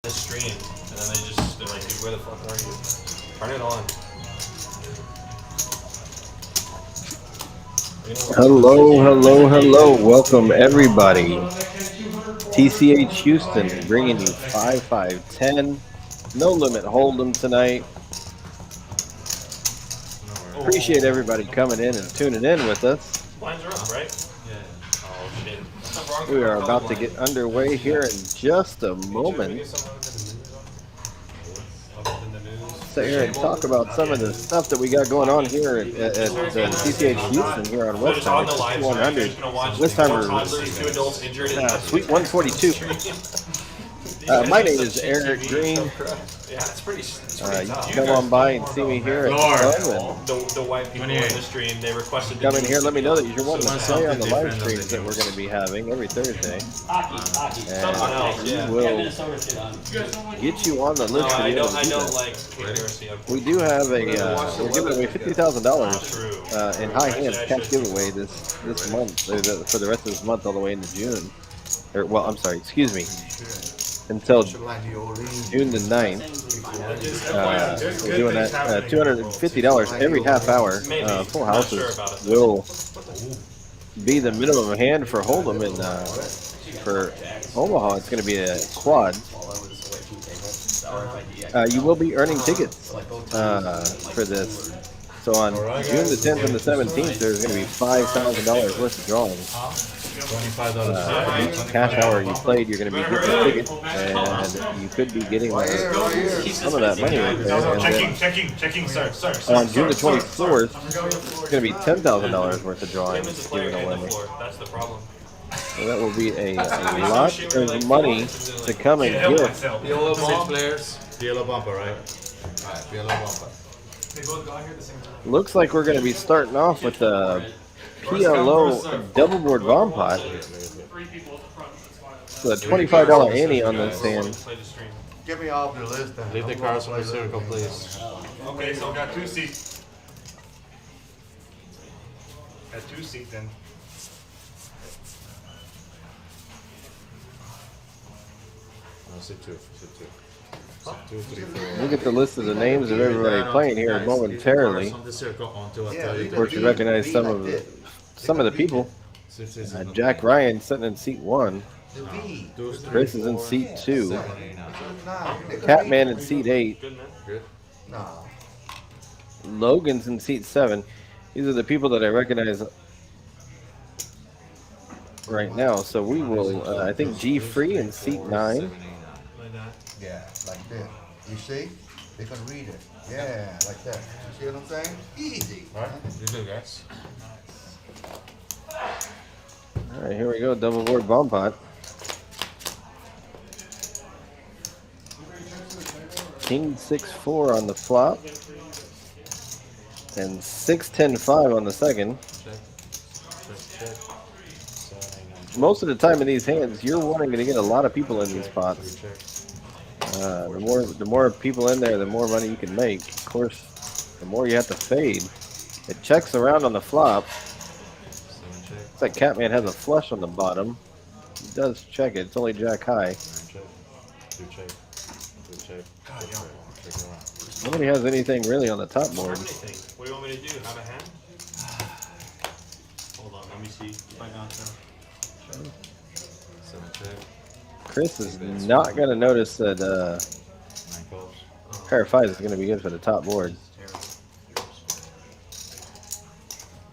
the stream, and then they're like, dude, where the fuck are you? Turn it on. Hello, hello, hello. Welcome, everybody. TCH Houston bringing you 5-5-10. No limit hold'em tonight. Appreciate everybody coming in and tuning in with us. Blinds are up, right? Yeah. Oh, shit. We are about to get underway here in just a moment. Sit here and talk about some of the stuff that we got going on here at the TCH Houston here on Westheimer, 100. Westheimer, Suite 142. My name is Eric Green. Yeah, it's pretty. You can come on by and see me here at the club. The white people in the stream, they requested. Come in here, let me know that you're wanting to play on the live streams that we're going to be having every Thursday. And we'll get you on the list to be able to do that. We do have a, we're giving away $50,000 in high hands cash giveaway this month, for the rest of this month all the way into June. Or, well, I'm sorry, excuse me. Until June the 9th. We're doing that $250 every half hour. Full houses will be the minimum hand for Hold'em, and for Omaha it's going to be a quad. You will be earning tickets for this. So on June the 10th and the 17th, there's going to be $5,000 worth of drawings. Each cash hour you played, you're going to be getting a ticket, and you could be getting some of that money right there. Checking, sir. On June the 24th, it's going to be $10,000 worth of drawings given away. That's the problem. So that will be a lot of money to come and get. PLO players. PLO bumper, right? Alright, PLO bumper. Looks like we're going to be starting off with the PLO double board bomb pot. So a $25 ante on this hand. Get me off your list then. Leave the cards on the circle, please. Okay, so got 2 seats. Got 2 seats then. Sit two. We'll get the list of the names of everybody playing here momentarily. Of course, you recognize some of the people. Jack Ryan sitting in seat 1. Chris is in seat 2. Catman in seat 8. Logan's in seat 7. These are the people that I recognize right now. So we will, I think, G Free in seat 9. Yeah, like this. You see? They can read it. Yeah, like that. You see what I'm saying? Easy. All right, you do, guys. All right, here we go. Double board bomb pot. King 6-4 on the flop. And 6-10-5 on the second. Most of the time in these hands, you're wanting to get a lot of people in these pots. The more people in there, the more money you can make. Of course, the more you have to fade. It checks around on the flop. Looks like Catman has a flush on the bottom. He does check it. It's only jack high. Nobody has anything really on the top board. What do you want me to do? Have a hand? Hold on, let me see if I got that. Chris is not going to notice that pair of 5s is going to be good for the top board.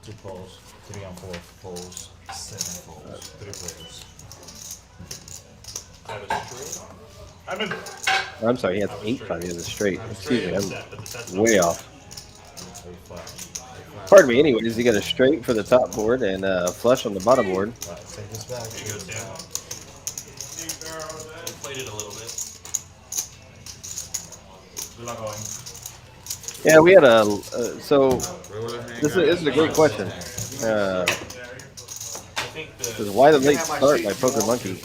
2 poles, 3 on 4 poles, 7 poles, 3 players. I'm sorry, he has 8-5. He has a straight. Excuse me, I'm way off. Pardon me. Anyways, you got a straight for the top board and a flush on the bottom board. Take this back. Inflated a little bit. Yeah, we had a. So this is a great question. This is why the late start by Poker Monkey.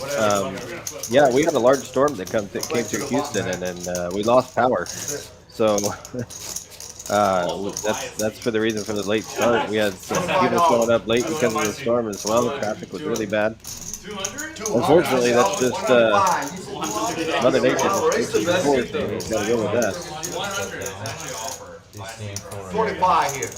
Yeah, we had a large storm that came through Houston, and then we lost power. So that's for the reason for the late start. We had some people showing up late because of the storm as well. Traffic was really bad. Unfortunately, that's just Mother Nature. It's the best seat, though. He's got to go with that. 100 is actually offer. 45 here.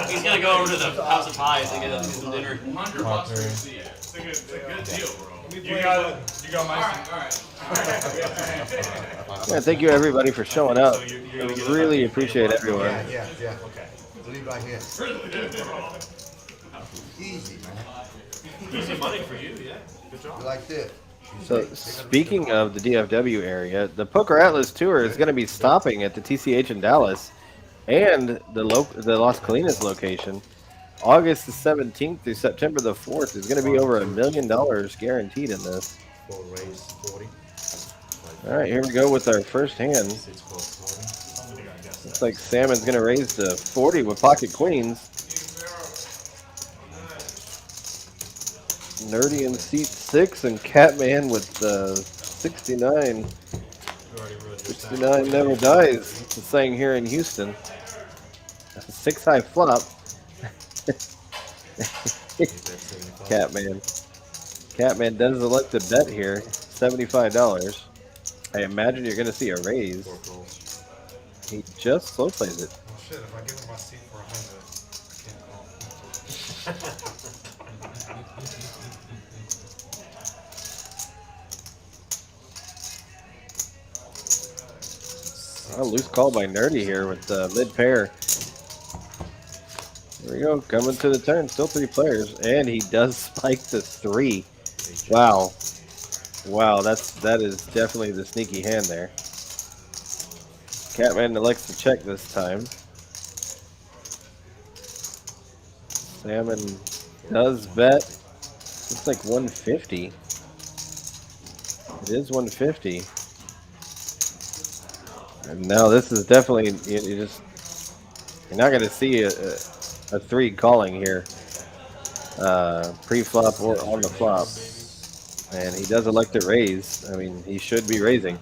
He's gonna go over to the House of Pies and get some dinner. $100 for a seat. It's a good deal, bro. You got my seat. Yeah, thank you everybody for showing up. I really appreciate everyone. Yeah. Okay. Leave right here. Easy, man. Easy money for you, yeah. Good job. You like this. So speaking of the DFW area, the Poker Atlas Tour is going to be stopping at the TCH in Dallas and the Las Colinas location. August the 17th through September the 4th is going to be over $1 million guaranteed in this. Full raise 40. All right, here we go with our first hand. Looks like Salmon's going to raise to 40 with pocket queens. Nerdy in seat 6 and Catman with 69. 69 never dies. It's a saying here in Houston. 6-high flop. Catman does elect to bet here. $75. I imagine you're going to see a raise. He just slow plays it. Oh shit, if I give him my seat for 100, I can't call. Oh, loose call by Nerdy here with mid pair. There we go, coming to the turn, still 3 players, and he does spike to 3. Wow, that is definitely the sneaky hand there. Catman elects to check this time. Salmon does bet. Looks like 150. It is 150. And now this is definitely you're not going to see a 3 calling here, pre-flop or on the flop. And he does elect to raise. I mean, he should be raising.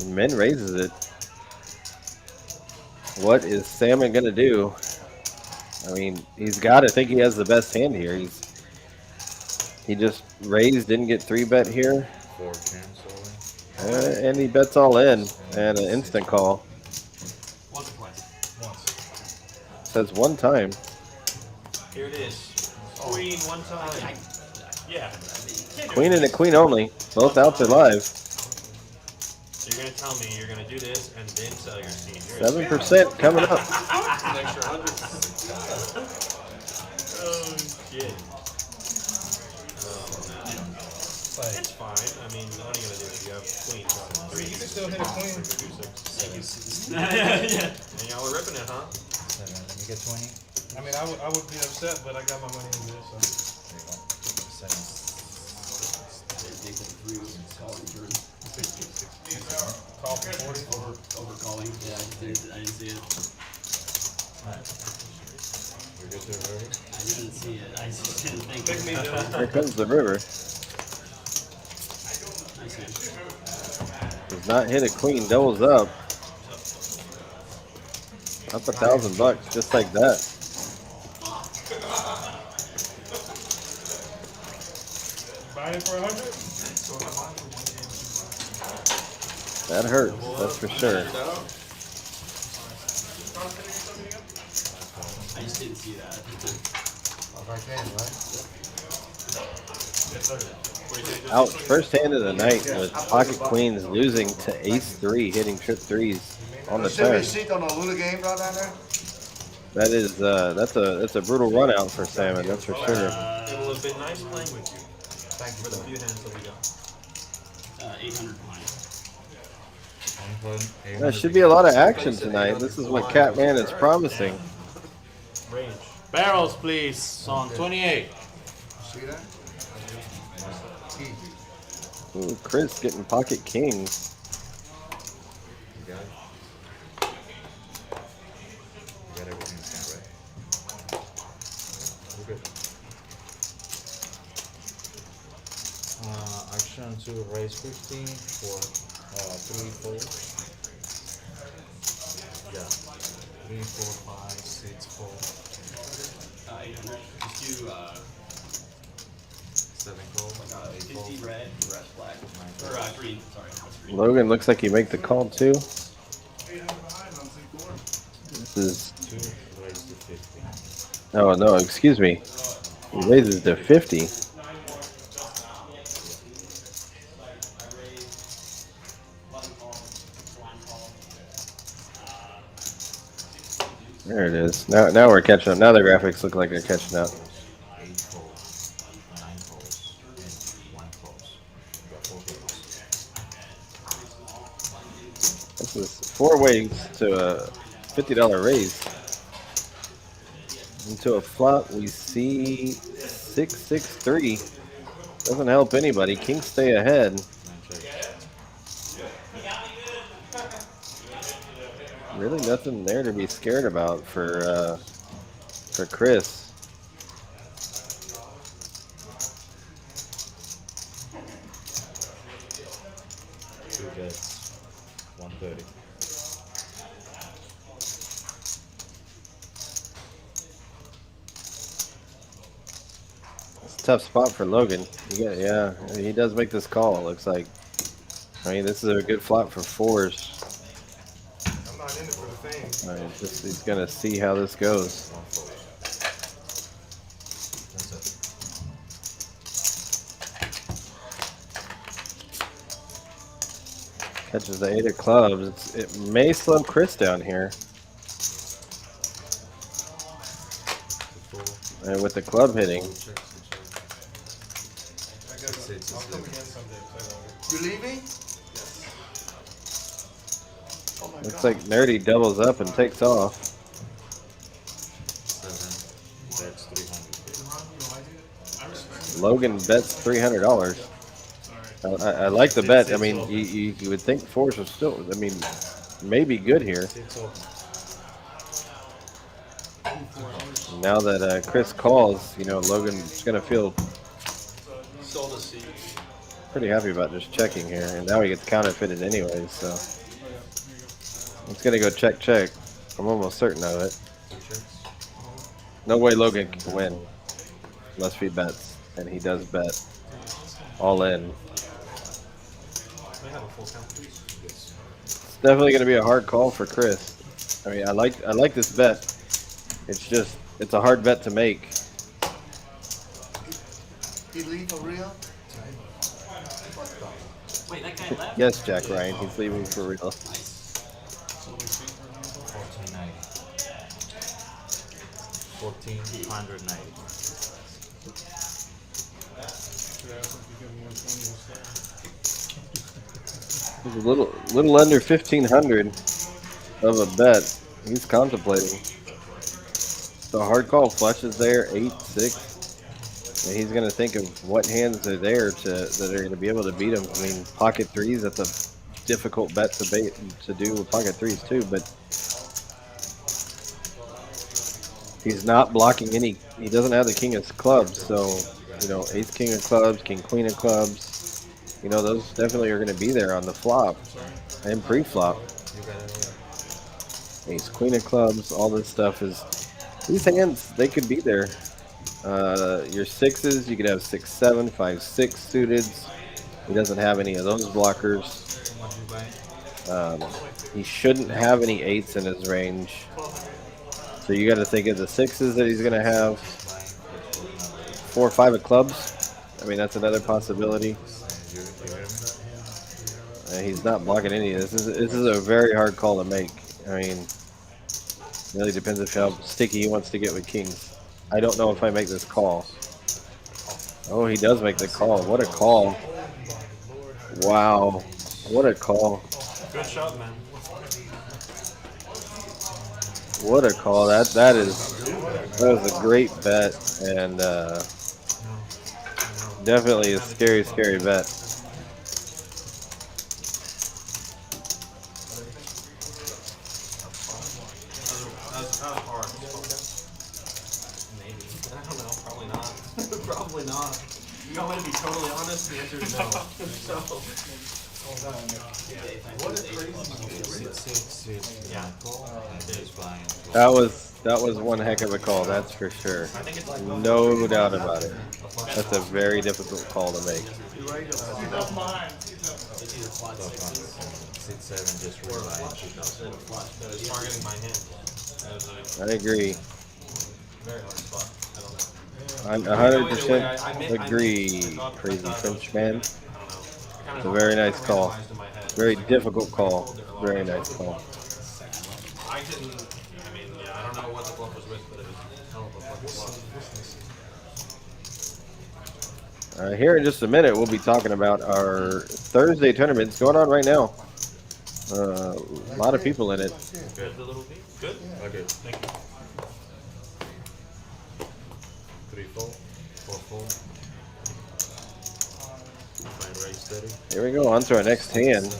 Min raises it. What is Salmon going to do? I mean, he's got to think he has the best hand here. He just raised, didn't get 3-bet here. 4 cans And he bets all in and an instant call. Once or twice. Says 1 time. Here it is. Queen 1 time. Yeah. Queen and a queen only. Both outs are live. So you're going to tell me you're going to do this and then sell your seat. 7% coming up. An extra 100. Oh, shit. It's fine. I mean, what are you going to do? You have queens on 3. You can still hit a queen. Yeah. And y'all were ripping it, huh? Let me get 20. I mean, I would be upset, but I got my money in this, so. There you go. 7. Call for 40. Over calling. Yeah, I didn't see it. We're good to the river. I didn't see it. I just didn't think Pick me, Dylan. Here comes the river. I see it. Does not hit a queen, doubles up. Up $1,000 just like that. Buy it for 100? That hurts, that's for sure. I just didn't see that. Right there, right? Ouch, first hand of the night with pocket queens losing to ace-3, hitting trip 3s on the Should be turn. seat on the little game right down there. That is, that's a brutal run out for Salmon, that's for sure. It will have been nice playing with you. Thank you For the few hands that we got. 800 behind. There should be a lot of action tonight. This is what Catman is promising. Range. Barrels, please. Song 28. See that? Easy. Ooh, Chris getting pocket kings. You got it? You got everything in right? Action to raise 15 for 3 folds. Yeah. 3, 4, 5, 6 folds. 800. Just do 7 folds. 8 50 folds. red, the rest black. Or green. Sorry, that's green. Logan looks like he make the call too. This is. 2 raise to 50. Oh no, excuse me. He raises to 50. There it is. Now we're catching up. Now the graphics look like they're catching up. 8 folds, 9 folds, and 1 folds. You got 4 folds. This is 4 ways to a $50 raise. Into a flop, we see 663. Doesn't help anybody. Kings stay ahead. Really nothing there to be scared about for Chris. Two bets, 130. It's a tough spot for Logan. Yeah, he does make this call, it looks like. I mean, this is a good flop for 4s. I'm not in it for the fame. I mean, he's going to see how this goes. 1 fold. That's it. Catches the 8 of clubs. It may slow Chris down here. And with the club hitting. You leaving? Looks like Nerdy doubles up and takes off. 7 bets, 300. Logan bets $300. I like the bet. I mean, you would think 4s are still, I mean, maybe good here. 6 open. Now that Chris calls, you know, Logan's going to feel Sold a seat. pretty happy about just checking here. And now he gets counterfeited anyway, so. It's going to go check, check. I'm almost certain of it. 2 checks. No way Logan can win unless he bets. And he does bet all in. They have a full count, please. It's definitely going to be a hard call for Chris. I mean, I like this bet. It's just, it's a hard bet to make. He leave for real? Wait, that guy left? Yes, Jack Ryan, he's leaving for real. 1490. He's a little under 1,500 of a bet. He's contemplating. So hard call, flush is there, 8, 6. And he's going to think of what hands are there that are going to be able to beat him. I mean, pocket 3s, that's a difficult bet to do with pocket 3s too, but he's not blocking any. He doesn't have the king of clubs, so, you know, ace, king of clubs, king, queen of clubs, you know, those definitely are going to be there on the flop and pre-flop. Ace, queen of clubs, all this stuff is, these hands, they could be there. Your 6s, you could have 6, 7, 5, 6 suited. He doesn't have any of those blockers. He shouldn't have any 8s in his range. So you got to think of the 6s that he's going to have. 4 or 5 of clubs. I mean, that's another possibility. He's not blocking any of this. This is a very hard call to make. I mean, it really depends on how sticky he wants to get with kings. I don't know if I make this call. Oh, he does make the call. What a call. Wow. What a call. Good shot, man. What a call. That was a great bet, and definitely a scary, scary bet. That's hard. Maybe. I don't know. Probably not. Probably not. You want me to be totally honest? The answer is no. So, yeah. That was one heck of a call, that's for sure. No doubt about it. That's a very difficult call to make. You ready to 6-7 just rewind. It's targeting my hand. I agree. Very hard spot. I don't know. I 100% agree, Crazy Frenchman. It's a very nice call. Very difficult call. Very nice call. I didn't. I mean, yeah, I don't know what the bluff was with, but it was a hell of a fucking bluff. Here in just a minute, we'll be talking about our Thursday tournaments going on right now. A lot of people in it. Good. Good? Okay. Thank you. 3 fold, 4 fold. 5 raise steady. Here we go, on to our next hand.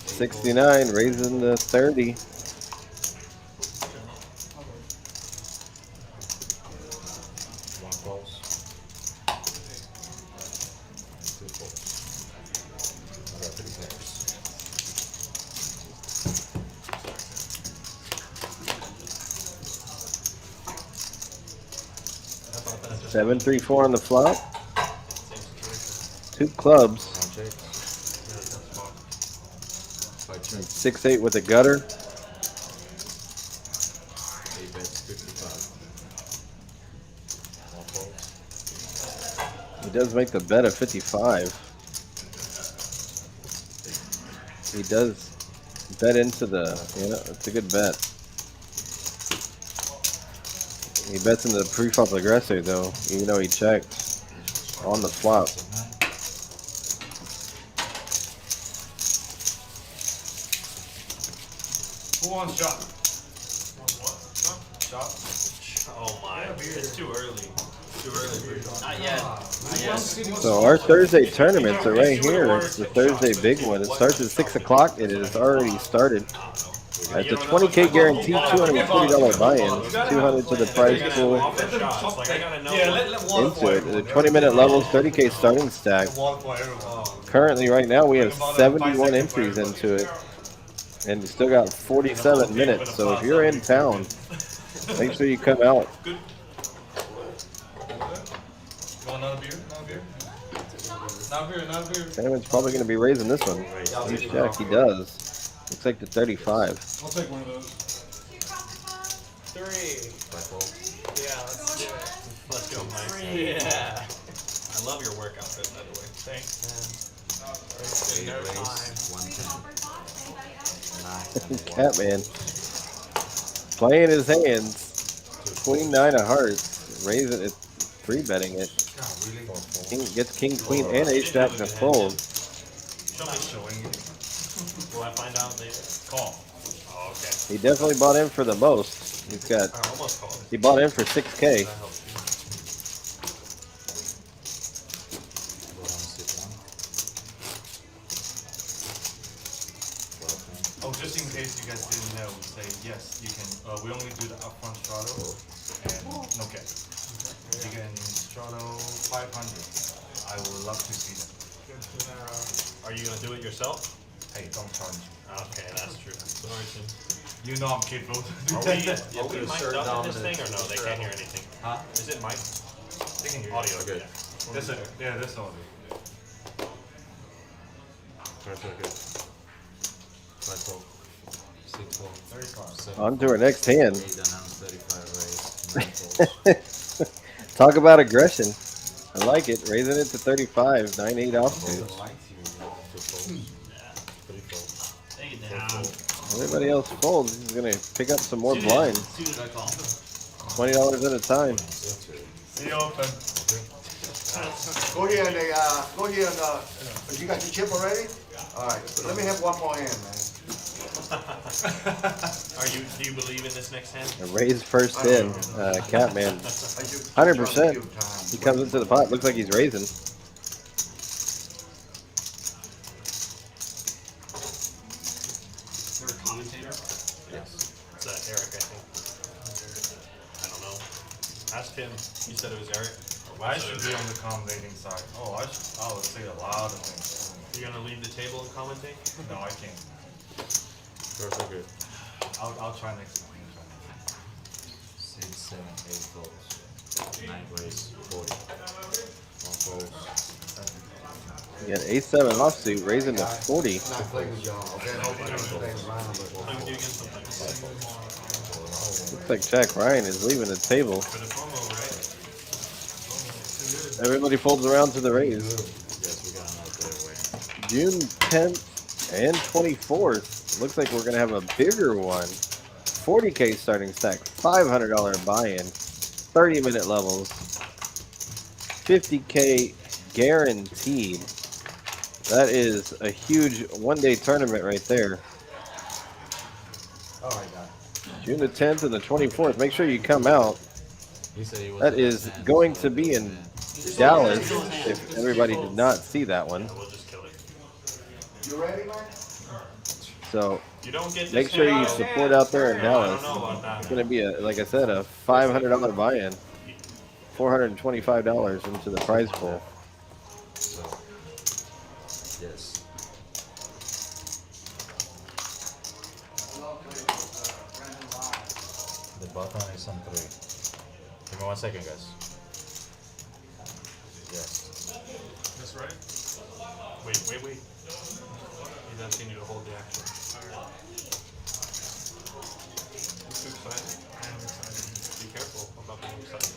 69, raising the 30. One pulse. 2 pulse. I got 3 pairs. 7-3-4 on the flop. 2 clubs. One check. 5 check. 6-8 with a gutter. 8 bets, 55. 1 pulse. He does make the bet of 55. He does bet into the, it's a good bet. He bets into the pre-flop aggressor though, even though he checked on the flop. Who wants shot? Shot? Oh my. It's too early. Too early for shot. Not yet. Not yet. So our Thursday tournaments are right here. It's the Thursday big one. It starts at 6 o'clock and it has already started. At the 20K guaranteed $240 buy-in, 200 to the prize pool into it. The 20-minute levels, 30K starting stack. Currently, right now, we have 71 entries into it, and you still got 47 minutes. So if you're in town, make sure you come out. You want another beer? Another beer? Not beer, not beer. Salmon's probably going to be raising this one. He's check, he does. Looks like the 35. I'll take one of those. 3. Yeah, let's do it. Let's go, Mike. Yeah. I love your work outfit, by the way. Thanks, man. Catman. Playing his hands. Queen 9 of hearts. Raising it. 3-betting it. King gets king, queen, and ace jack to fold. Will I find out later? Call. Oh, okay. He definitely bought in for the most. He's got. I almost called. He bought in for 6K. Oh, just in case you guys didn't know, say yes, you can. We only do the upfront straddle and no cap. You can straddle 500. I would love to see that. Are you gonna do it yourself? Hey, don't charge me. Okay, that's true. Sorry, Tim. You know I'm capable. Are we mic'd up in this thing or no? They can't hear anything. Huh? Is it mic? They can hear Audio. Okay. Yeah. That's it. Yeah, that's audio. That's okay. 5 On to our next hand. Talk about aggression. I like it. Raising it to 35. 9-8 offsuits. Take it down. Everybody else folds. He's going to pick up some more blinds. $20 at a time. See you open. Go here and you got your chip already? All right, let me have one more hand, man. Do you believe in this next hand? A raise first in. Catman. 100%. He comes into the pot. Looks like he's raising. Is there a commentator? Yes. It's Eric, I think. I don't know. Ask him. He said it was Eric. I should be on the commentating side. Oh, I would say a lot of things. You're gonna leave the table and commentate? No, I can't. Sure, so good. I'll try next time. 6, 7, 8 folds. 9 raise, 40. 1 folds. You got A7 offsuit raising to 40. Not play with y'all, okay? Hopefully everything's around, but- Play with you against something. Looks like Jack Ryan is leaving the table. For the promo, right? Everybody folds around to the raise. Yes, we got another giveaway. June 10th and 24th. Looks like we're gonna have a bigger one. 40K starting stack, $500 buy-in, 30-minute levels, 50K guaranteed. That is a huge one-day tournament right there. All right, guys. June the 10th and the 24th. Make sure you come out. He said he was That a is fan, going so to be he was in a fan. Dallas. If everybody did not see that one, We'll just kill it. You ready, man? so You don't get this make sure you hand. support out there in I don't Dallas. know about that. It's gonna be a, like I said, a $500 buy-in, $425 into the prize pool. So, yes. The button is on 3. Give me 1 second, guys. Yes. That's right. Wait. He's asking you to hold the action. I'm too excited. Be careful about being excited.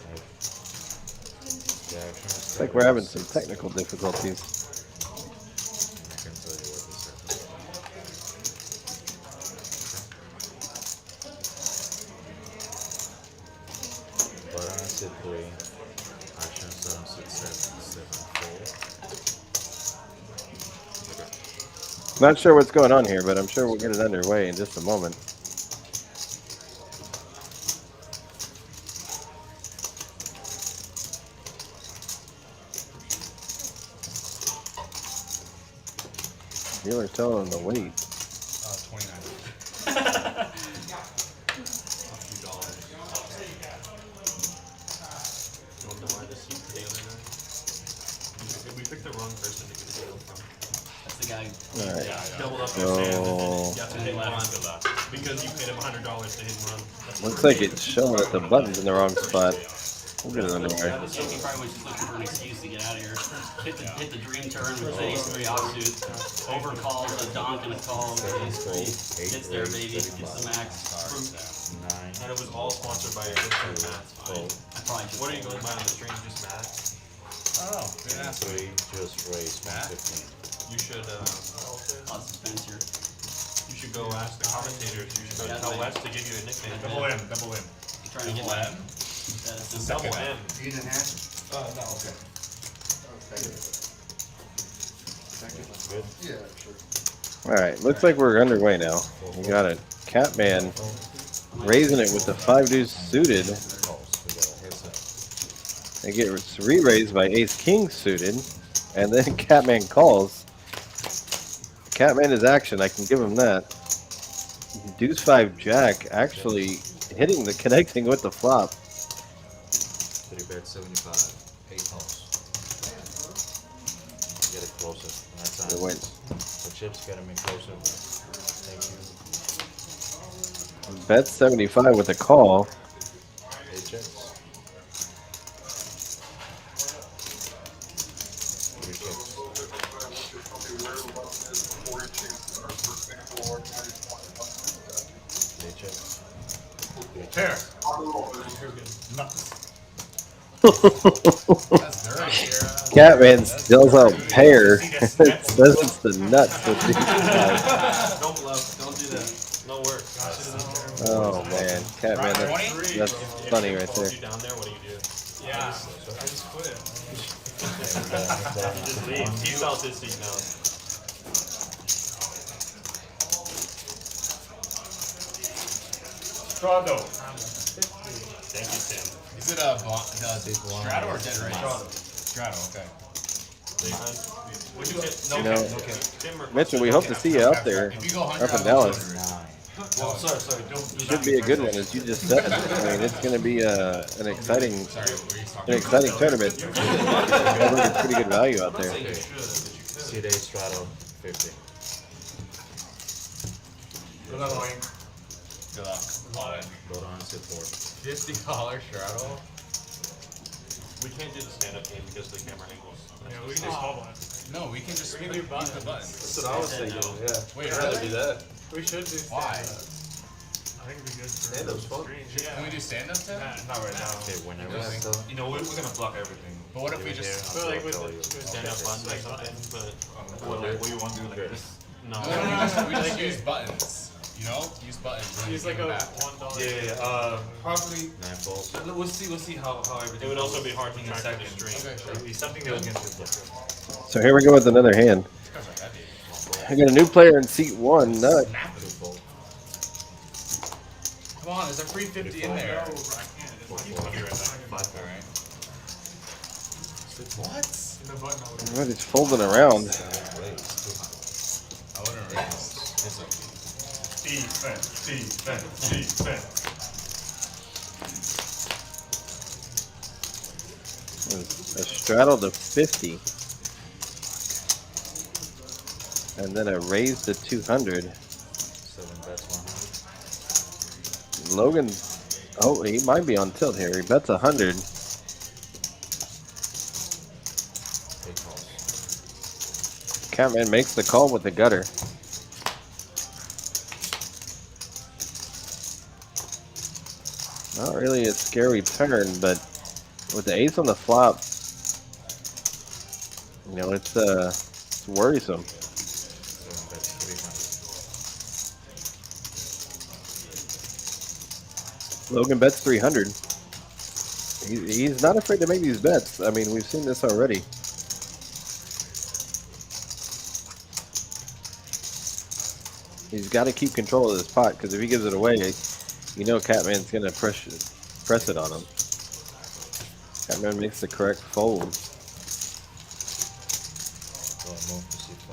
The action is It's like we're having some technical difficulties. I can tell you what this is. Button is at 3. Action 7, 6, 7, 4. Not sure what's going on here, but I'm sure we'll get it underway in just a moment. Dealer's telling them to wait. 29. A few dollars. You wonder why the seat for the other night? We picked the wrong person to get a deal from. That's the guy. Alright. Doubled up your sand and then So you have to hit and run. Because you paid him $100 to hit and run. That's looks like it's showing that the button's in the wrong spot. We'll get it underway. He probably was just looking for an excuse to get out of here. Hit the dream turn with the ace 3 offsuit. Overcalls a donk and a call with ace 3. Gets there, baby. Gets the max. 9. And it was all sponsored by a good friend, Matt. I probably just. What are you going by on the stream? Just Matt? Oh, 3, just raise 115. You should, A lot of suspense here. you should go ask the commentators. You should go Yeah, tell like- Wes to give you a nickname. double M. He's trying to get my. Double M. You didn't answer? No, okay. Good. Yeah, sure. Alright, looks like we're underway now. We got a Catman raising it with the 5 deuce suited. Calls. We got a heads up. They get re-raised by Ace King suited, and then Catman calls. Catman is action, I can give him that. Deuce 5 Jack actually hitting the connecting with the flop. 3 bet 75. 8 calls. Get it closer. That's Good time. win. The chips getting me closer. Thank you. Bet 75 with a call. 8 checks. 3 checks. 8 checks. 3 checks. Catman deals out pair. Says it's the nuts with these guys. Don't bluff. Don't do that. No work. Oh man, Catman, that's funny right there. You down there, what do you do? Yeah. I just quit. You just leave. He sells his seat now. Strado. Thank you, Tim. Is it a Strato or Dead Race? Strato, okay. Would you hit? You know, Tim or Mitchell, we hope to see you out there, If you go 100, up in I'll go Dallas. 200. 9. Oh, sorry. Don't do Should be a good one, as you just said. I mean, it's going to be an exciting tournament. I think it's pretty good value out there. C-Day Strato 50. Good luck, Wayne. Good luck. All in. Go on support. $50 Straddle. We can't do the stand-up game because of the camera angles. Yeah, we can do small blinds. No, we can just use the buttons. That's what I was thinking. Yeah. Wait, I'd rather really? do that. We should do Why? stand-up. I think it'd be good for Stand-up's fun. streams. Can we Yeah. do stand-up too? Not right now. Okay, whenever. You know, we're gonna block everything. But what if we just... But like with I'll the tell you. Stand-up button or something, but What you want to do like this? no. We just use buttons. You know? Use buttons. and use give like a them back. $1. Yeah, probably. 9 balls. We'll see how everything. It would also goes be hard to in a track second. the stream. Okay, sure. It'll be something that we can do. So here we go with another hand. Guys are heavy. I got a new player in seat 1. Nut. Snap it. 2 fold. Come on, there's a free 50 in there. 4 fold. 5 fold. Alright. What? In the button over. Everybody's folding around. Raise 200. I wouldn't raise this up. Defense. A straddle to 50. And then a raise to 200. 7 bets 100. Logan, oh, he might be on tilt here. He bets 100. 8 calls. Catman makes the call with the gutter. Not really a scary turn, but with the ace on the flop, you know, it's worrisome. 7 bets 300. Logan bets 300. He's not afraid to make these bets. I mean, we've seen this already. He's got to keep control of this pot, because if he gives it away, you know Catman's going to press it on him. Catman makes the correct fold. Go and move to C5.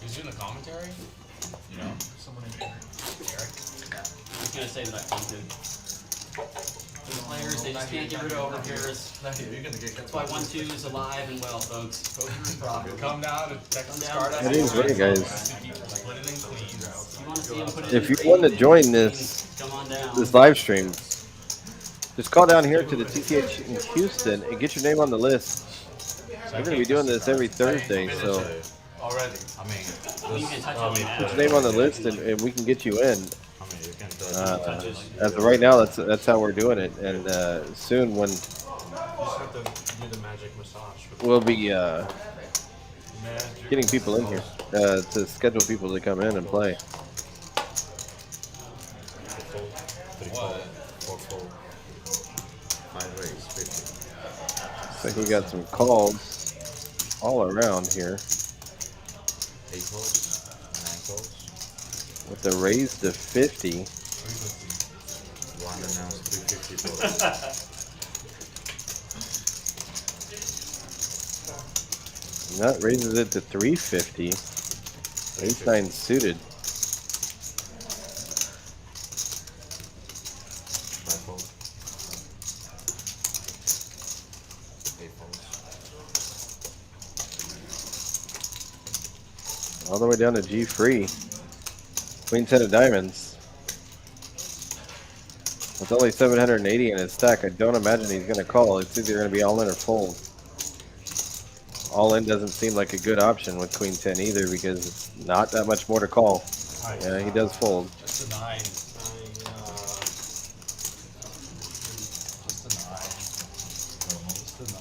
Who's doing the commentary? You know? Someone in here. Eric? I was gonna say that something. The players, they just can't get rid of overpairs. That's why 1-2 is alive and well, folks. Come down to Texas Come down. Stardust. That is right, guys. Split it in clean. You wanna see 'em put it If in you want to clean, join this come on down. live stream, just call down here to the TCH in Houston and get your name on the list. We're going to be doing this every Thursday, so Already. I mean, You can this, touch I it mean, now. put your name on the list and we can get you in. you can touch As of right now, that's how we're doing it. And soon, when You just have to do the magic massage. we'll be getting people in here to schedule people to come in and play. 3 fold, 4 fold, 5 raise, 50. Looks like we got some calls all around here 8 folds, 9 folds. with the raise to 50. One announced 350 folds. And that raises it to 350. Ace 9 suited. 5 folds. 8 folds. All the way down to G free. Queen 10 of diamonds. With only 780 in his stack, I don't imagine he's going to call. It's either going to be all in or fold. All in doesn't seem like a good option with Queen 10 either, because it's not that much more to call. Yeah, he does fold. Just a 9. Just a 9. Just a 9.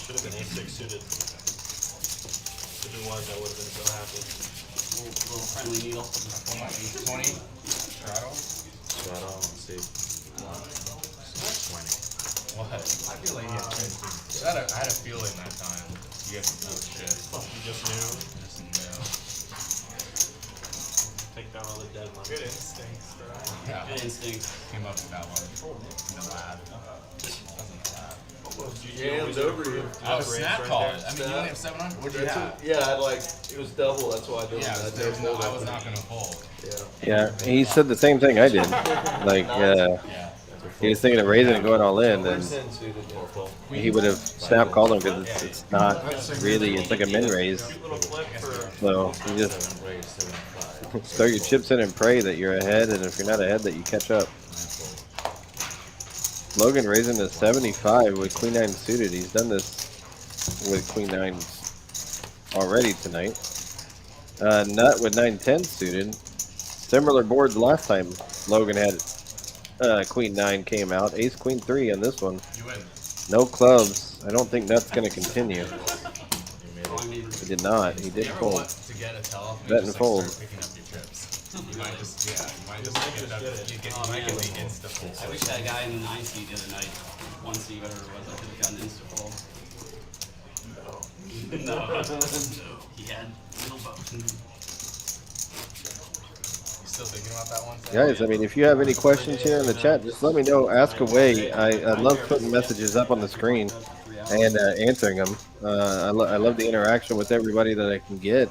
Should have been ace-6 suited. If it was, I would have been so happy. Little friendly needle. 20. Straddle. Straddle, let's see. 20. What? I feel like I had a feeling that time. You guys were full of shit. You just knew. I just knew. Take down all the dead money. Good instincts, bro. Yeah. Good instinct. Came up with that one. In the lab. Hands over you. Oh, snap call it. I mean, you only have 700. What do you have? Yeah, I'd like, it was double, that's why I did Yeah, that. there's no, I was not going to fold. Yeah, he said the same thing I did. Like, Yeah. he was thinking of raising and going all in, and 10 suited, yeah, full. he would have snap called him because it's not really, it's like a min raise. Little flip for So you just throw your chips in and pray that you're ahead, and if you're not ahead, that you catch up. Logan raising to 75 with Queen 9 suited. He's done this with Queen 9s already tonight. Nut with 9-10 suited. Similar boards last time Logan had Queen 9 came out. Ace Queen 3 on this one. You win. No clubs. I don't think Nut's going to continue. All I need is He did not. He You did ever fold. want to get a tell Bet and just fold. start picking up your chips? You might just, yeah, you might just get that. You get the insta fold. I wish that guy in the 9 seed the other night, 1 seed, whatever it was, I could have gotten insta fold. No. He had little boat. You still thinking about that one? Guys, I mean, if you have any questions here in the chat, just let me know. Ask away. I love putting messages up on the screen and answering them. I love the interaction with everybody that I can get.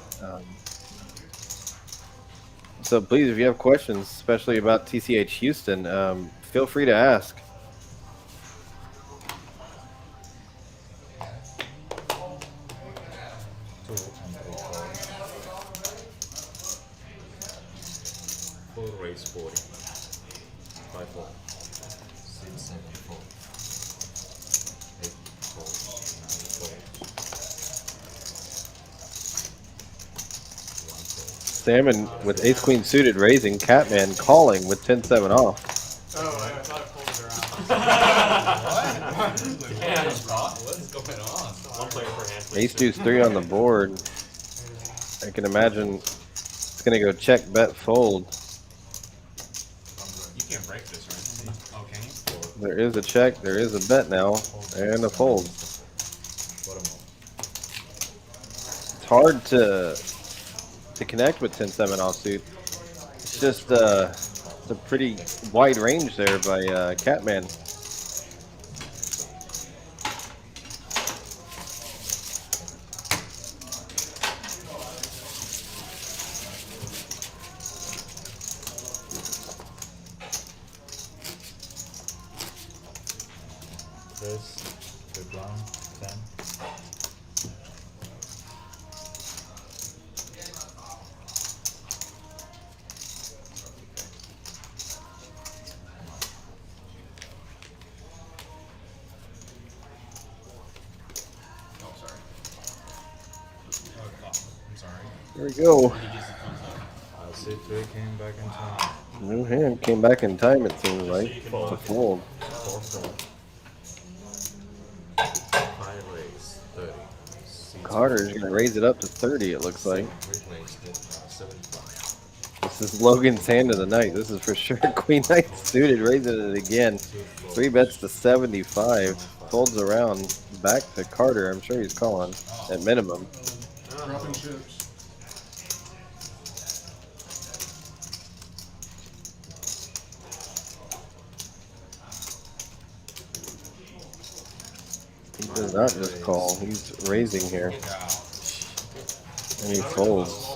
So please, if you have questions, especially about TCH Houston, feel free to ask. Full raise 40. 5 4. 6 7 4. 8 4. 9 4. 1 4. Salmon with Ace Queen suited raising, Catman calling with 10-7 off. Oh, I thought I pulled it around. What is going on? one player per hand. please. Ace Deuce 3 on the board. I can imagine it's gonna go check, bet, fold. You can't break this, right? Oh, can you? There is a check, there is a bet now, and a fold. It's hard to connect with 10-7 offsuit. It's just it's a pretty wide range there by Catman. First, the blind, 10. Oh, sorry. Oh, I'm sorry. There we go. I see 3 came back in time. New hand came back in time, it seems like. It's a fold. 4 4. 5 raise 30. 6 Carter's gonna raise it up to 30, it looks like. replaced it 75. This is Logan's hand of the night. This is for sure. Queen 9 suited, raising it again. 3 bets to 75. Folds around back to Carter. I'm sure he's calling at minimum. Dropping chips. He does not just call. He's raising here. And he folds.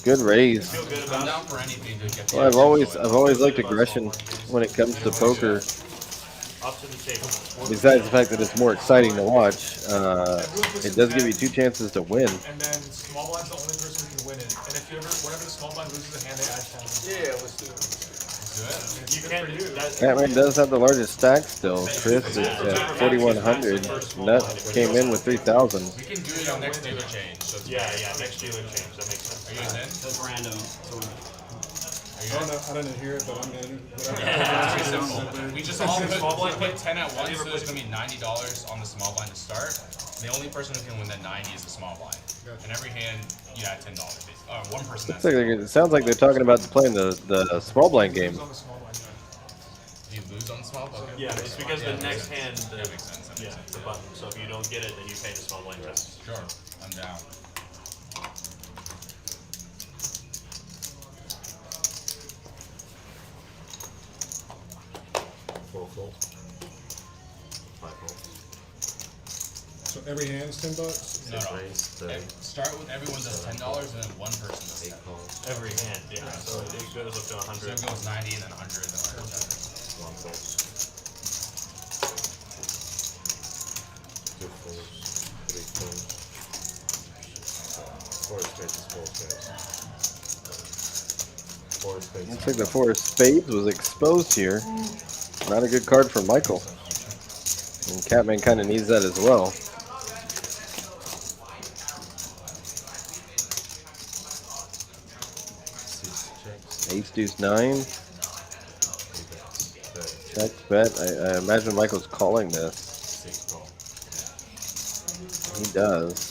Good raise. Feel good I'm about down for anything to get the Well, I've always liked aggression when it comes to poker. it. Up to the table. Besides the fact that it's more exciting to watch, it does give you 2 chances to win. And then small blind's the only person who can win it. And if you ever, whenever the small blind loses a hand, they add 10. Yeah, let's do it. It's You good can't for do you. that. Catman does have the largest stack still. Chris is at 4,100. Nut came in with 3,000. We can do it on next dealer change. So it's Yeah, next dealer change, that makes sense. Are you guys in? That's random. I don't hear it, but I'm in. It's pretty simple. We just all put 10 at once, so there's gonna be $90 on the small blind to start. The only person who can win that 90 is the small blind. And every hand, you add $10 basically. One person Looks that's like it sounds like they're talking about playing the small blind game. On the small blind, Do you lose on the small blind? Yeah, it's because the next hand, That makes sense. That makes yeah, sense. the button, so if you don't get it, then you pay the small blind test. Sure, I'm down. fold. 5 fold. So every hand's $10? No, no. Raise, Start with everyone does $10 and then one person does 8 10. calls. Every hand, yeah. So it goes up to So 100. it goes 90 and then 100 and then 107. 1 calls. 2 folds. 3 folds. 4 spades is 4 spades. 4 spades. Looks like the 4 of spades was exposed here. Not a good card for Michael. And Catman kind of needs that as well. Ace deuce 9. Check bet. I imagine Michael's calling this. 6 call. He does.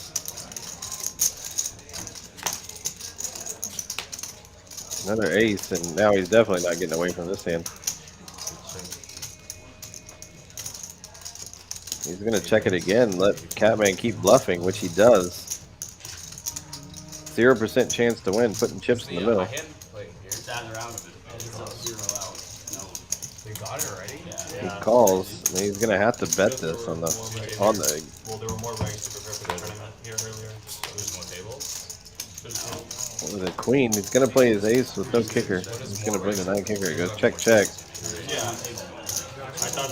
Another ace, and now he's definitely not getting away from this hand. He's going to check it again, let Catman keep bluffing, which he does. 0% chance to win, putting chips in the middle. My hand play here. Sat around with it. It's a 0 out. No. They got it already? Yeah. He calls, and he's going to have to bet this on the Well, there were more rights to prepare for the tournament here earlier. There's more tables. with a queen. He's going to play his ace with no kicker. He's going to bring the 9 kicker. He goes check, check. Yeah. I thought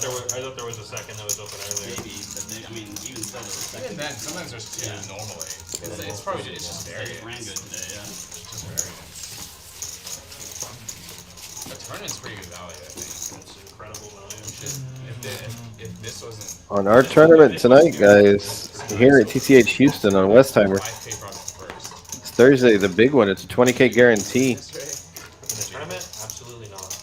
there was a second that was open earlier. Maybe, but they, I mean, even still, there's a Even second. then, sometimes there's 2 normally. It's probably it's just It variance. ran good today, yeah. Just variance. The tournament's pretty good value, I think. It's incredible value. If this wasn't On our tournament tonight, guys, here at TCH Houston on Westheimer. my paper on first. It's Thursday, the big one. It's a 20K guarantee. In the tournament, absolutely not.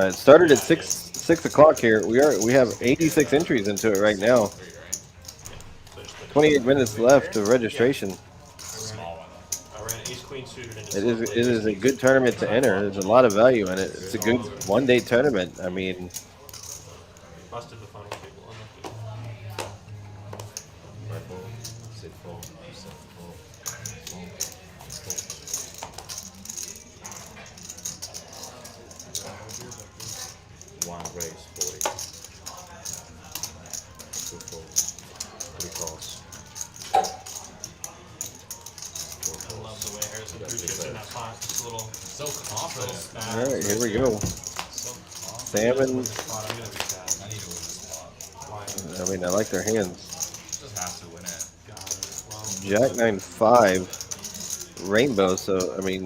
It started at 6 o'clock here. We have 86 entries into it right now. 28 minutes left of registration. Small one. I ran ace queen suited into It is a good tournament to enter. There's a lot of value in it. It's a good one-day tournament. I mean, busted the final table. Unlucky. 5 fold. 6 fold. 7 fold. 1 raise 40. 2 folds. 3 calls. 4 I folds. love the way Harrison threw chips in that pot. Just a little. So confident. all right, here we go. So confident. Salmon. Spot. I'm gonna be sad. I need to win this spot. Why? I mean, I like their hands. Just have to win it. Got it. Well, Jack 9-5 rainbow. So I mean,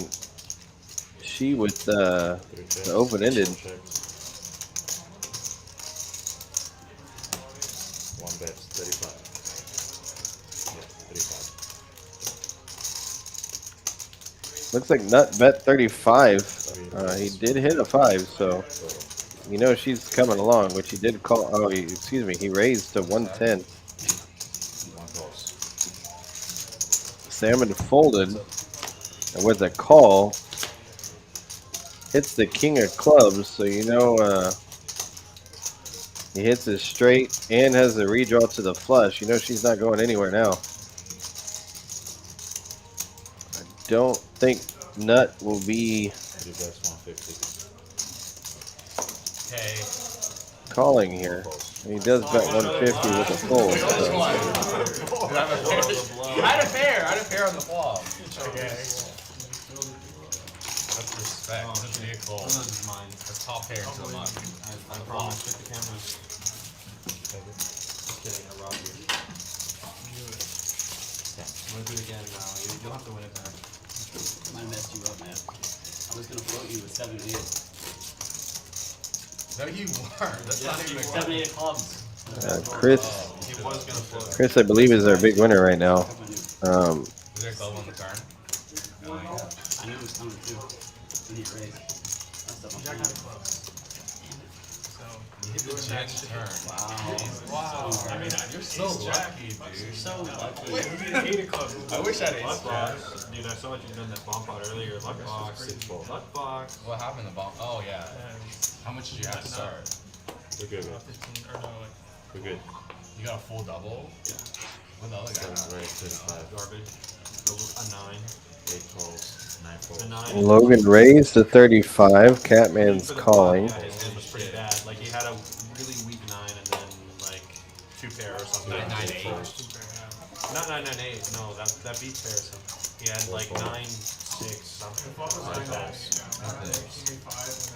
she with the open-ended. Checks. 1 bets 35. Yeah, 35. Looks like nut bet 35. He did hit a 5, so So, you know she's coming along. Which he did call. Oh, excuse me. He raised to 110. 1 calls. Salmon folded, and with a call, hits the king of clubs. So you know he hits his straight and has a redraw to the flush. You know she's not going anywhere now. I don't think nut will be 3 bets 150. Hey. calling here. He does bet 150 with a fold. So. I had a pair on the flop. Okay. That's respect. That's be a call. this is mine. That's top pair until not. I promise. Check the cameras. Just kidding. I robbed you. I'm gonna do it again now. You'll have to win it back. Might messed you up, man. I was gonna float you with 7-8. No, you weren't. That's not even a 7-8 clubs. Chris, He was gonna float. Chris, I believe is our big winner right now. Is there a club on the turn? I knew it was coming too. When he raised. That's up Jack on nine of clubs. So You hit the gin turn. Wow. I mean, you're so lucky, dude. So lucky. eight of clubs. I wish I had Luck ace jack. box. Dude, I saw what you done that bomb pot earlier. Luck box. 6 fold. Luck box. What happened in the bomb? Oh, yeah. How much did you have to start? We're good, man. 15 or no, like We're good. You got a full double? Yeah. What the other guy 7 got? raise 35. Garbage. A 9. 8 calls. 9 folds. A 9. Logan raised to 35. Catman's calling. His hand was pretty bad. Not 998. No, that beats Harrison. He had like 9-6 something. Like that.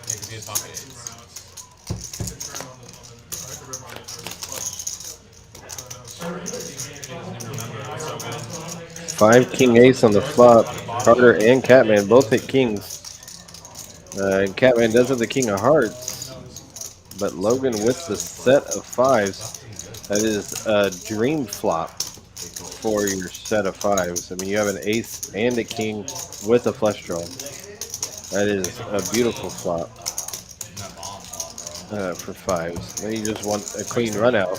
It could be a pocket eight. Five king ace on the flop. Carter and Catman both hit kings. Catman does have the king of hearts, but Logan with the set of fives. That is a dream flop for your set of fives. I mean, you have an ace and a king with a flush draw. That is a beautiful flop for fives. Then you just want a clean run out.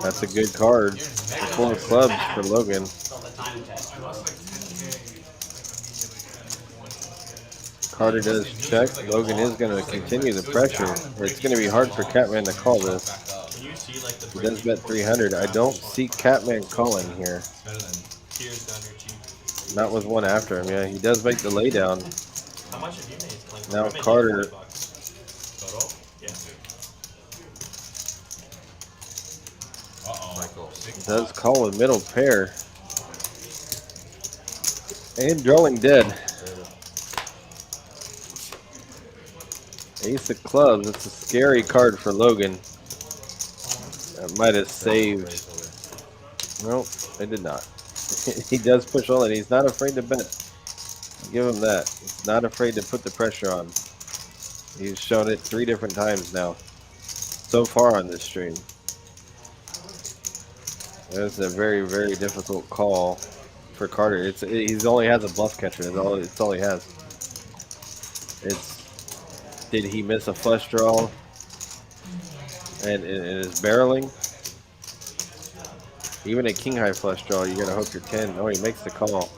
That's a good card. 4 clubs for Logan. Carter does check. Logan is going to continue the pressure. It's going to be hard for Catman to call this. He does bet 300. I don't see Catman calling here. Not with one after him. Yeah, he does make the laydown. Now Carter. Does call a middle pair. And drawing dead. Ace of clubs. It's a scary card for Logan. That might have saved. Nope, it did not. He does push all in. He's not afraid to bet. Give him that. He's not afraid to put the pressure on. He's shown it 3 different times now. So far on this stream. That's a very, very difficult call for Carter. He only has a bluff catcher. It's all he has. Did he miss a flush draw? And is barreling? Even a king high flush draw, you gotta hope you're 10. Oh, he makes the call.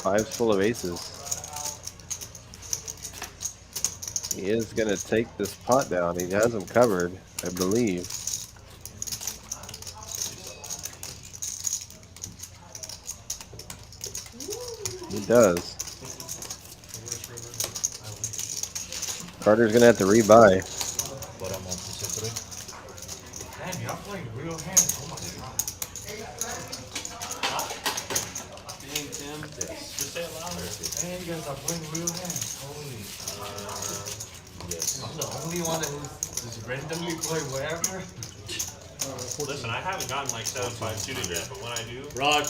Five's full of aces. He is gonna take this pot down. He has him covered, I believe. He does. Carter's gonna have to rebuy. Man, you're playing real hands. Oh my god. Dang, Tim. Just say it louder. Man, you guys are playing real hands. Holy. Yes. I'm the only one that just randomly play wherever. Listen, I haven't gotten like 7-5 suited yet, but when I do, Rod,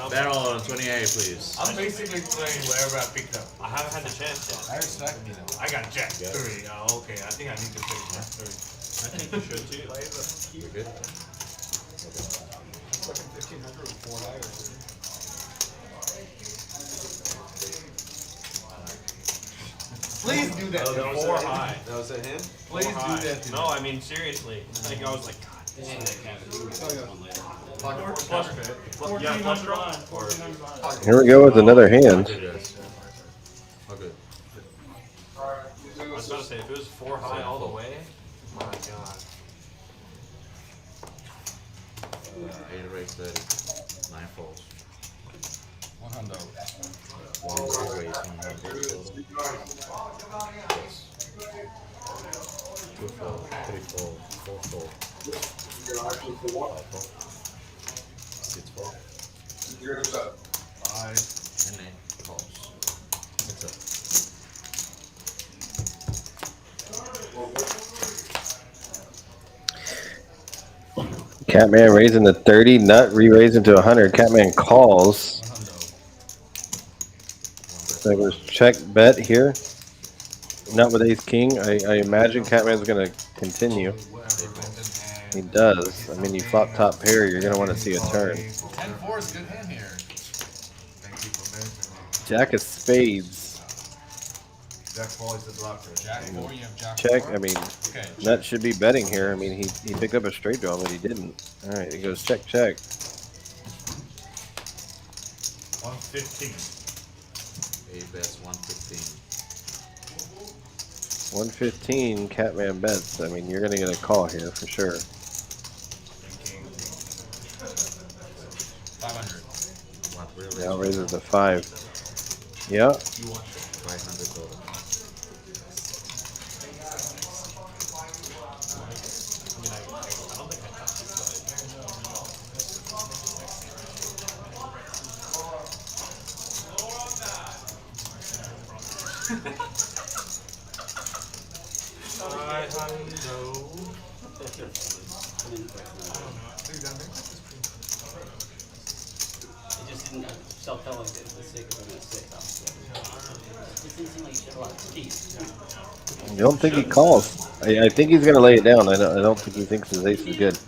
barrel on 28, please. I'm basically playing wherever I picked up. I haven't had the chance yet. I respect you though. I got Jack 3. Oh, okay. I think I need to play Jack 3. I think you should too. We're good? Fucking 1500 with 4 higher. Please do that. Oh, that was 4 high. That was a hint? Please do High. that. To No, I mean seriously. Like I was like, God. Dang, that cat. One later. Yeah, flush draw. Here we go with another hand. Good, guys. Oh, good. I was about to say, if it was 4 high all the way, my God. 8 raise 30. 9 falls. 100. 1 raise 2 fall, 3 fall, 4 fall. 5 fall. 6 fall. 5. And 8 calls. What's up? Catman raising the 30, Nut re-raising to 100. Catman calls. So it was check bet here. Not with ace king. I imagine Catman's going to continue. He does. I mean, you flop top pair, you're going to want to see a turn. 10-4 is a good hand here. Thank you for mentioning. Jack of spades. Jack 4 is the blocker. Jack 4, you have Jack Check. 4. I mean, Okay. Nut should be betting here. I mean, he picked up a straight draw, but he didn't. All right, he goes check, check. 115. 8 bets, 115. 115, Catman bets. I mean, you're going to get a call here for sure. 500. What really? Now raises to 5. Yeah. $500. It just didn't self-tell like this. It's sick, I'm sick. It just didn't seem like you should have a lot of teeth. I don't think he calls. I think he's gonna lay it down. I don't think he thinks his ace is good.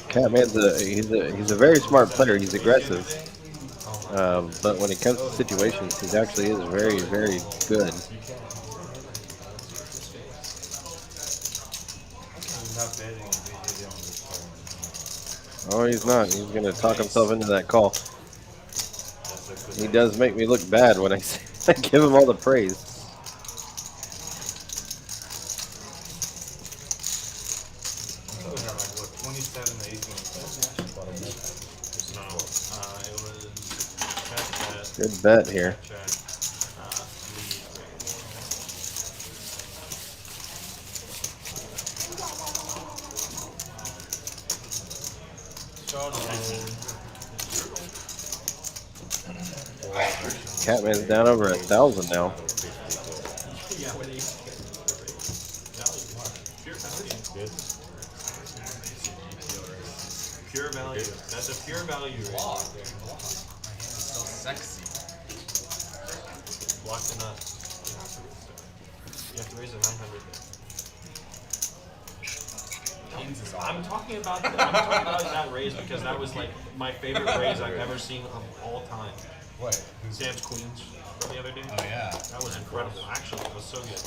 Catman's he's a very smart player. He's aggressive, but when it comes to situations, he actually is very, very good. Oh, he's not. He's gonna talk himself into that call. He does make me look bad when I give him all the praise. Good bet here. Catman's down over 1,000 now. Pure value. That's a pure value right there. So sexy. Block the nut. You have to raise a 900. I'm talking about that raise because that was like my favorite raise I've ever seen of all time. What? Sam's Queens from the other day. Oh yeah. That was incredible. Actually, it was so good.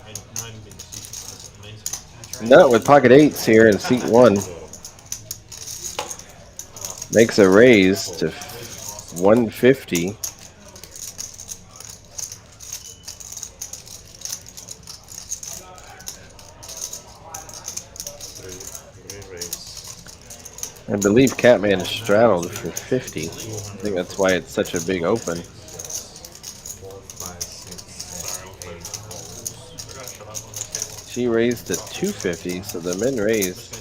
I'd not even been to see it. That's amazing. Nut with pocket eights here in seat 1. Makes a raise to 150. I believe Catman is straddled for 50. I think that's why it's such a big open. She raised to 250, so the men raised.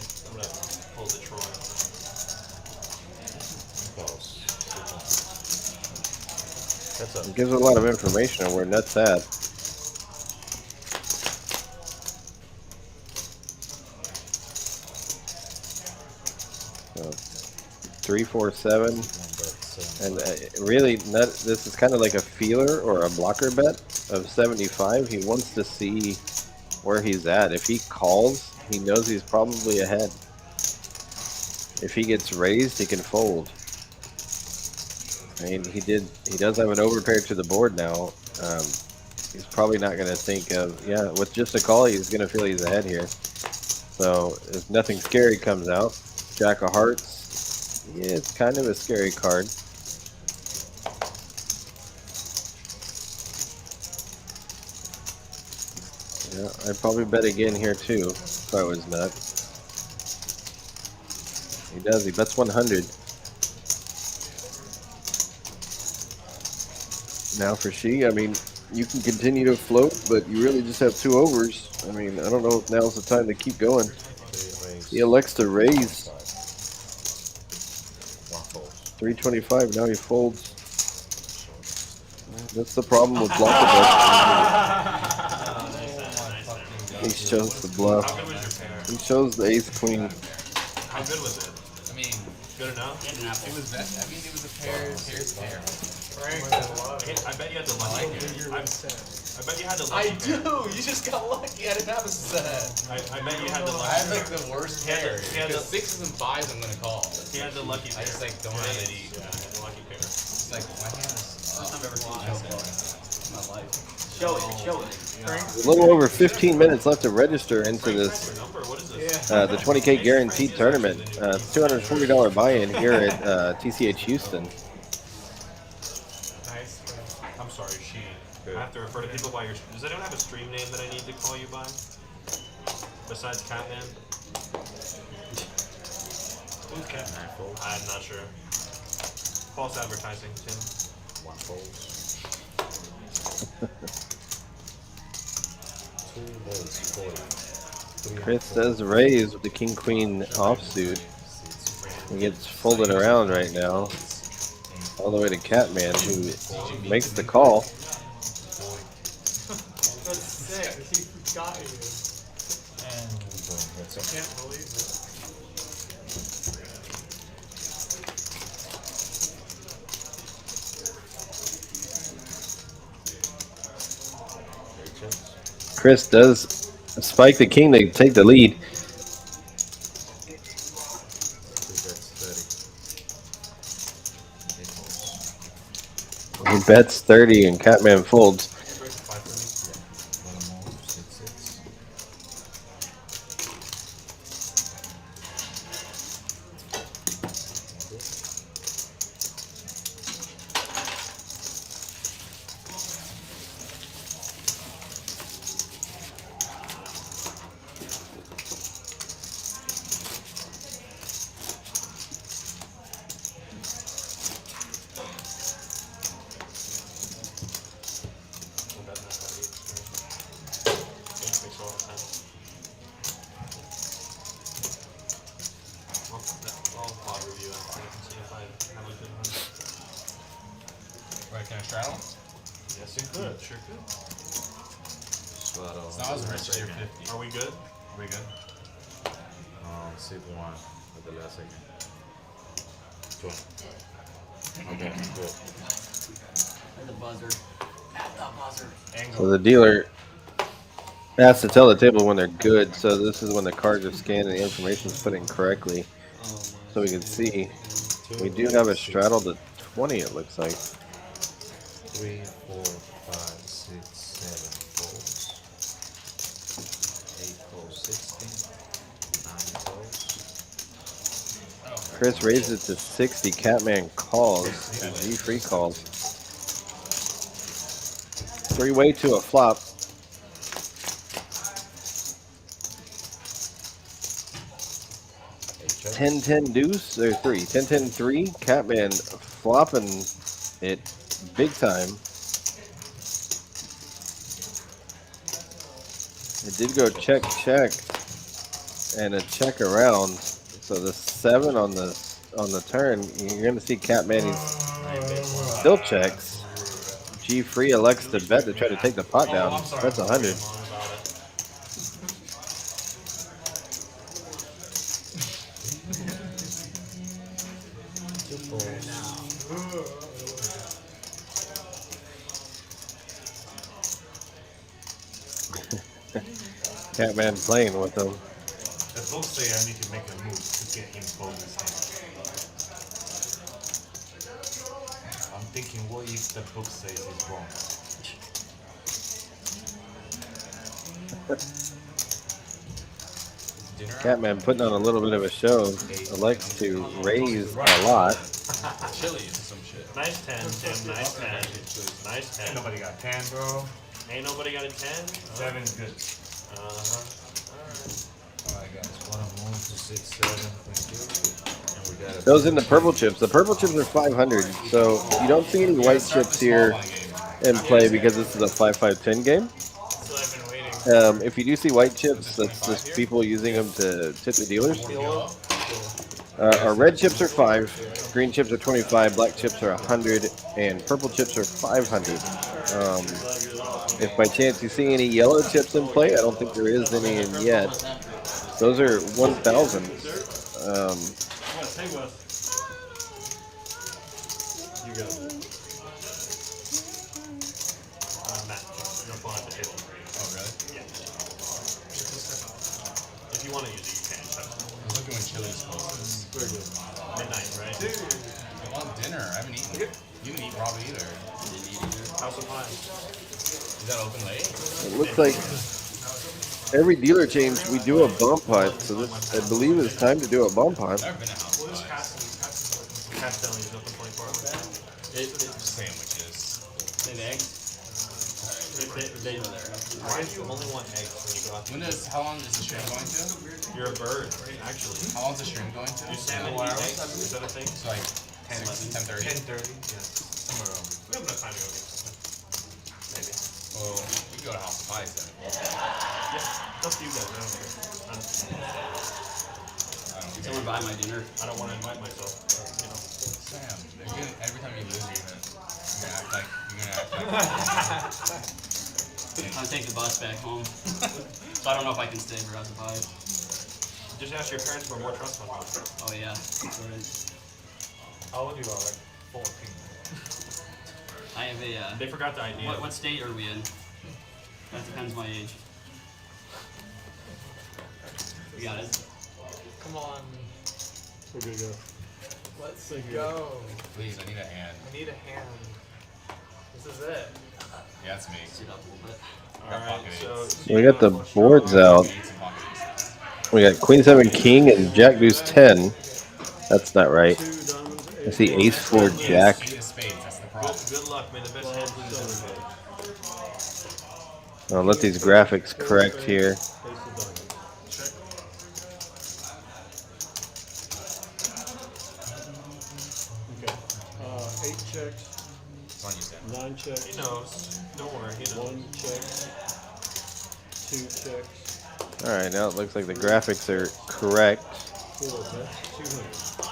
It gives a lot of information on where Nut's at. So, 3, 4, 7, and really, Nut. This is kind of like a feeler or a blocker bet of 75. He wants to see where he's at. If he calls, he knows he's probably ahead. If he gets raised, he can fold. I mean, he does have an overpair to the board now. He's probably not going to think of, yeah, with just a call, he's going to feel he's ahead here. So if nothing scary comes out, Jack of Hearts, yeah, it's kind of a scary card. Yeah, I'd probably bet again here too, if I was Nut. He does, he bets 100. Now for she, I mean, you can continue to float, but you really just have 2 overs. I mean, I don't know if now's the time to keep going. He elects to raise. 325, now he folds. That's the problem with blocker bets. He shows the bluff. How good was your pair? He shows the ace queen. How good was it? I mean, Good enough? It didn't happen. it was that. I mean, it was a pair's pair. I bet you had the lucky pair. I bet you had the I lucky pair. do. You just got lucky. I didn't have a set. I bet you had the I had lucky like the worst He had pair. the- he had Because the- 6s and 5s, I'm gonna call. He had the lucky pair. I just like don't have any. Yeah, he had the lucky pair. It's like my hand is. First time I've ever seen a show in my life. Show it. A little over 15 minutes left to register into this, Your number, what is this? the 20K guaranteed tournament. $240 buy-in here at TCH Houston. I'm sorry, she. I have to refer to people by your. Does anyone have a stream name that I need to call you by? Besides Catman? Who's Catman? I'm not sure. False advertising, Tim. One folds. 2 loads, 40. Chris does raise with the king-queen offsuit. He gets folded around right now, all the way to Catman, who makes the call. Can't believe it. Chris does spike the king to take the lead. He bets 30 and Catman folds. Right, can I straddle? Yes, you could. Sure could. Swallow. So that was a risk tier 50. Are we good? Are we good? Sip one at the last second. 20. Okay, good. At the buzzer. At the buzzer. Angle. So the dealer has to tell the table when they're good. So this is when the cards are scanned and the information is put in correctly. So we can see we do have a straddle to 20, it looks like. 3, 4, 5, 6, 7 folds. 8 folds, 16. 9 folds. Chris raised it to 60. Catman calls. G3 calls. 3-way to a flop. Check. 10-10 deuce or 3. 10-10 3. Catman flopping it big time. It did go check check and a check around. So the 7 on the turn, you're gonna see Catman, he still checks. G3 elects to bet to try to take the pot down. That's 100. Catman playing with them. The books say I need to make a move to get him fold his hand. I'm thinking, what if the book says it's wrong? Catman putting on a little bit of a show. Elects to raise a lot. Chili is some shit. Nice 10, Tim. Nice 10. Nice 10. Ain't nobody got 10, bro. Ain't nobody got a 10? 7's good. Alright guys, wanna move to 6, 7, thank you. And we got Those in the purple chips. The purple chips are 500. So you don't see any white chips here in play because this is a 5-5-10 game. So I've been waiting. If you do see white chips, that's just people using them to tip the dealers. Our red chips are 5, green chips are 25, black chips are 100, and purple chips are 500. If by chance you see any yellow chips in play, I don't think there is any in yet. Those are 1,000. You go. Matt, you're gonna fall at the table. Oh, really? Yeah. If you want to use it, you can. I was looking when Chili's closes. Midnight, right? I want dinner. I haven't eaten. You didn't eat raw either. House of Pie. Is that open late? It looks like every dealer change we do a bump putt, so this I believe it's time to do a bump putt. I've never been to House of Pies. Castelli is open 24 hours. Sandwiches. Maybe eggs. Why do you only want eggs when you go out? How long is the stream going to? You're a bird, actually. How long is the stream going to? You salmon eat eggs? Is that a thing? So like 10, 10:30? 10:30, yeah. Somewhere around. We have enough time to go get something. Maybe. Well, we can go to House of Pies then. Yeah, it's up to you guys. I don't care. Someone buy my dinner. I don't want to invite myself. You know. Sam, every time you lose, you're gonna act like I'm taking the bus back home. So I don't know if I can stay for House of Pies. Just ask your parents for more trust on me. Oh yeah. Right. How old you are? Like 14. I have a. They forgot the idea. What state are we in? That depends my age. We got it. Come on. We're good to go. Let's go. Please, I need a hand. I need a hand. This is it. Yeah, it's me. Sit up a little bit. Alright, so We got the boards out. We got Queen 7 King and Jack Deuce 10. That's not right. I see Ace 4 Jack. Queen of spades, that's the problem. good luck, man. The best hand wins everybody. I'll let these graphics correct here. Okay. 8 checks, It's on you, Sam. 9 checks, He knows. Don't worry, he knows. 1 check, 2 checks, Alright, now it looks like the graphics are correct. 4 bets, 200.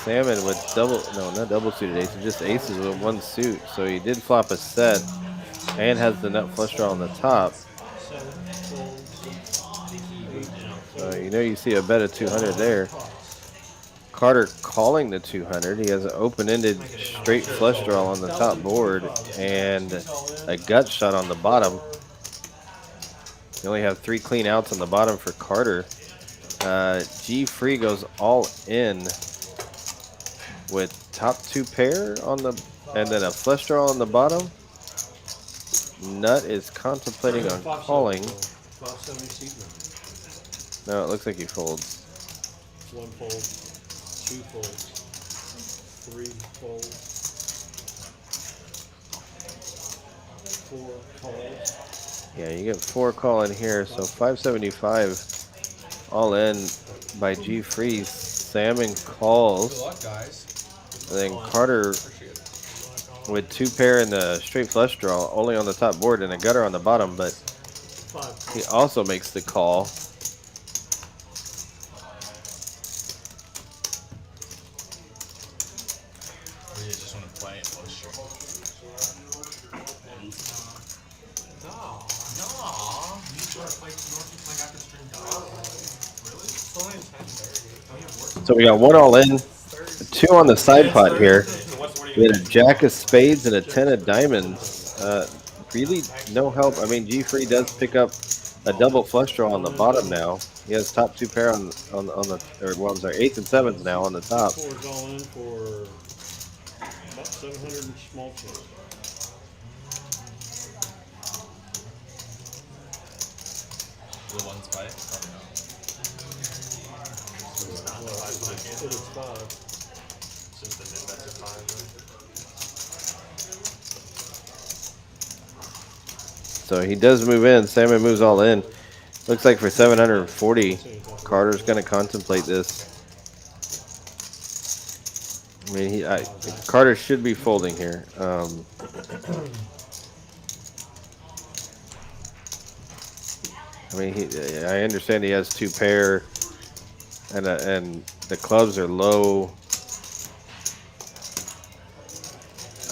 Salmon with double, no, not double suited aces, just aces with 1 suit. So he did flop a set and has the nut flush draw on the top. 7 folds, 8, So you know you see a bet of 200 there. Carter calling the 200. He has an open-ended straight flush draw on the top board and a gut shot on the bottom. You only have 3 clean outs on the bottom for Carter. G Free goes all in with top 2 pair on the, and then a flush draw on the bottom. Nut is contemplating on calling. 570 seat number. No, it looks like he folds. 1 fold, 2 folds, 3 folds, 4 calls. Yeah, you get 4 call in here, so 575 all in by G Free. Salmon calls. Good luck, guys. And then Carter with 2 pair and the straight flush draw only on the top board and a gutter on the bottom, but 5. he also makes the call. Or you just want to play it push. No. You start playing after stream. Really? It's only 10:30. Don't you have work? So we got 1 all in, 2 on the side pot here. We had a Jack of Spades and a 10 of Diamonds. Really no help. I mean, G Free does pick up a double flush draw on the bottom now. He has top 2 pair on the, or well, I'm sorry, 8s and 7s now on the top. 4's all in for about 700 and small change. Will ones bite? Probably not. It is 5. Since the min bets are 5, So he does move in. Salmon moves all in. Looks like for 740, Carter's going to contemplate this. I mean, Carter should be folding here. I mean, I understand he has 2 pair, and the clubs are low.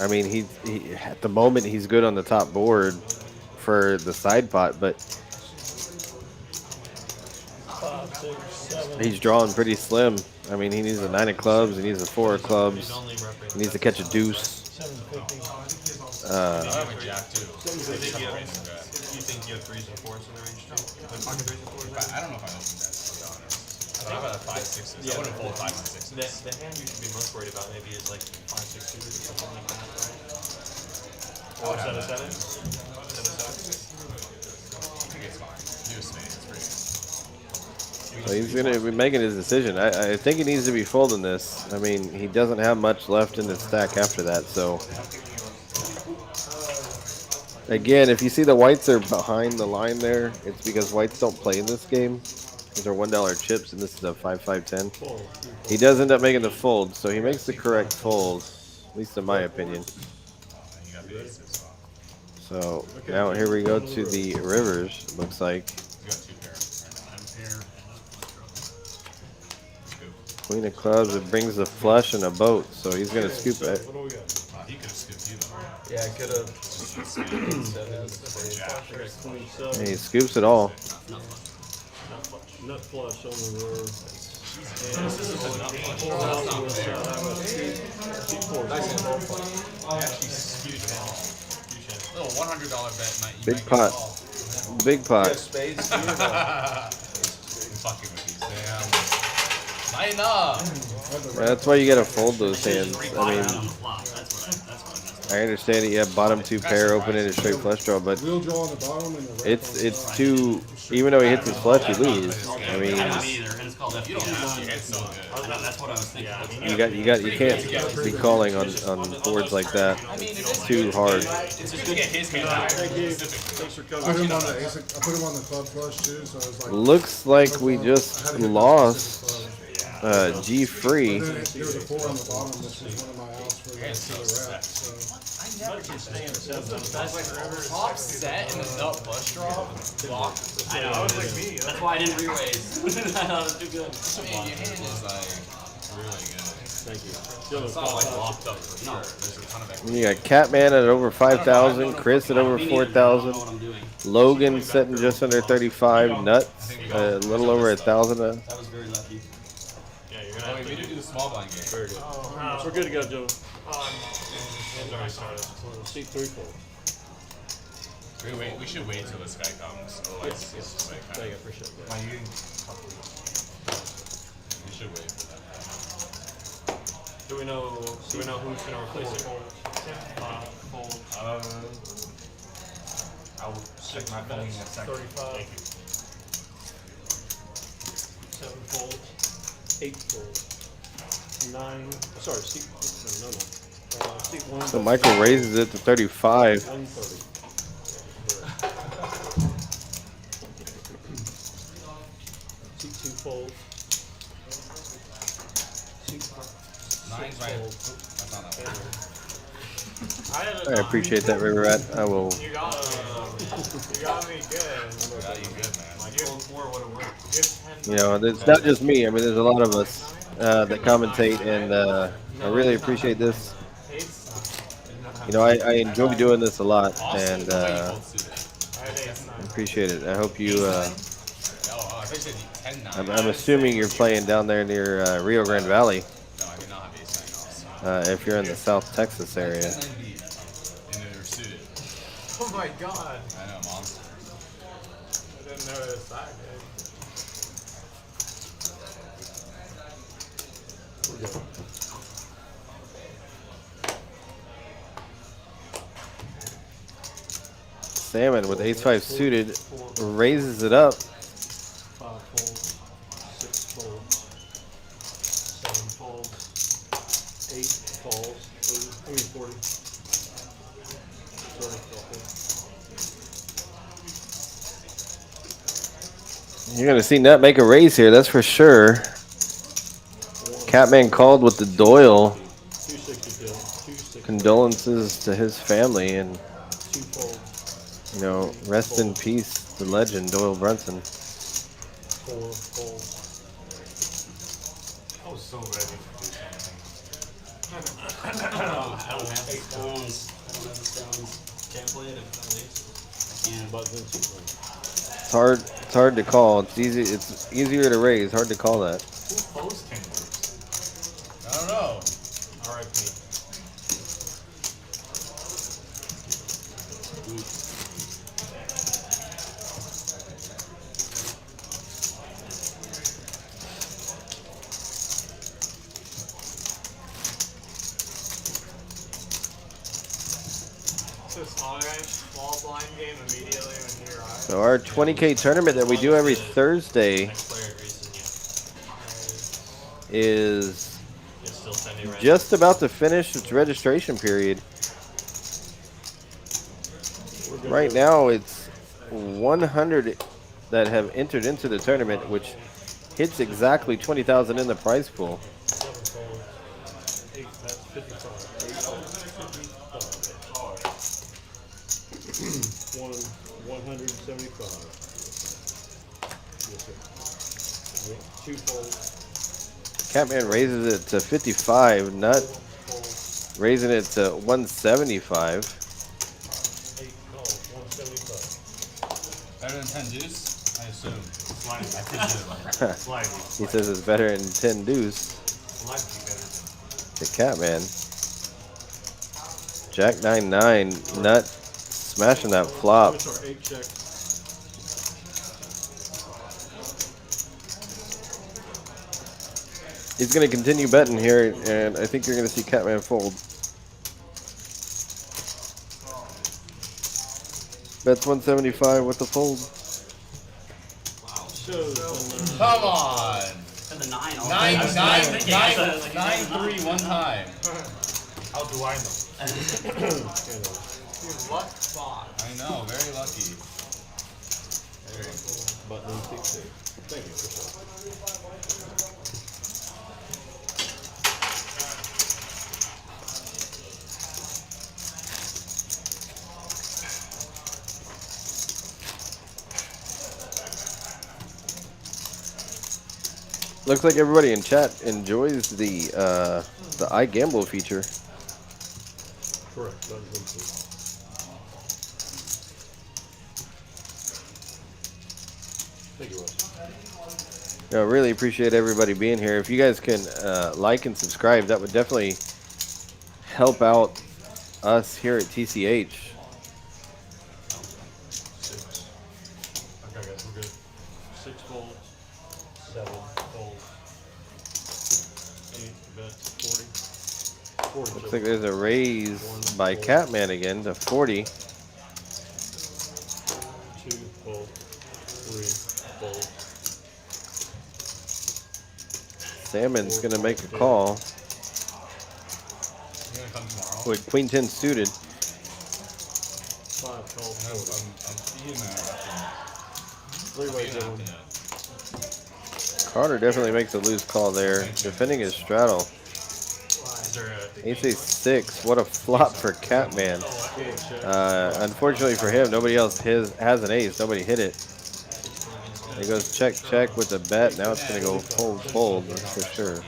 I mean, he at the moment he's good on the top board for the side pot, but 5, 6, 7. he's drawing pretty slim. I mean, he needs a 9 of clubs, he needs a 4 of clubs, he needs to catch a deuce. 750. I have a jack too. You think you have 3s and 4s in the range too? Like pocket 3s and 4s? I don't know if I opened that, to be honest. I have a 5, 6. I wouldn't fold 5 and 6. The hand you should be most worried about maybe is like 5, 6 suited or something like that, right? Or would have 7 that. 7? 7 7? I think it's fine. Do a spade, it's pretty good. So he's going to be making his decision. I think he needs to be folding this. I mean, he doesn't have much left in the stack after that, so. Again, if you see the whites are behind the line there, it's because whites don't play in this game. These are $1 chips, and this is a 5-5-10. He does end up making the fold, so he makes the correct fold, at least in my opinion. You got the aces. So now here we go to the rivers, it looks like. You got 2 pair right now. Scoop. Queen of clubs, it brings the flush and a boat, so he's going to scoop it. What do we got? He could have scooped you though. Yeah, I could have. Jack. Queen 7. And he scoops it all. Not much. nut flush on the river. Little $100 bet might you Big might pot. get called. Big pot. Spades too. I'm fucking with these. Damn. Not enough. That's why you gotta fold those hands. I mean, I understand that you have bottom two pair open in a straight flush draw, but Real draw on the bottom and the red it's too. Even though he hits his flush, you lose. I mean, I don't either, and it's called You don't FPL. have to. It's so good. I know, that's what I was thinking. you can't be calling on boards like that. It's too hard. It's good to get his hand out. Thanks for I coming. put him on the ace. I put him on the club flush too, so I was like. Looks like we just lost G free. There was a 4 on the bottom, which was one of my outs for the rep. So. Top set in the nut flush draw. Block. I know. That's why I didn't re-raise. I thought it was too good. I mean, your hand is like really good. Thank you. It's not like locked up for sure. There's a ton of equity. You got Catman at over 5,000, Chris at over 4,000, Logan sitting just under 35, Nuts a little over 1,000. That was very lucky. Yeah, you're gonna Oh, have wait, we to did do the small blind game. Very good. We're good to go, Joe. It's already started. Seat 3 fold. We should wait till this guy comes. Otherwise, it's just like Thank you, I appreciate that. My eating. we should wait for that. Do we know who's gonna replace it? I will check my phone in a second. 35. Thank you. 7 folds. 8 folds. 9. Sorry, seat. No. Seat 1. So Michael raises it to 35. 130. Seat 2 folds. Seat 9's right. That's not that one. I appreciate that, River Rat. I will. You got me good. Yeah, you good, man. My 4 would have worked. You know, it's not just me. I mean, there's a lot of us that commentate, and I really appreciate this. You know, I enjoy doing this a lot, and I appreciate it. I hope you. I'm assuming you're playing down there near Rio Grande Valley. No, I do not have ace 9 If you're in the South Texas area. And they're suited. Oh my god. I know, monster. I didn't notice that good. Salmon with ace-5 suited raises it up. 5 folds. 6 folds. 7 folds. 8 falls. 40. 30 folds. You're gonna see Nut make a raise here, that's for sure. Catman called with the Doyle. 260 bill. 260. Condolences to his family, and 2 folds. you know, rest in peace, the legend Doyle Brunson. 4 folds. I was so ready to do something. I don't have the stones. I don't have the stones. Can't play it if it's not ace. But then 2 folds. It's hard to call. It's easier to raise. Hard to call that. Who folds 10 words? I don't know. R.I.P. So small blind game immediately when you're out. So our 20K tournament that we do every Thursday Next player agrees is it's still sending right. just about to finish its registration period. Right now it's 100 that have entered into the tournament, which hits exactly 20,000 in the prize pool. 7 folds. 8, that's 55. 175. Yes, sir. 2 folds. Catman raises it to 55. Nut Folds. raising it to 175. 8 calls. 175. Better than 10 deuce? I assume. Slightly. I presume. Slightly. He says it's better than 10 deuce. Slightly better than. The Catman. Jack 9-9, nut smashing that flop. What's our 8 check? He's going to continue betting here, and I think you're going to see Catman fold. Bets 175 with the fold. Come on. And the 9. 9-3 one time. How do I know? Luck spot. I know, very lucky. Button TC. Thank you for that. Looks like everybody in chat enjoys the iGamble feature. Correct. Button TC. Thank you, Russ. I really appreciate everybody being here. If you guys can like and subscribe, that would definitely help out us here at TCH. 6. Okay, guys, we're good. 6 fold. 7 fold. 8 bets. 40. 40. Looks like there's a raise by Catman again to 40. 2 fold. 3 fold. Salmon's going to make a call You gonna come tomorrow? with Queen 10 suited. 5 fold. I'm eating that. 3-way gentlemen. Carter definitely makes a loose call there, defending his straddle. Is there a Ace 6, what a flop for Catman. Unfortunately for him, nobody else has an ace. Nobody hit it. He goes check, check with the bet. Now it's going to go fold, fold, that's for sure.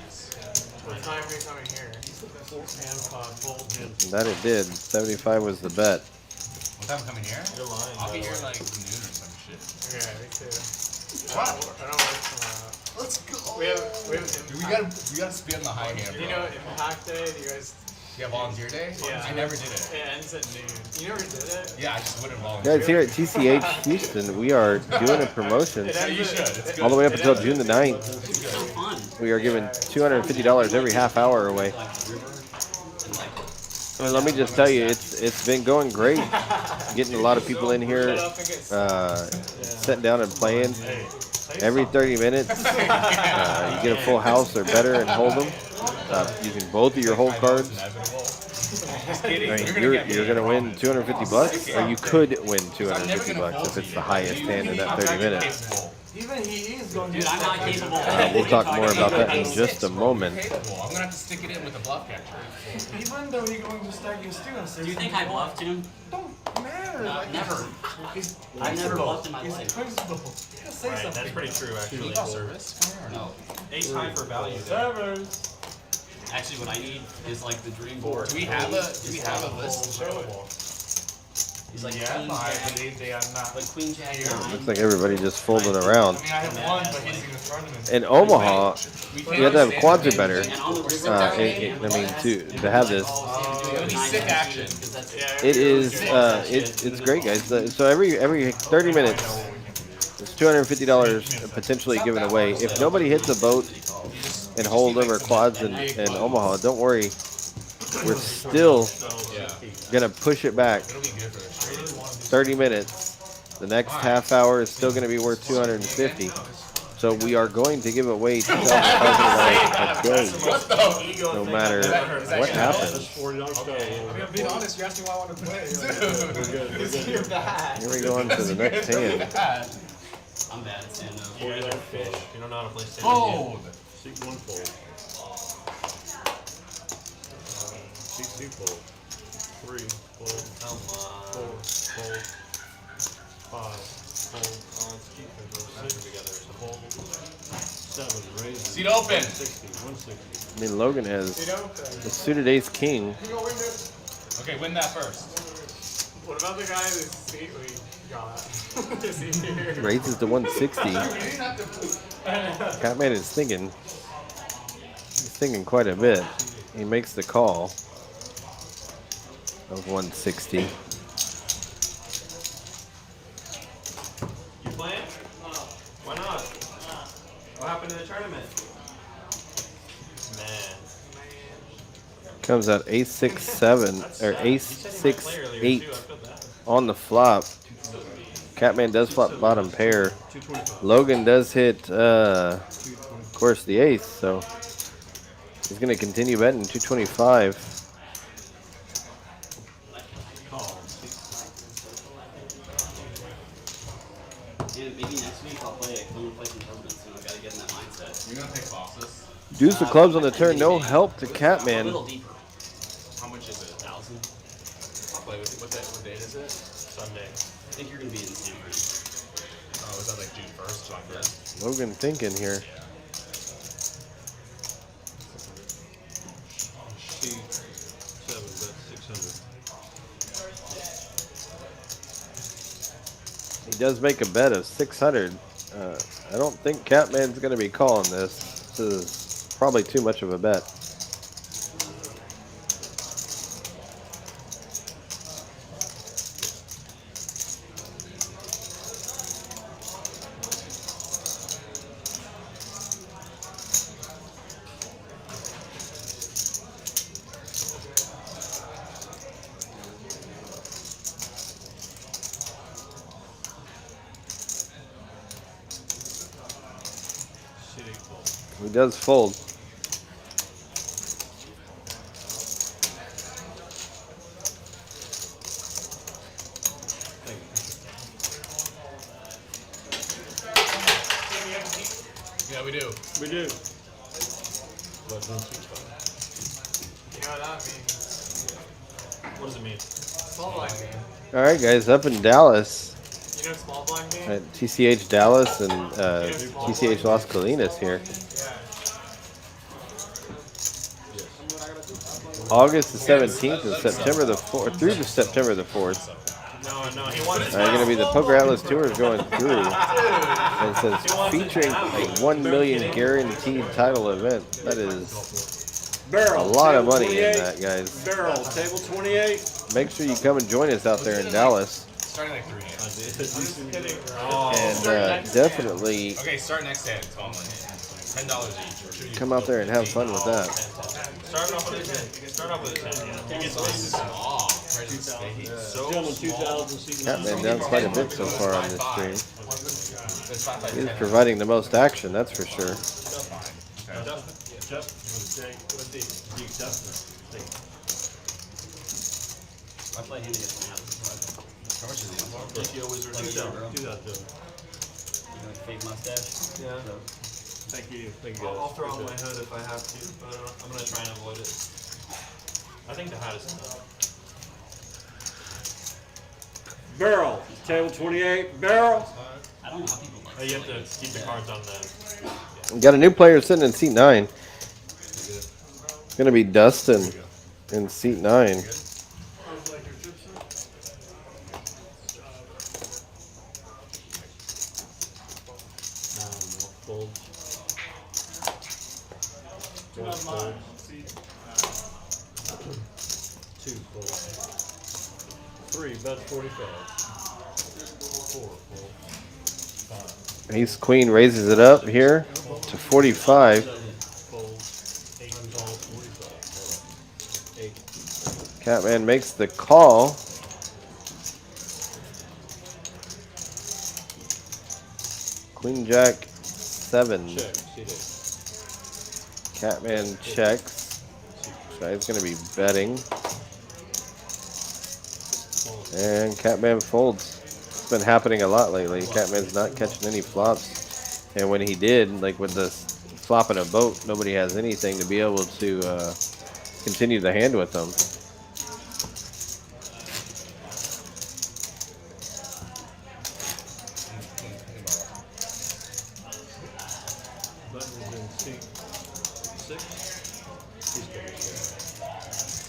What time are you coming here? That it did. 75 was the bet. What time coming here? You're lying. I'll be here like noon or some shit. Yeah, me too. I don't work tomorrow. Let's go. We have Dude, we Impact. gotta spin the high hand, bro. You know Impact Day? Do you guys? You have volunteer day? Yeah. I never did it. It ends at noon. You never did it? Yeah, I just wouldn't volunteer. Guys, here at TCH Houston, we are doing a promotion It Yeah, ends you at- should. It's good. all the way up until June the 9th. It's so fun. We are giving $250 every half hour away. Like river and like Well, let me just tell you, it's been going great. Getting a lot of people in here, sitting down and playing. Every 30 minutes, you get a full house or better and hold them using both of your hold cards. Just I kidding. mean, You're you're gonna win 250 bucks, or you could win 250 bucks if it's the highest hand in that 30 minutes. Even he is going dude, I'm not capable of We'll talk more about that in just a moment. I'm gonna have to stick it in with the bluff catcher. Even though he's going to stack your students. Do you think I bluffed him? Don't matter. No, never. I've never bluffed in my life. Principle. Say Right, something. that's pretty true, actually. You got service? No. Ace high for value there. Servers. Actually, what I need is like the dream board. Do we have a list? He's like Yeah, queen no, I jack, believe they are not. like queen jack Looks 9. like everybody just folding around. I mean, I have one, but he's in the tournament. In Omaha, you have to have quads are better. And on the river, To have this, It would be sick action. it is it's great, guys. So every 30 minutes, it's $250 potentially given away. If nobody hits a boat and hold over quads in Omaha, don't worry. We're still gonna push it back. It'll be good for the street. 30 minutes. The next half hour is still going to be worth $250. So we are going to give away $2,500 a day, no matter what happens. I'm being honest, you asked me why I wanted to play. You're bad. Here we go on to the next hand. I'm bad at stand up. You guys are fish. You don't know how to play stand Fold. Seek 1 fold. Seek 2 fold. 3 fold. Come 4 on. fold. 5 fold. Let's keep it together. Fold. 7 raises. Seat open. 160. I mean, Logan has the suited ace king. Okay, win that first. What about the guy this seat we got? Is he here? Raises to 160. Catman is thinking. He's thinking quite a bit. He makes the call of 160. You playing? Why not? What happened in the tournament? Man. Comes out ace 6-7 or ace 6-8 on the flop. Catman does flop bottom pair. Logan does hit, of course, the ace, so he's going to continue betting 225. And maybe next week I'll play some tournaments. You know, I gotta get in that mindset. You're gonna pick bosses? Deuce of clubs on the turn, no help to A Catman. little deeper. How much is it? 1,000. I'll play with it. What date is it? Sunday. I think you're gonna be in Stanford. Oh, is that like June 1st, July 1st? Logan thinking here. C7, that's 600. He does make a bet of 600. I don't think Catman's going to be calling this. This is probably too much of a bet. He does fold. Yeah, we do. We do. You know what that means? What does it mean? Small blind game. All right, guys, up in Dallas You know small blind game? at TCH Dallas and TCH Las Colinas here. Yeah. August the 17th and September the 4th through to September the 4th. No, he wanted All right, going to be the Poker Atlas Tours going through. And it says featuring a 1 million guaranteed title event. That is a lot of money in that, guys. Barrel, table 28. Make sure you come and join us out there in Dallas. Starting like 3 hands. And definitely Okay, start next hand. $10 each. come out there and have fun with that. Start off with a 10. Start off with a 10. You get So small. Gentlemen, 2,000. Catman down quite a bit so far on this stream. It's 5 by He is 10. providing the most action, that's for sure. I play hand against my house. How much is the envelope? PLO Wizard. Like a year, bro. Do that, Joe. You know, like fake mustache. Yeah. Thank you. Thank you, I'll guys. throw on my hood if I have to, but I'm gonna try and avoid it. I think the hat is enough. Barrel, table 28. Barrel. I don't know how people like You have to keep the cards on the. We got a new player sitting in seat 9. It's going to be Dustin in seat 9. Fold. One fold. 2 fold. 3, bet 45. 4 fold. 5. Ace Queen raises it up here to 45. 7 fold. 8 fold. 45. 8. Catman makes the call. Queen Jack 7. Check. CD. Catman checks. So he's going to be betting. And Catman folds. It's been happening a lot lately. Catman's not catching any flops. And when he did, like with the flopping a boat, nobody has anything to be able to continue the hand with them. Button is in seat 6. He's going to be there.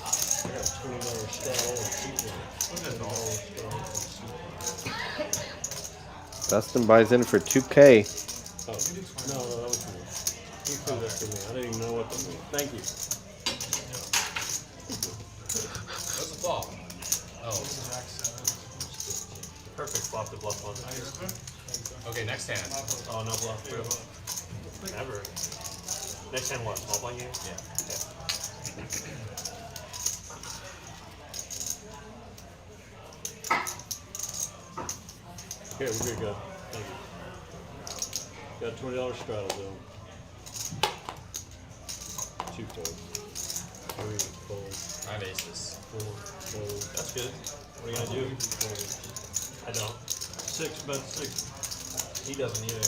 I got $20 straw and seat 1. Dustin buys in for 2K. Oh, no, that was me. You threw that to me. I didn't even know what that was. Thank you. What's the flop? Oh. Perfect flop to bluff on. Okay, next hand. Oh, no bluff. Never. Next hand what? Small blind game? Yeah. Okay, we're good, guys. Thank you. Got $20 straddle zone. 2 folds. 3 folds. I have aces. 4 folds. That's good. What are you gonna do? I don't. 6 bet 6. He doesn't either.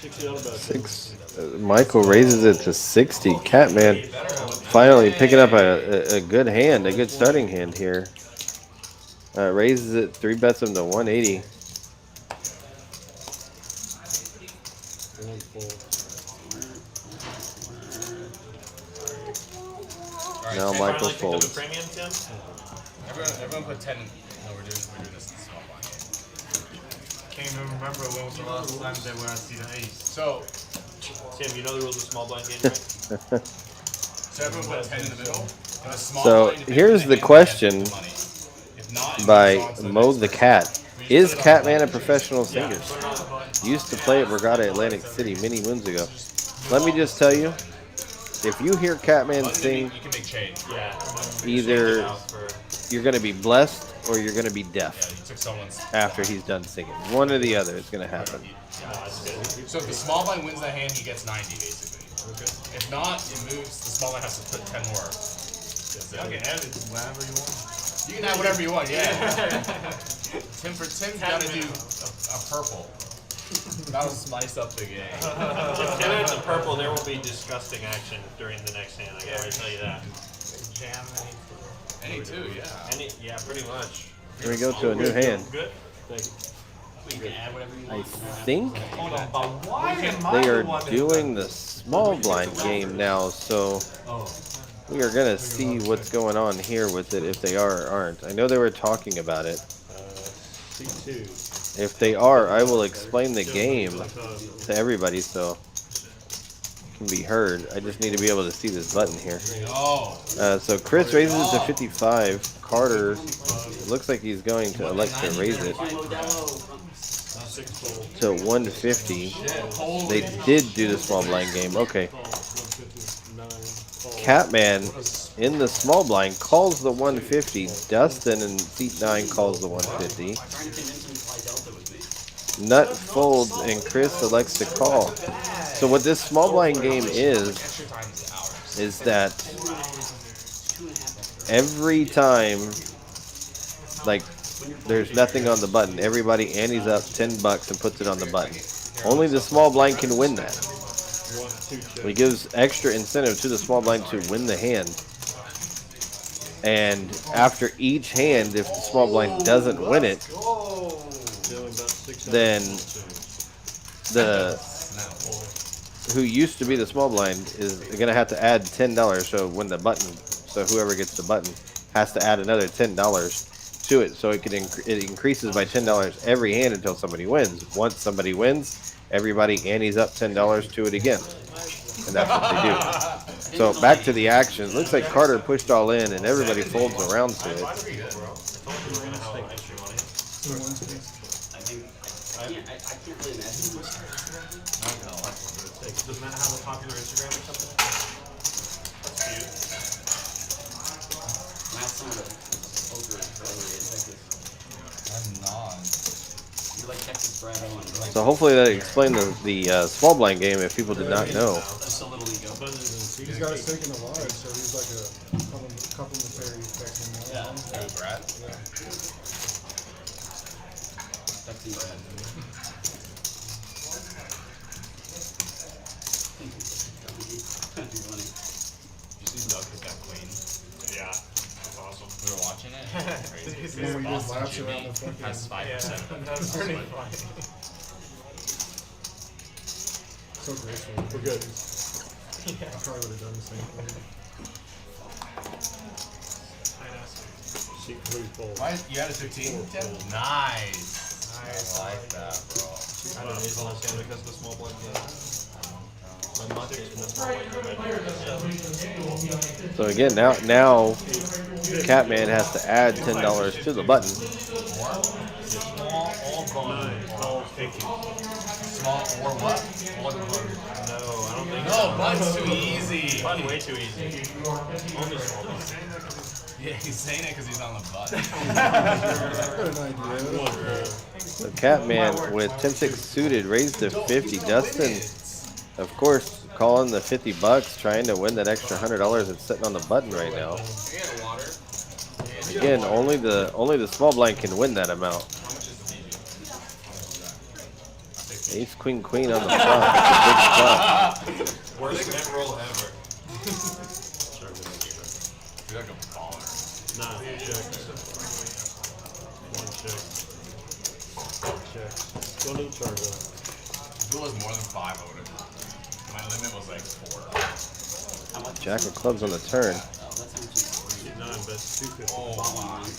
60 on a bet. 6. Michael raises it to 60. Catman finally picking up a good hand, a good starting hand here. Raises it, 3 bets him to 180. 1 fold. Now Michael's folds. Premium, Tim? Everyone put 10. No, we're doing this in the small blind. Can't even remember when was the last time they were at the ace. So, Tim, you know the rules of small blind game, right? so everyone put 10 in the middle. And the small So blind, if they here's win the hand, question they get the money. If not, it by moves on to the Mo next the person. Cat. We just Is put it on Catman the a professional singer? Used to play at Regatta Atlantic City many moons ago. Let me just tell you, if you hear Catman sing, You can make change. Yeah. either you're going to be blessed or you're going to be Yeah, deaf you took someone's. after he's done singing. One or the other is going to happen. So if the small blind wins the hand, he gets 90 basically. If not, it moves. The small blind has to put 10 more. You can add it whatever you want. You can have whatever you want, yeah. Tim's gotta do a purple. That'll spice up the game. If Tim adds a purple, there will be disgusting action during the next hand. I can already tell you that. Jam Any two, yeah. Yeah, pretty much. Here we go to a new hand. Good. Thank you. You can add whatever you I want. think Hold on, but why am I they the are one that- doing the small blind game now, so we are going to see what's going on here with it, if they are or aren't. I know they were talking about it. C2. If they are, I will explain the game to everybody so it can be heard. I just need to be able to see this button here. Oh. So Chris raises it to 55. Carter, it looks like he's going to elect to raise it to 150. They did do the small blind game. Okay. Catman in the small blind calls the 150. Dustin in seat 9 calls the 150. Nut folds and Chris elects to call. So what this small blind game is that every time, like, there's nothing on the button, everybody antes up $10 and puts it on the button. Only the small blind can win that. It gives extra incentive to the small blind to win the hand. And after each hand, if the small blind doesn't win it, then the who used to be the small blind is going to have to add $10. So when the button, so whoever gets the button has to add another $10 to it. So it it increases by $10 every hand until somebody wins. Once somebody wins, everybody antes up $10 to it again. And that's what they do. So back to the action. Looks like Carter pushed all in and everybody folds around to it. I can't really imagine. Does Matt have a popular Instagram or something? That's cute. Matt's some of the poker earlier in Texas. I'm not. You're like Texas Brad Owen. Like, So hopefully that explained the small blind game if people did not know. just a little ego. He's got his taken alive, so he's like a complimentary technique. Yeah. Hey, Brad. That's the bad. That'd be funny. You see Doug hit that queen? Yeah, that's awesome. We were watching it. Crazy. When we did Boston laps Jimmy around the fucking- has 5%. That's pretty funny. So graceful. We're good. I probably would have done the same thing. C3 fold. Why? You had a 15? Nice. Nice. I like that, bro. I don't raise on this hand because of the small blind. My muck it in the small blind. So again, now Catman has to add $10 to the button. Small or button? Small or what? No, I don't think No, so. button's too easy. Button way too easy. Only small blind. Yeah, he's saying it because he's on the button. So Catman with 10-6 suited raised to 50. Dustin, of course, calling the $50, trying to win that extra $100 that's sitting on the button right now. Again, only the small blind can win that amount. Ace, queen, queen on the flop. That's a big flop. Worst net roll ever. You're like a baller. Nah, check. One check. Check. Go to the charge out. If it was more than 5, I would have. My limit was like 4. Jack of clubs on the turn. Nine bets 250. Oh my god.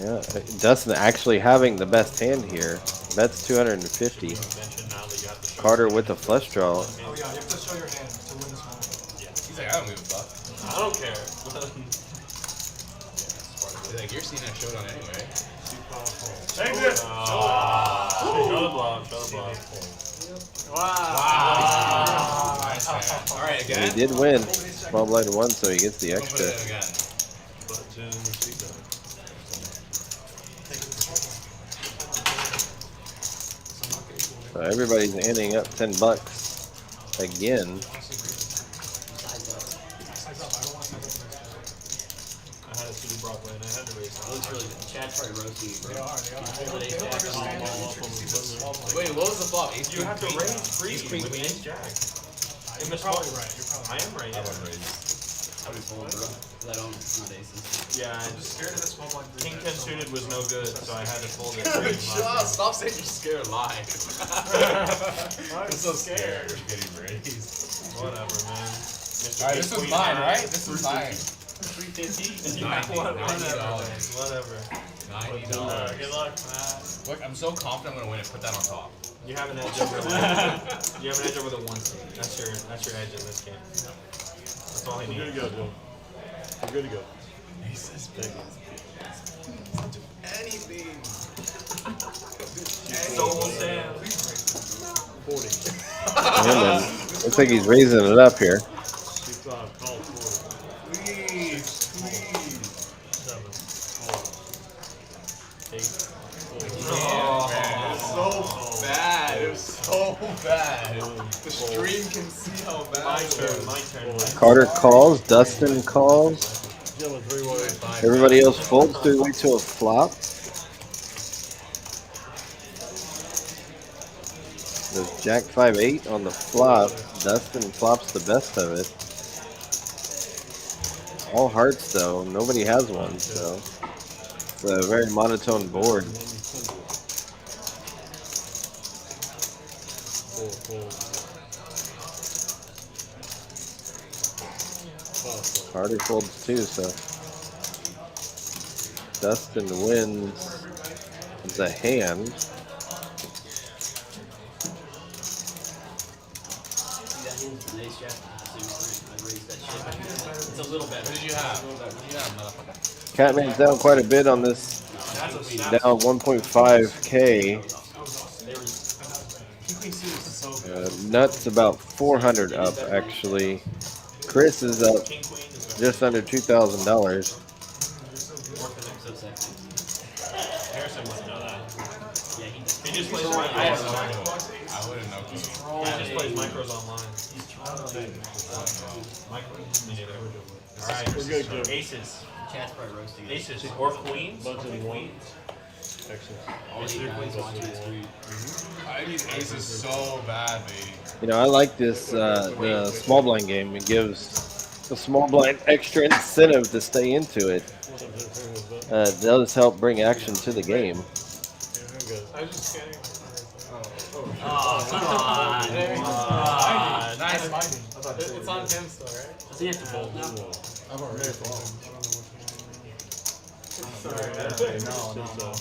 Yeah, Dustin actually having the best hand here. Bets 250. Carter with the flush draw. Oh yeah, you have to show your hand to win this one. Yeah. He's like, I don't give a fuck. I don't care. He's like, you're seeing that showdown anyway. Exit! Show the block, show the block. Wow. Nice hand. Alright, He again. did win. Small blind won, so he gets the Don't put extra. it in again. Button, seat down. So everybody's ending up $10 again. I had a suited Broadway and I had to raise Looks really good. Chad's probably roasting you, bro. They are. They don't understand the intricacies of small blind. Wait, what was the flop? Ace You have to queen, raise free Ace queen, with queen. ace jack. You're probably right. You're probably I am right. I would raise. I would fold, bro. 'Cause I don't, it's not aces. Yeah, I'm just scared of the small blind. King 10 suited was no good, so I had to fold it. Good job. Stop saying you're scared live. I'm so scared. You're getting raised. Whatever, man. Alright, this is mine, right? This is mine. 350. $90. Whatever. $90. Good luck, man. Look, I'm so confident I'm gonna win it. Put that on top. You have an edge over you have an edge over the 1 seed. That's your edge in this game. That's all he We're needs. good to go, Joe. We're good to go. Aces, big. Anything. Soul Sam. 40. And then looks like he's raising it up here. 65, call 40. Please, please. 7, call. 8, Oh, man, it was so bad. It was so bad. The stream can see how bad My it turn, was. my turn. Carter calls. Dustin calls. Gentlemen, 3-way. Everybody else folds 3-way to a flop. There's Jack 5-8 on the flop. Dustin flops the best of it. All hearts though. Nobody has one, so it's a very monotone board. 4, fold. 5, Carter folds too, so Dustin wins the hand. It's a little better. What did you have? What did you have, motherfucker? Catman's down quite a bit on this. Down 1.5K. Nuts about 400 up actually. Chris is up just under $2,000. Harrison wouldn't know that. Yeah, he does. He just plays I have no micros. idea. I wouldn't know. He just plays micros online. Micros? Me neither. Alright, We're good, Joe. aces. Chad's probably roasting you. Aces or queens? Button Or 1. queens? Excellent. All 8 guys watching the stream. I need aces so bad, baby. You know, I like this the small blind game. It gives the small blind extra incentive to stay into it. It does help bring action to the game. Yeah, I'm good. I was just scanning. Oh, come on. Nice. It's on him still, right? Does he have to fold now? I've already folded. No.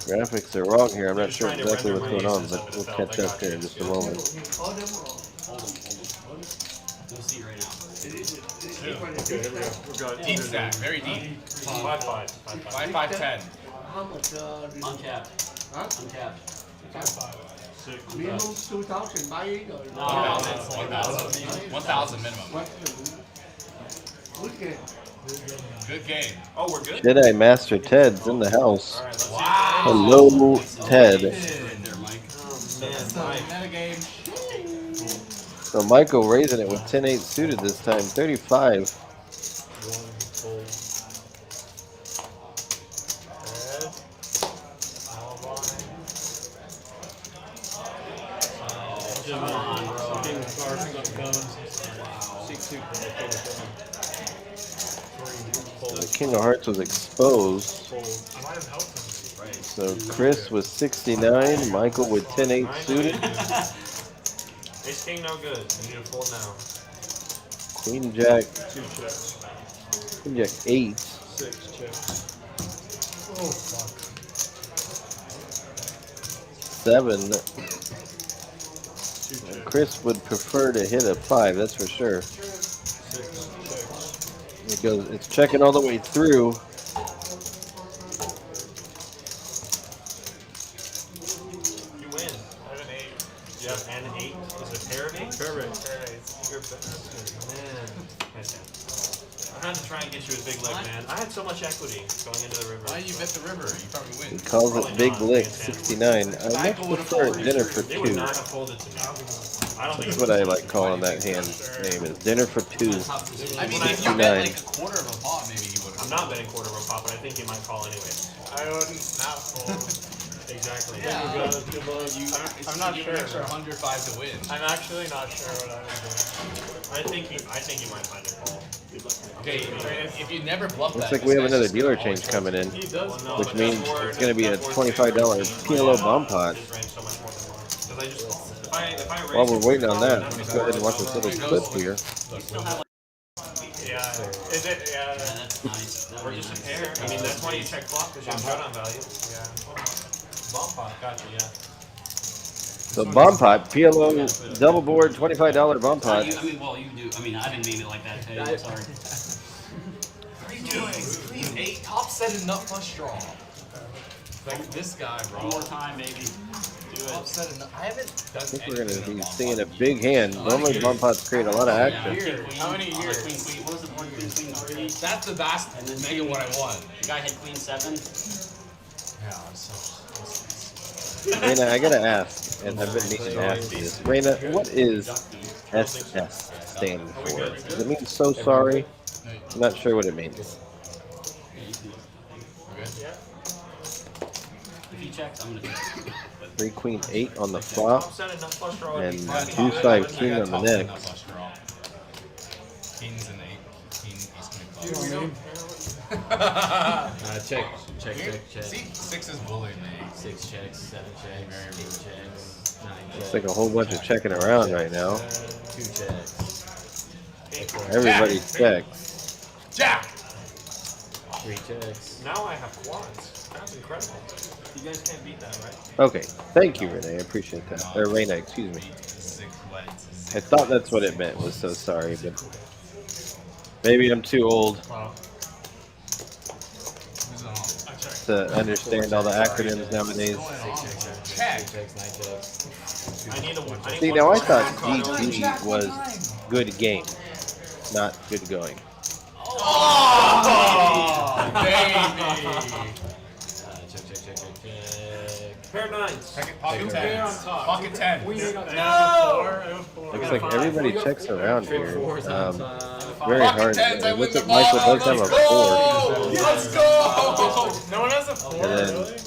Graphics are wrong here. I'm not sure trying to exactly render what's my going on, aces but up we'll in the catch felt. I up got here you. in just a moment. Hold them. No seat right now. Okay, here we go. We've got Deep stack, very deep. 5-5. 5-5-10. How much, Uncapped. Uncapped. 6. minimum 2,000 buying or? No, 1,000 minimum. Good game. Good game. Oh, we're good? Jedi Master Ted's in the house. Alright, let's Wow. Hello, Ted. Right there, Mike. Meta game. So Michael raising it with 10-8 suited this time, 35. Come on, bro. The King of Hearts was exposed. I might have helped him. So Chris was 69, Michael with 10-8 suited. Ace King no good. I need to fold now. Queen Jack, 2 checks. Queen Jack 8. 6 checks. Oh, fuck. 7. 2 checks. Chris would prefer to hit a 5, that's for sure. 6 checks. It goes, it's checking all the way through. You win. I have an 8. You have an 8? Is it a pair of 8? Pair of 8. You're a bastard. Man. I had to try and get you a big leg, man. I had so much equity going into the river. Why you bet the river? You probably He win. calls it Big Probably Lick, not. 69. I much prefer Dinner for They would 2. not have folded to me. I don't think That's what I like calling that hand name is Dinner for 2. I mean, if you 69. bet like a quarter of a pot, maybe he would have. I'm not betting quarter of a pop, but I think he might call anyway. I wouldn't not fold. Exactly. Yeah. You got it, come on. I'm not sure. An extra 105 to win. I'm actually not sure what I would do. I think you might find a call. Okay, if you never bluff Looks that, like this we have guy's another just dealer gonna always change coming in, He does. Well, no, which but means that's where- it's going to be a that's where $25 PLO bomb pot. His range so much more than mine. 'Cause I just, if I raise While we're it, waiting on that, then let's go ahead and watch this little clip here. You still have like, Yeah. Is it? yeah, that's nice. That Or would be just a nice. pair. I mean, that's why you check flop, because you have showdown value. Yeah. Bomb pot, gotcha, yeah. So bomb pot, PLO double board, $25 bomb pot. I mean, well, you do. I mean, I didn't mean it like that, Teddy. I'm sorry. What are you doing? Queen 8, top set and nut flush draw. Like this guy, bro. One more time, baby. Do Top it. set and nut. I haven't done I think we're going to anything be in a bomb seeing a pot. big hand. Normally bomb pots create a lot of Yeah, action. king, queen. How many On the years? Queen, queen. What was the board? Queen, queen, 3. That's the best And then mega what I want. The guy had queen 7. Yeah, I'm so. Raina, I got to ask, and I've been meaning to ask you this. Raina, what is SS stand for? Does it mean so sorry? I'm not sure what it means. If he checks, I'm gonna check. 3 queen 8 on the flop, Top set and nut flush draw. and Fucking 2 good. 5 king on the neck. Kings and 8. King, ace, queen, You know clubs. what I mean? Check. See, 6 is bullying me. 6 checks, 7 checks, 8 checks, 9 checks. Looks like a whole bunch of checking around right now. 2 checks. Everybody checks. Jack! 3 checks. Now I have quads. That's incredible. You guys can't beat that, right? Okay, thank you, Renee. I appreciate that. Or Raina, excuse me. 6 legs. I thought that's what it meant, was so sorry, but maybe I'm too old Who's on? to understand all the acronyms nowadays. 6 checks, 7 checks, Check. 8 checks, 9 checks. I need a one. See, now I thought GG was good game, not good going. Oh, baby! Check. Pair nines. Pocket Two 10. pair on top. Pocket 10. I have a 4. Looks like everybody checks around here. Very Pocket hard. tens, I It win looks the like Michael ball. does have a Let's 4. go! Let's go! No one has a 4, And then really?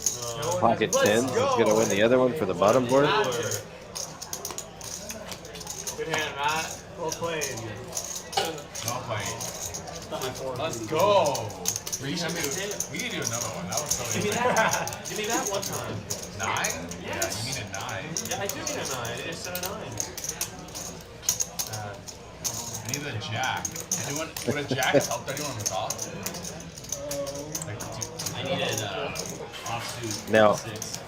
Pocket 10s is going to win the other one for the bottom board. Good hand, Matt. Well played. No playing. Not my 4. Let's go! We need to do another one. That was so Give me easy. that. Give me that one time. 9? Yes. Yeah, you need a 9. Yeah, I do need a 9. It's a 9. I need a jack. Anyone, would a jack help anyone on the top? Like, I needed offsuit offsuit. Now, 6.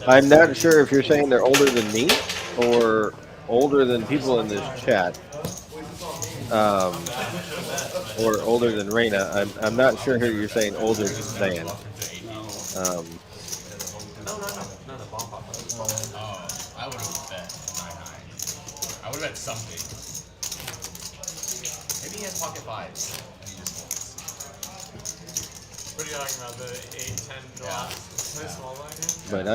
I'm not sure if you're saying they're older than me or older than people in this chat, or older than Reina. I'm not sure who you're saying older than. Bluff into 18. No, the bomb pop. Oh, I would have bet 9-9. I would have bet something. Maybe he has pocket fives and he just folds. What are you talking about? The 8-10 blocks? Small line here? But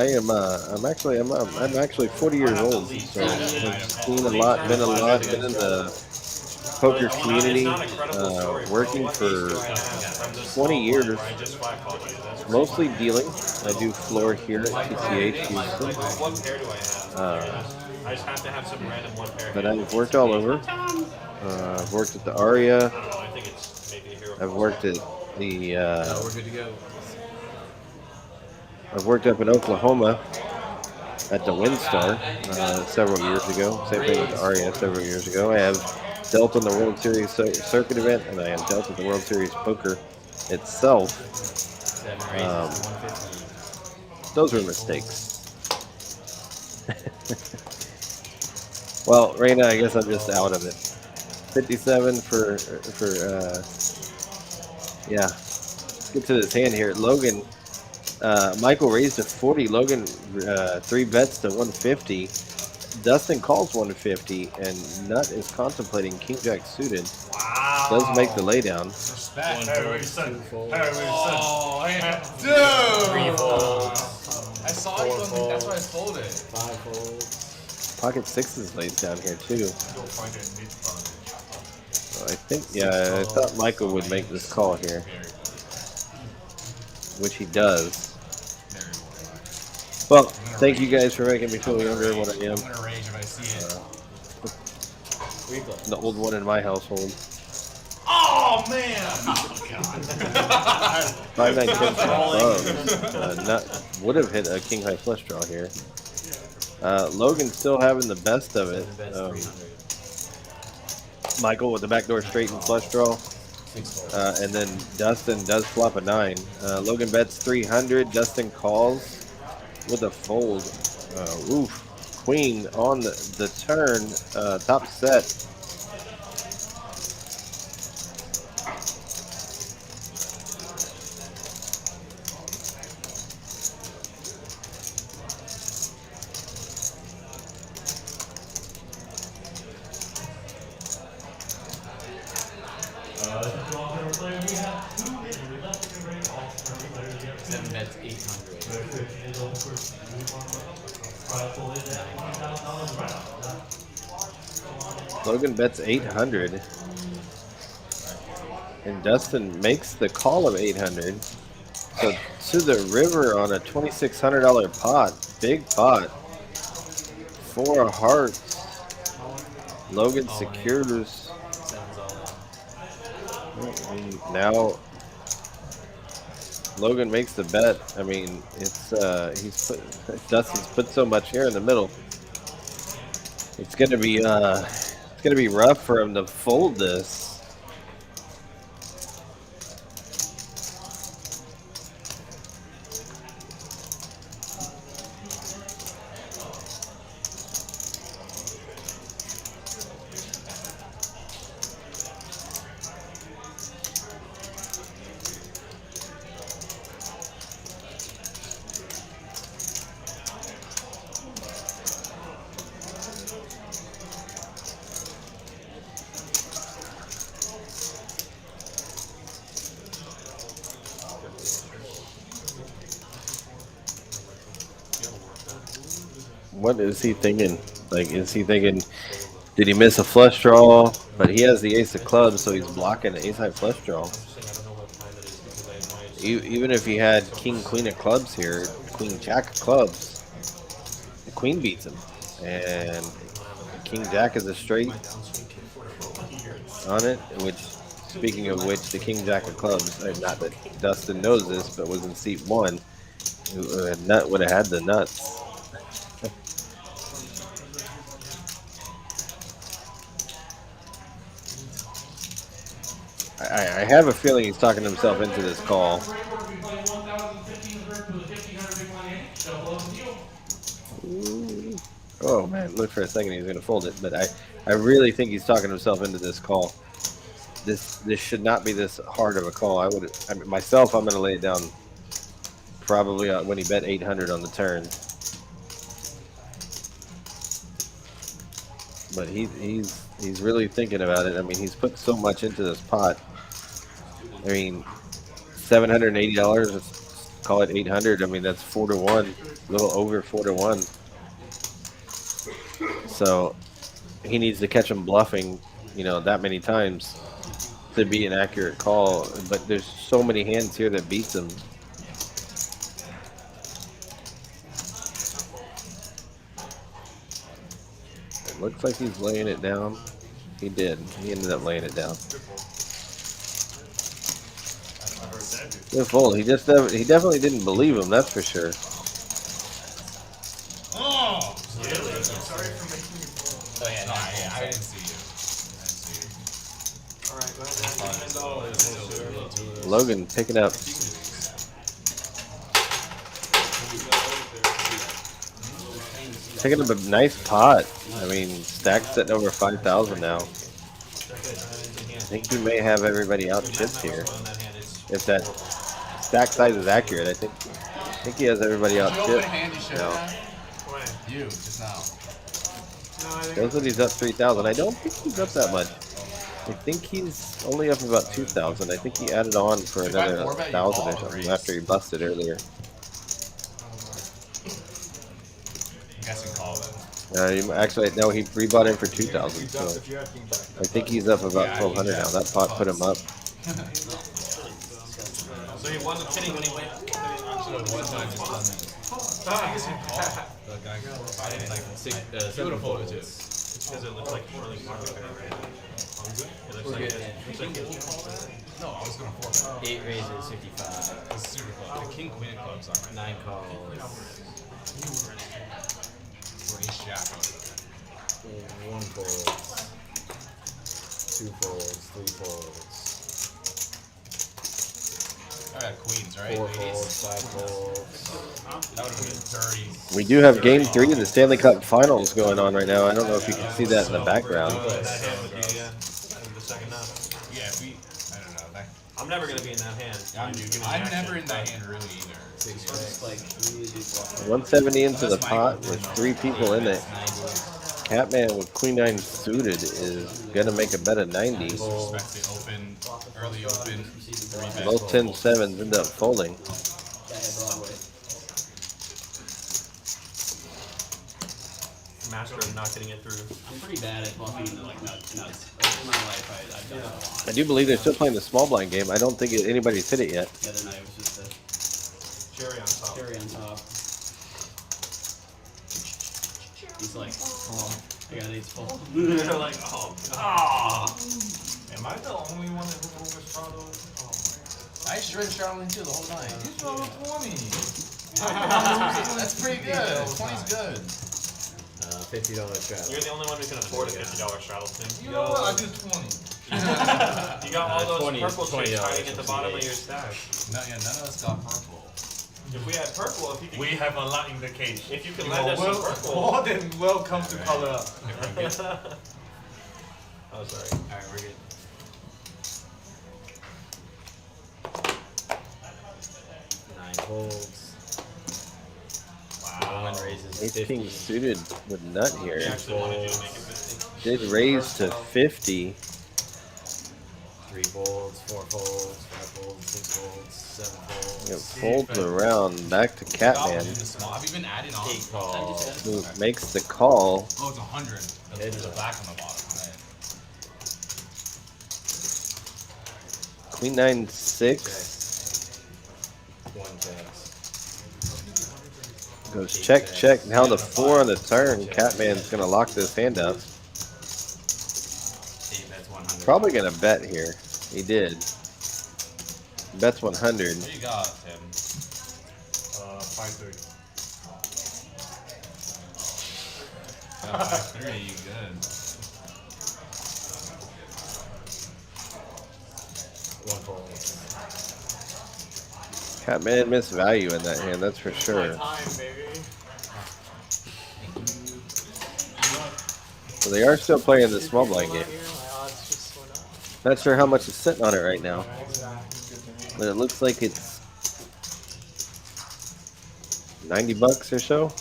I'm actually 40 years old, so I've seen a lot, been in the poker community, working for 20 years, mostly dealing. I do floor here at TCH Houston. What pair do I have? I just have to have some random one pair. But I've worked all over. I've worked at the Aria. I think it's maybe a hero. I've worked at the. We're good to go. I've worked up in Oklahoma at the WinStar several years ago. Same thing with the Aria several years ago. I have dealt on the World Series circuit event, and I have dealt at the World Series poker itself. Those were mistakes. Well, Reina, I guess I'm just out of it. 57 for yeah. Let's get to this hand here. Logan, Michael raised to 40. Logan 3 bets to 150. Dustin calls 150, and Nut is contemplating King Jack suited. Wow. Does make the laydown. Respect. Harry Wilson. Oh, dude! I saw you on the, that's why I folded. 5 folds. Pocket sixes lays down here too. I think, I thought Michael would make this call here, which he does. Well, thank you guys for making me feel younger than what I am. I'm gonna rage if I see it. The old one in my household. Oh man! Oh god. 5-9 10 not would have hit a king high flush draw here. Logan's still having the best of it. Michael with the backdoor straight and flush draw. And then Dustin does flop a 9. Logan bets 300. Dustin calls with a fold. Oof. Queen on the turn. Top set. That's 800. Logan bets 800. And Dustin makes the call of 800. So to the river on a $2,600 pot. Big pot. 4 of hearts. Logan secures. And now Logan makes the bet. I mean, it's Dustin's put so much here in the middle. It's gonna be rough for him to fold this. What is he thinking? Like, is he thinking, did he miss a flush draw? But he has the ace of clubs, so he's blocking the ace high flush draw. Even if he had king queen of clubs here, queen jack of clubs, the queen beats him, and king jack is a straight on it. Which, speaking of which, the king jack of clubs, not that Dustin knows this, but was in seat 1. Nut would have had the nuts. I have a feeling he's talking himself into this call. Ooh. Oh man, look for a second he's gonna fold it, but I really think he's talking himself into this call. This should not be this hard of a call. I mean, myself, I'm gonna lay it down probably when he bet 800 on the turn. But he's really thinking about it. I mean, he's put so much into this pot. I mean, $780. Let's call it 800. I mean, that's 4 to 1, a little over 4 to 1. So he needs to catch him bluffing, you know, that many times to be an accurate call. But there's so many hands here that beats him. It looks like he's laying it down. He did. He ended up laying it down. Good fold. He definitely didn't believe him. That's for sure. Oh, really? Sorry for making you fold. Oh yeah, no, I didn't see you. All right, go ahead. Logan picking up. Picking up a nice pot. I mean, stack's sitting over 5,000 now. I think he may have everybody out chipped here. If that stack size is accurate, I think he has everybody out chipped. No. You just now. Shows that he's up 3,000. I don't think he's up that much. I think he's only up about 2,000. I think he added on for another 1,000 or something after he busted earlier. Actually, no, he rebought in for 2,000. So I think he's up about 1,200 now. That pot put him up. So he wasn't kidding when he went. One time just done that. The guy, I didn't like beautiful too. It's because it looks like really complicated, right? It looks like No, I was gonna forfeit. 8 raises, 55. It's super close. The king queen of clubs are 9 calls. Or ace jack. 1 fold, 2 folds, 3 folds. I got queens, right? 4 folds, 5 folds. That would have been 30. We do have Game 3 of the Stanley Cup Finals going on right now. I don't know if you can see that in the background. that hand with the second nut. Yeah, if we, I don't know. That, I'm never gonna be in that hand. I'm never in that hand really either. 170 into the pot with 3 people in it. Catman with Queen 9 suited is gonna make a bet of 90. Suspected open, early open, 3 bet. Both 10-7s end up folding. Master of not getting it through. I'm pretty bad at bluffing like nuts. In my life, I've done it a lot. I do believe they're still playing the small blind game. I don't think anybody's hit it yet. The other night was just a Cherry on top. cherry on top. He's like, oh, I got 8 full. They're like, oh, Am I the only one that hooked over Strato? Oh I shredded Charlene too the whole night. my. You throw 20. That's pretty good. 20's good. $50 trap. you're the only one who can afford a $50 straddle thing. You know what? I do 20. You got all those 20 purple $20 chips hiding at the bottom of your stack. No, yeah, none of us got purple. If we had purple, if you could, We have a lot in the cage. if you could You lend are us some purple. more than welcome to color up. Oh, sorry. Alright, we're good. Folds. Wow. 1 raises Ace 50. King suited with nut here. We actually wanted you to make it 50. Did raise to 50. 3 folds, 4 folds, 5 folds, 6 folds, 7 folds. It folds around back to Catman, I've even added on. 8 calls. who makes the call. Oh, it's 100. There's a black on the bottom. Right. Queen 9-6 1 tax. goes check, check. Now the 4 on the turn. Catman's gonna lock this hand up. 8 bets 100. Probably gonna bet here. He did. Bets 100. What you got, Tim? 530. 3, good. 1 fold. Catman missed value in that hand, that's for My sure. time, baby. So they are still playing the small blind People game. not here, my odds just went up. Not sure how much is sitting on it right now, Yeah, exactly. but it looks like it's 90 bucks or so.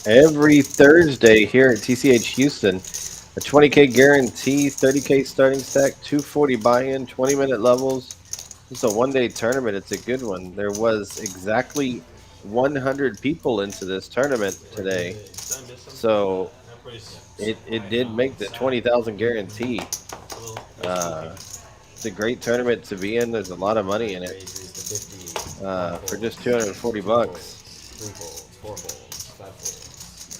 Every Thursday here at TCH Houston, a 20K guarantee, 30K starting stack, 240 buy-in, 20-minute levels. It's a one-day tournament. It's a good one. There was exactly 100 people into this tournament today, so it did make the 20,000 guarantee. It's a great tournament to be in. There's a lot of money in it for just 240 bucks.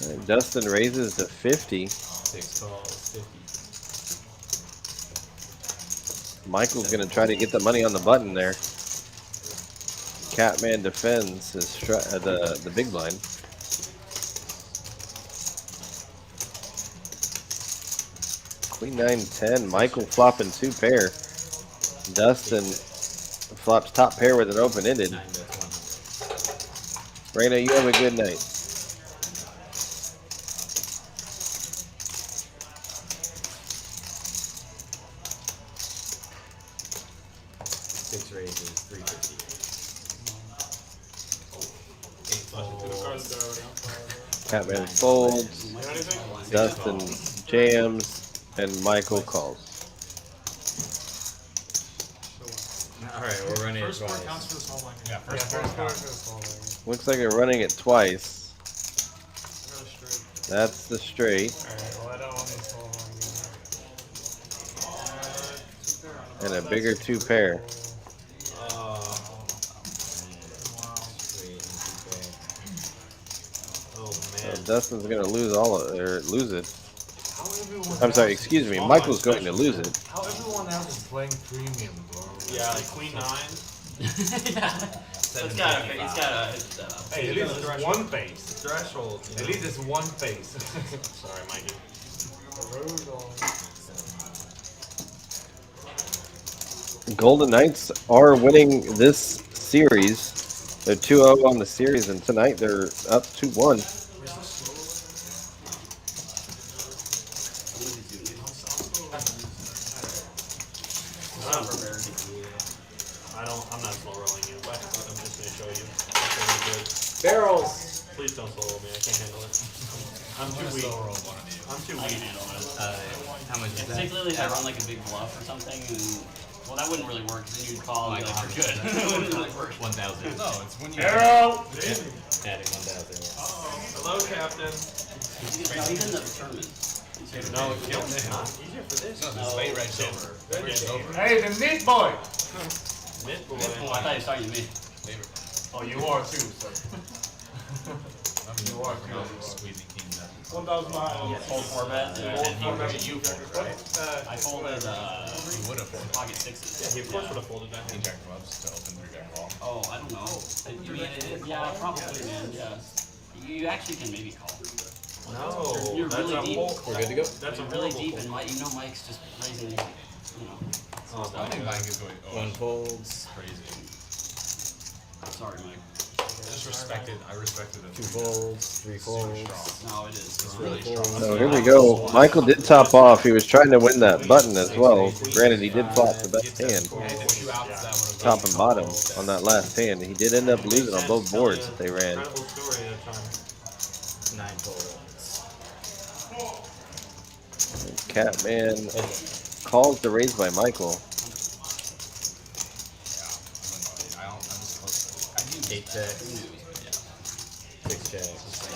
And Dustin raises to 50. 6 calls, 50. Michael's going to try to get the money on the button there. Catman defends his the big blind. Queen 9-10. Michael flopping 2 pair. Dustin flops top pair with an open-ended. Raina, you have a good night. Six raises, 350. Catman folds. Dustin jams, and Michael calls. Alright, we're running First it score twice. counts for the small blind. Yeah, Yeah, first score first score counts. for the small blind. Looks like you're running it twice. Another straight. That's the straight. Alright, well I don't want the small blind. And a bigger 2 pair. So Dustin's gonna lose lose it. I'm sorry, excuse me. Michael's going to lose it. How everyone else is playing premium, bro? Yeah, like Queen 9. It's gotta hit that up. Hey, at least it's one face. Threshold. At least it's one face. Sorry, Mikey. Golden Knights are winning this series. They're 2-0 on the series, and tonight they're up 2-1. I'm not slow rolling you, but I'm just gonna show you. Barrels! Please don't slow roll me, I can't handle it. I'm too weak. I'm too I can weak. handle it. How much is that? Particularly if I run like a big bluff or something, and well, that wouldn't really work because then you'd call and be like, we're good. It wouldn't really work. 1,000. No, it's when you. Arrow! Adding 1,000. Hello, Captain. No, he's in the tournament. No, it's not easier for this. No, this late red silver. Red's over. Hey, the meat boy! Mid boy. Oh, I thought you were talking to me. Oh, you are too, so. You are squeezing kings up. 1,000 miles. Fold 4 bet. And he was you fold, right? I folded You would have folded. pocket sixes. Yeah, he of course would have folded that King hand. jack clubs to open 3-bet call. Oh, I don't know. Yeah, probably, man. Yeah. You actually can maybe call. No, You're that's really a deep. whole. We're good to go? That's a You're really horrible deep, and fold. you know Mike's just raising, I think Mike is going. Oh, One folds, crazy. Sorry, Mike. I respected it. 2 folds, 3 folds. No, it is. It's really strong. So here we go. Michael did top off. He was trying to win that button as well. Granted, he did flop the best hand, top and bottom, on that last hand. He did end up losing on both boards that they ran. Incredible story at a time. 9 folds. Catman calls the raise by Michael. I'm just close. 8 checks. 6 checks.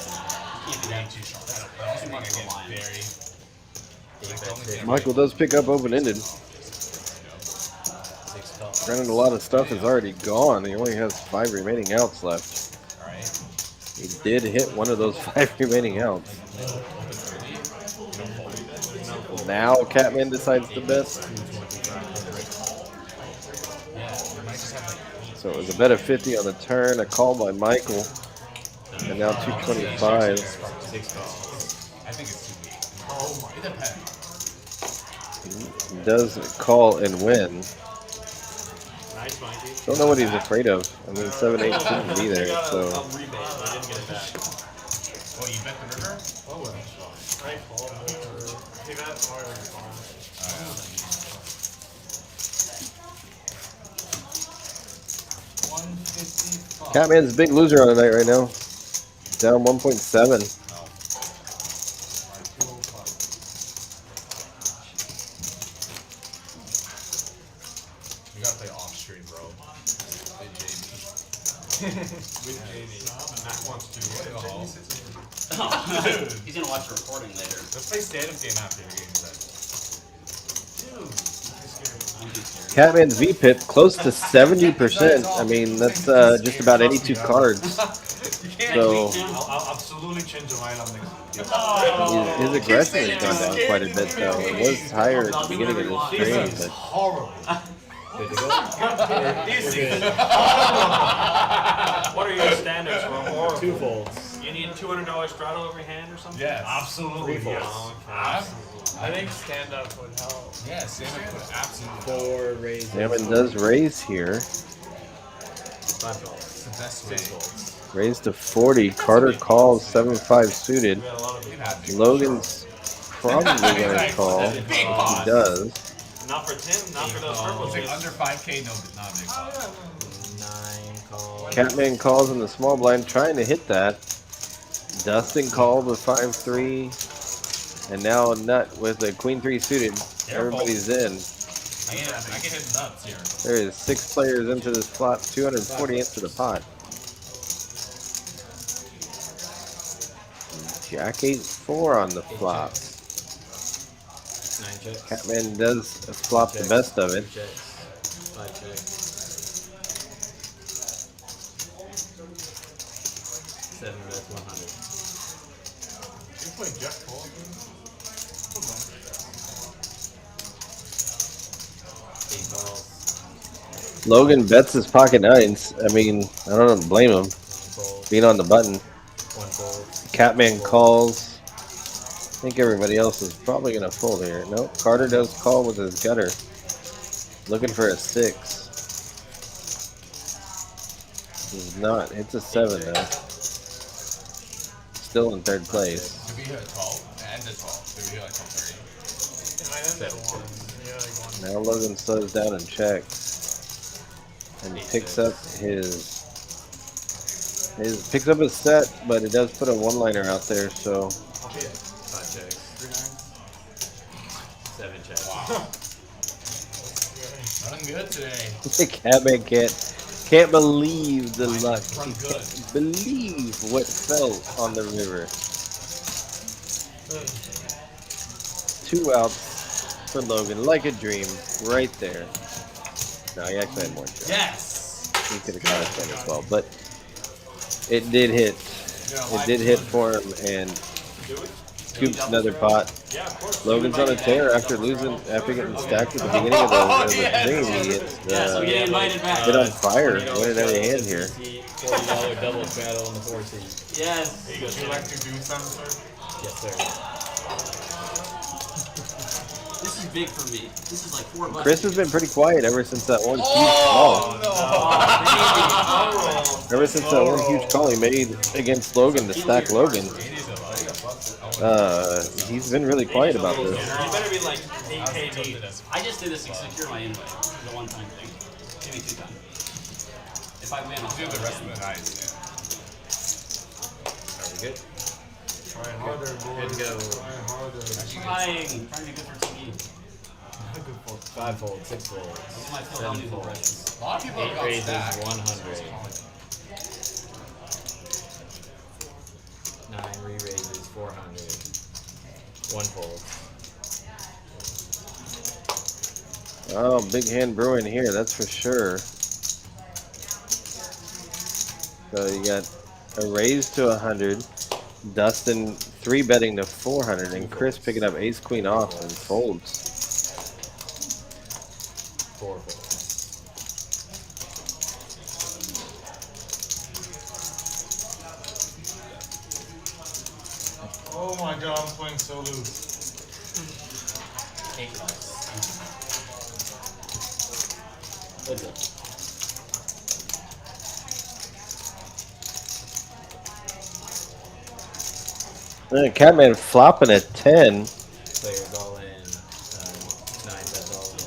Can't be that too strong. I also think I get very. 8 bets, Michael does pick up open-ended. 6 calls. Granted, a lot of stuff is already gone. He only has 5 remaining outs left. Alright. He did hit one of those 5 remaining outs. Now Catman decides the best. Yeah, you might just have So it was a bet of 50 on the turn, a call by Michael, and now 225. 6 calls. I think it's too weak. Oh my! It depends. He does call and win. Nice, Mikey. Don't know what he's afraid of. I mean, 7-8 shouldn't be there, so. A rebate. I didn't get it back. Oh, you bet the river? Oh, well. Right call. Hey, that's hard. Catman's a big loser on the night right now. Down 1.7. You gotta play off stream, bro. With Jamie. Matt wants to. He's gonna watch the recording later. Let's play stand-up game after your game then. I'm too scared. Catman's V-pip close to 70%. I mean, that's just about 82 cards. So I'll absolutely change the mind on next. his aggression has gone down quite a bit, though. It was higher at the beginning of the stream, but Horrible. What are your standards for horrible? Two folds. You need $200 straddle every hand or something? Yes. Absolutely. Three Yes. folds. I think stand up would help. Yeah, stand-up would absolutely. 4 raises. Hammond does raise here. 5 folds. It's the best 6 way. folds. Raised to 40. Carter calls 7-5 suited. We had a lot of We've had big Logan's probably going to call. Big He pause. does. Not for Tim, not for those purple It's like chips. under 5K, no, not a big pause. 9 calls. Catman calls in the small blind, trying to hit that. Dustin called with 5-3. And now a nut with a queen-3 suited. Everybody's in. I can hit nuts here. There is 6 players into this flop, 240 into the pot. Jack 8-4 on the flop. 9 checks. Catman does flop the best of it. 2 checks. 5 checks. 7 bets, 100. You play Jack Paul? Hold on. 8 balls. Logan bets his pocket nines. I mean, I don't blame him. 1 fold. Being on the button. 1 fold. Catman calls. I think everybody else is probably going to fold here. Nope. Carter does call with his gutter. Looking for a 6. He's not. It's a 7 though. Still in 3rd place. Did we hit a 12? And a 12. Did we hit like a 30? I ended 1. Yeah, like 1. Now Logan slows down and checks. And picks up his set, but it does put a one-liner out there, so 5 checks. 7 checks. Wow. Running good today. Catman can't believe the luck. Run He good. can't believe what fell on the river. 2 outs for Logan, like a dream, right there. No, he actually had more checks. Yes! He could have got us one as well, but it did hit. It did hit for him and scoops another pot. Yeah, of course. Logan's on a tear after getting stacked at the beginning of the thing. He gets Yes, we get invited back. lit on fire, winning every hand here. $40 double straddle on the 4 seat. Yes. Would you like to do something, sir? Yes, sir. This is big for me. This is like $4. Chris has been pretty quiet ever since that one huge call. Ever since that one huge call he made against Logan to stack Logan. He's been really quiet about this. You better be like AKD. I just did this to secure my invite. The one-time thing. Give me 2 times. If I win, I'll Do the rest of the night. Are we good? Try harder, boy. Good to go. Try harder. Trying to be good for TV. 5 folds, 6 folds. Look at my Phil 7 Hellmuth folds. impressions. A lot of people 8 have got raises, stacked. 100. 9 re-raises, 400. 1 fold. Oh, big hand brewing here, that's for sure. So you got a raise to 100, Dustin 3-betting to 400, and Chris picking up ace queen off and folds. 4 folds. my god, I'm playing so loose. 8 bucks. Catman flopping a 10. Players all in. 9 bets all in.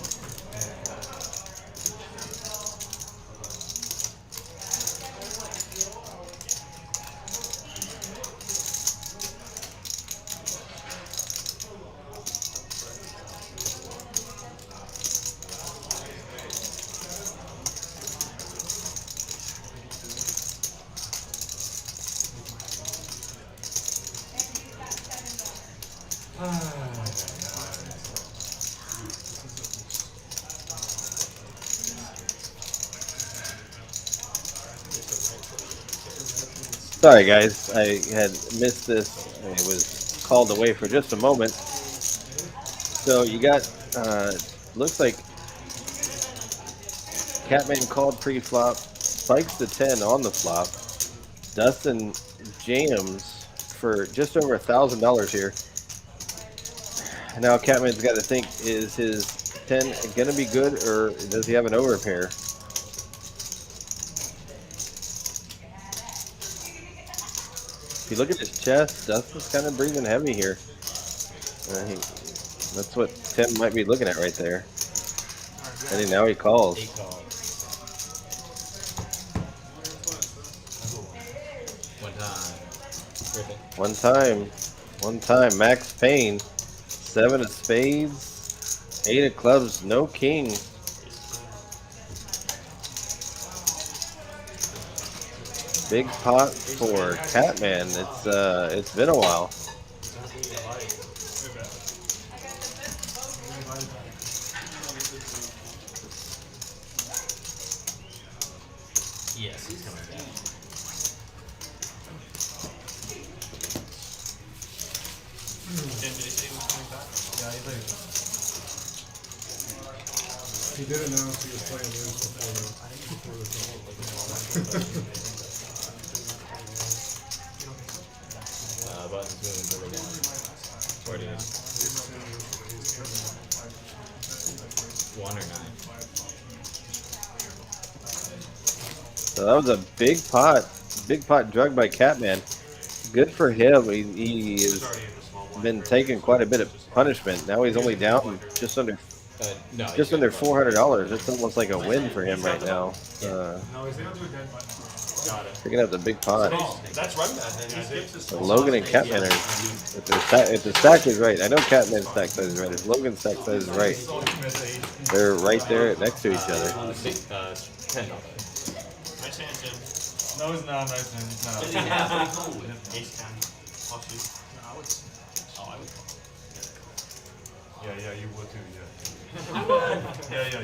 Sorry, guys. I had missed this. I was called away for just a moment. So you got, looks like Catman called pre-flop, spikes the 10 on the flop. Dustin jams for just over $1,000 here. Now Catman's got to think, is his 10 going to be good, or does he have an overpair? If you look at his chest, Dustin's kind of breathing heavy here. That's what Tim might be looking at right there. And now he calls. He calls. One time. Max Payne. 7 of spades. 8 of clubs. No king. Big pot for Catman. It's been a while. Yes, he's coming back. Did he say he was coming back? Yeah, he did announce he was playing loose before the call. Buttons moving to the 1. 1 or 9. So that was a big pot drug by Catman. Good for him. He has been taking quite a bit of punishment. Now he's only down just under $400. It's almost like a win for him right now. Picking up the big pot. That's right, man. Logan and Catman are, if the stack is right, I know Catman's stack size is right. If Logan's stack size is right, they're right there next to each other. 10. Nice hand, Jim. No, it's not nice hand. It's not. What did he have? What did he call with? Ace 10. Offsuit. Oh, I would call. Yeah, you would too, yeah.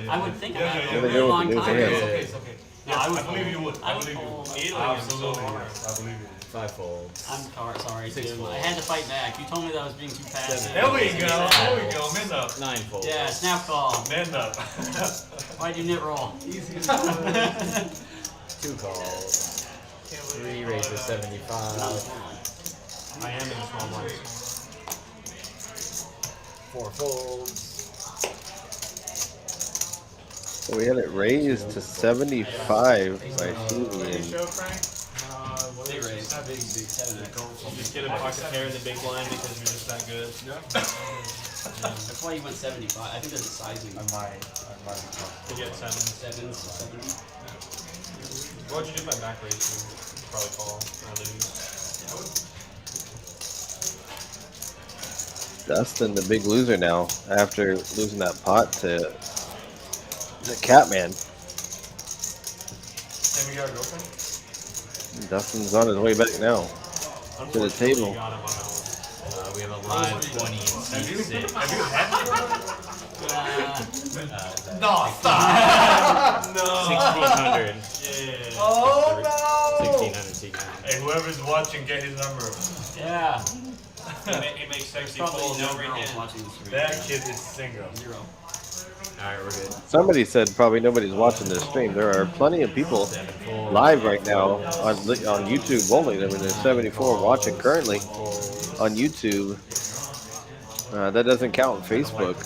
I would think Yeah, about yeah, it yeah. over a long Yeah, time. yeah, It's okay, it's okay. No, I would I believe you would. I would believe you fold. would. Needling him Absolutely, so hard. yes. I believe you would. 5 folds. I'm sorry, 6 Jim. I folds. had to fight back. You told me that I was being too passive. There we go. There we go. Man up. 9 folds. Yeah, snap call. Man up. Why'd you knit roll? 2 calls. 3 raises 75. I am in the small blinds. 4 folds. So we had it raised to 75 by Julian. They raised. Just get a pocket pair in the big blind because you're just that good. That's why you went 75. I think there's a sizing. I might To get 7. 7s, 70. What would you do by back raise? You'd probably call or lose. Dustin, the big loser now, after losing that pot to the Catman. Hey, we got a girlfriend? Dustin's on his way back now to the table. You got him on that one. We have a live 20 and Have you C6. had No, stop! No. 1600. Yeah. Oh no! 1600 C9. Hey, whoever's watching, get his number. yeah. It makes sexy Probably folds no every girls hand. watching this stream. That kid is single. 0. Alright, we're good. Somebody said probably nobody's watching this stream. There are plenty of people 7 folds. live right now on YouTube only. I mean, there's 74 watching currently on YouTube. That doesn't count on Facebook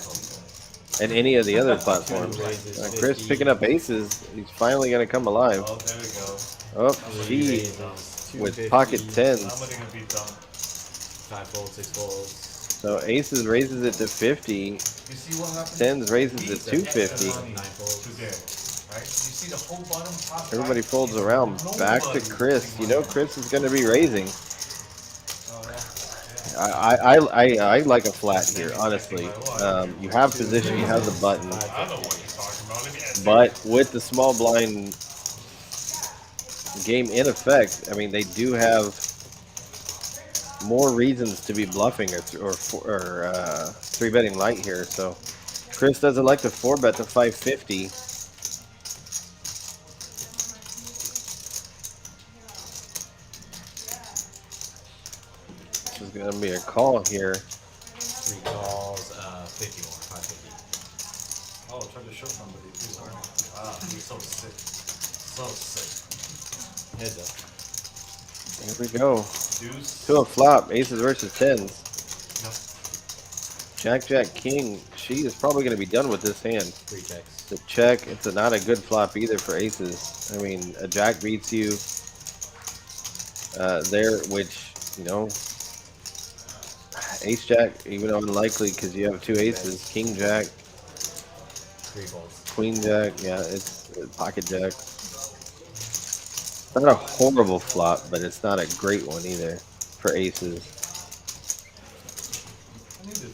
and any of the other platforms. Chris picking up aces. He's finally going to come alive. Oh, there we go. Oh, she with pocket tens. I'm gonna be done. 5 folds, 6 folds. So aces raises it to 50. You see what happened? Tens raises it to 250. 9 folds. To there, right? You see the whole bottom top. Everybody right? folds around. Back to Chris. You know Chris is going to be raising. I like a flat here, honestly. You have position, you have the button. I don't know what you're talking about. Let me ask But with the small blind game in effect, I mean, they do have more reasons to be bluffing or 3-betting light here. So Chris doesn't like to 4-bet to 550. This is going to be a call here. 3 calls, 51, 550. Oh, try to show somebody. He's so sick. So sick. Heads up. Here we go. Deuce. To a flop. Aces versus tens. Yep. Jack, Jack, King. She is probably going to be done with this hand. 3 checks. The check. It's not a good flop either for aces. I mean, a jack beats you there, which, you know, ace jack, even though unlikely because you have 2 aces. King jack, 3 folds. queen jack. Yeah, it's pocket jack. Not a horrible flop, but it's not a great one either for aces.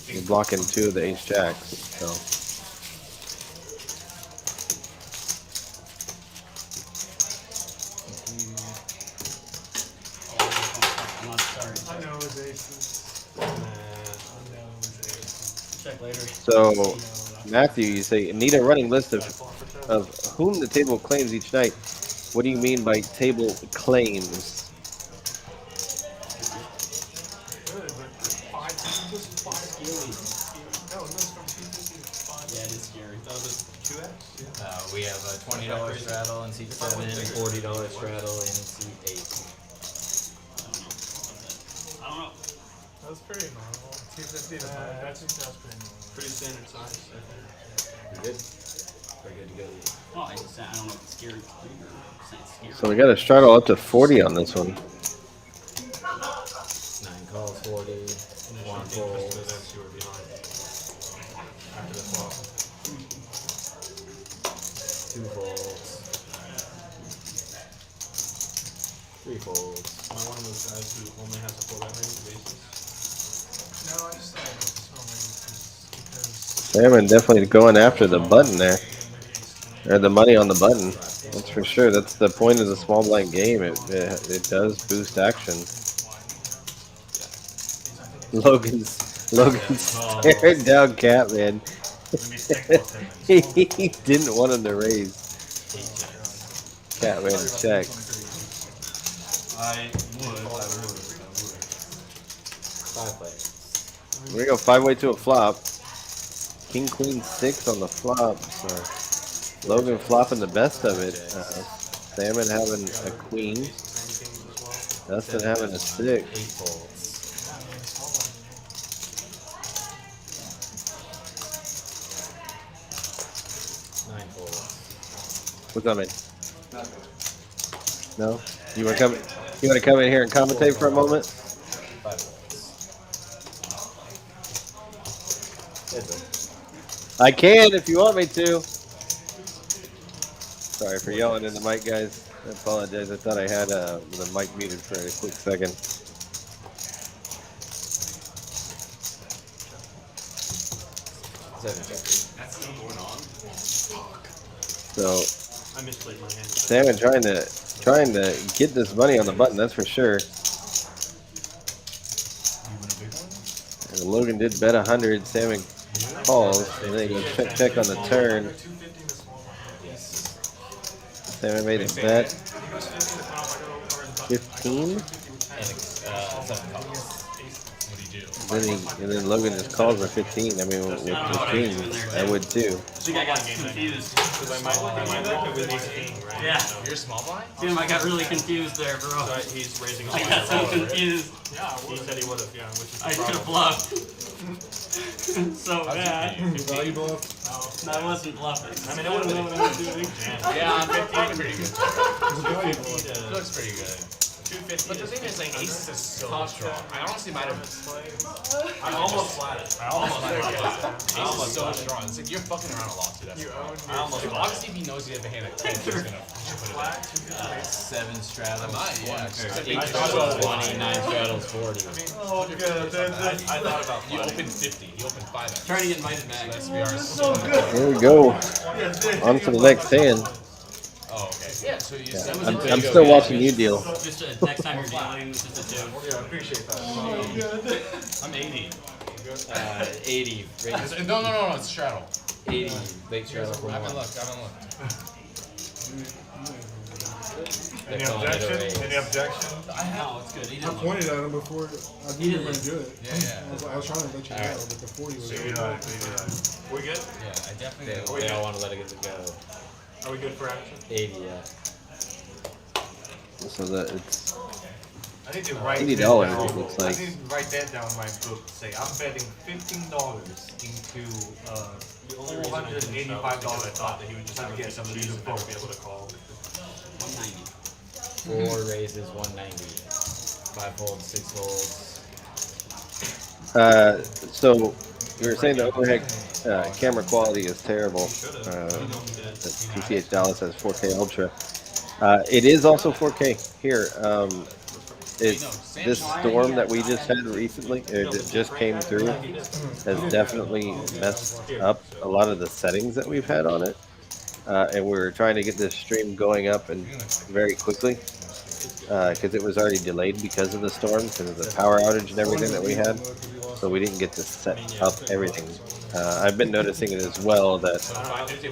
You're blocking 2 of the ace jacks, so. I'm not sorry. I know his aces. I know his aces. Check later. So, Matthew, you say, need a running list of whom the table claims each night. What do you mean by table claims? Good, but 5 times, 5 scary. No, it's from 250 to 5. Yeah, it is scary. That was a 2x? We have a $20 straddle in seat 7, $40 straddle in seat 8. I don't know. That's pretty normal. 250 to 5. That's pretty normal. Pretty standard size. You're good? Very good to go. Well, I don't know if it's scary or saying scary. So we got a straddle up to 40 on this one. 9 calls, 40, 1 fold. You were behind. After the flop. 2 folds. 3 folds. Am I one of those guys who only has a 4-bet range of aces? No, I just thought it was only because Salmon definitely going after the button there. Or the money on the button. That's for sure. That's the point of the small blind game. It does boost action. Logan's staring down Catman. He didn't want him to raise. Catman check. I would. 5 players. We go 5-way to a flop. King, queen, 6 on the flop. So Logan flopping the best of it. Salmon having a queen. Dustin having a 6. 8 folds. What's up, man? No? You want to come? You want to come in here and commentate for a moment? 5 folds. I can if you want me to. Sorry for yelling in the mic, guys. I apologize. I thought I had the mic muted for a quick second. That's still going on. So I misplayed my hand. Salmon trying to get this money on the button, that's for sure. And Logan did bet 100. Salmon calls, and then he goes check on the turn. Salmon made a bet. 15. 7 calls. do. And then Logan just calls for 15. I mean, with 15, I would too. I think I got confused. Because I might rip it with ace king, right? Yeah. So, You're small blind? Damn, I got really confused there, bro. so he's raising a I got so confused. Yeah, he said he would have, yeah, which is the I should have problem. bluffed. So bad. Value bluff. No, I wasn't bluffing. I mean, it would have been a big jam. Yeah, 15 pretty good. It's a value bluff. It looks pretty good. 250. But the thing is, like, aces is so strong. I honestly might have. I almost flatted. I almost flatted. Ace is so strong. It's like you're fucking around a lot too. That's the problem. Like, obviously, if he knows you have a hand at 10, he's gonna put it in. 7 straddles. I might, yeah. 8 straddles 20, 9 straddles 40. Oh, good. I thought about You opened 50. You opened 5. Trying to get invited back. Let's be honest. so good. Here we go. On to the next hand. Oh, okay. Yeah, so you I'm still watching you deal. Just next time you're dealing, just a 2. Yeah, I appreciate that. I'm 80. 80. No, it's straddle. 80. Late straddle for I haven't 1. looked. Any objection? Any objection? No, it's good. He I didn't look. pointed at him before. I knew you were going to do it. Yeah. I was trying to let you know, but before you So were you know, We good? Yeah, I definitely. They all want to let it go. Are we good for action? 80, yeah. So that it's I need to write $80, that down. it looks like. I need to write that down in my book. Say I'm betting $15 into The only reason I didn't show was because I thought that he would just have a get piece some of of cheese these and never be able to call. 190. 4 raises, 190. 5 folds, 6 folds. So you were saying the overhead camera quality is terrible. The TCH Dallas has 4K Ultra. It is also 4K here. It's this storm that we just had recently, or that just came through, has definitely messed up a lot of the settings that we've had on it. And we're trying to get this stream going up and very quickly because it was already delayed because of the storm, because of the power outage and everything that we had. So we didn't get to set up everything. I've been noticing it as well that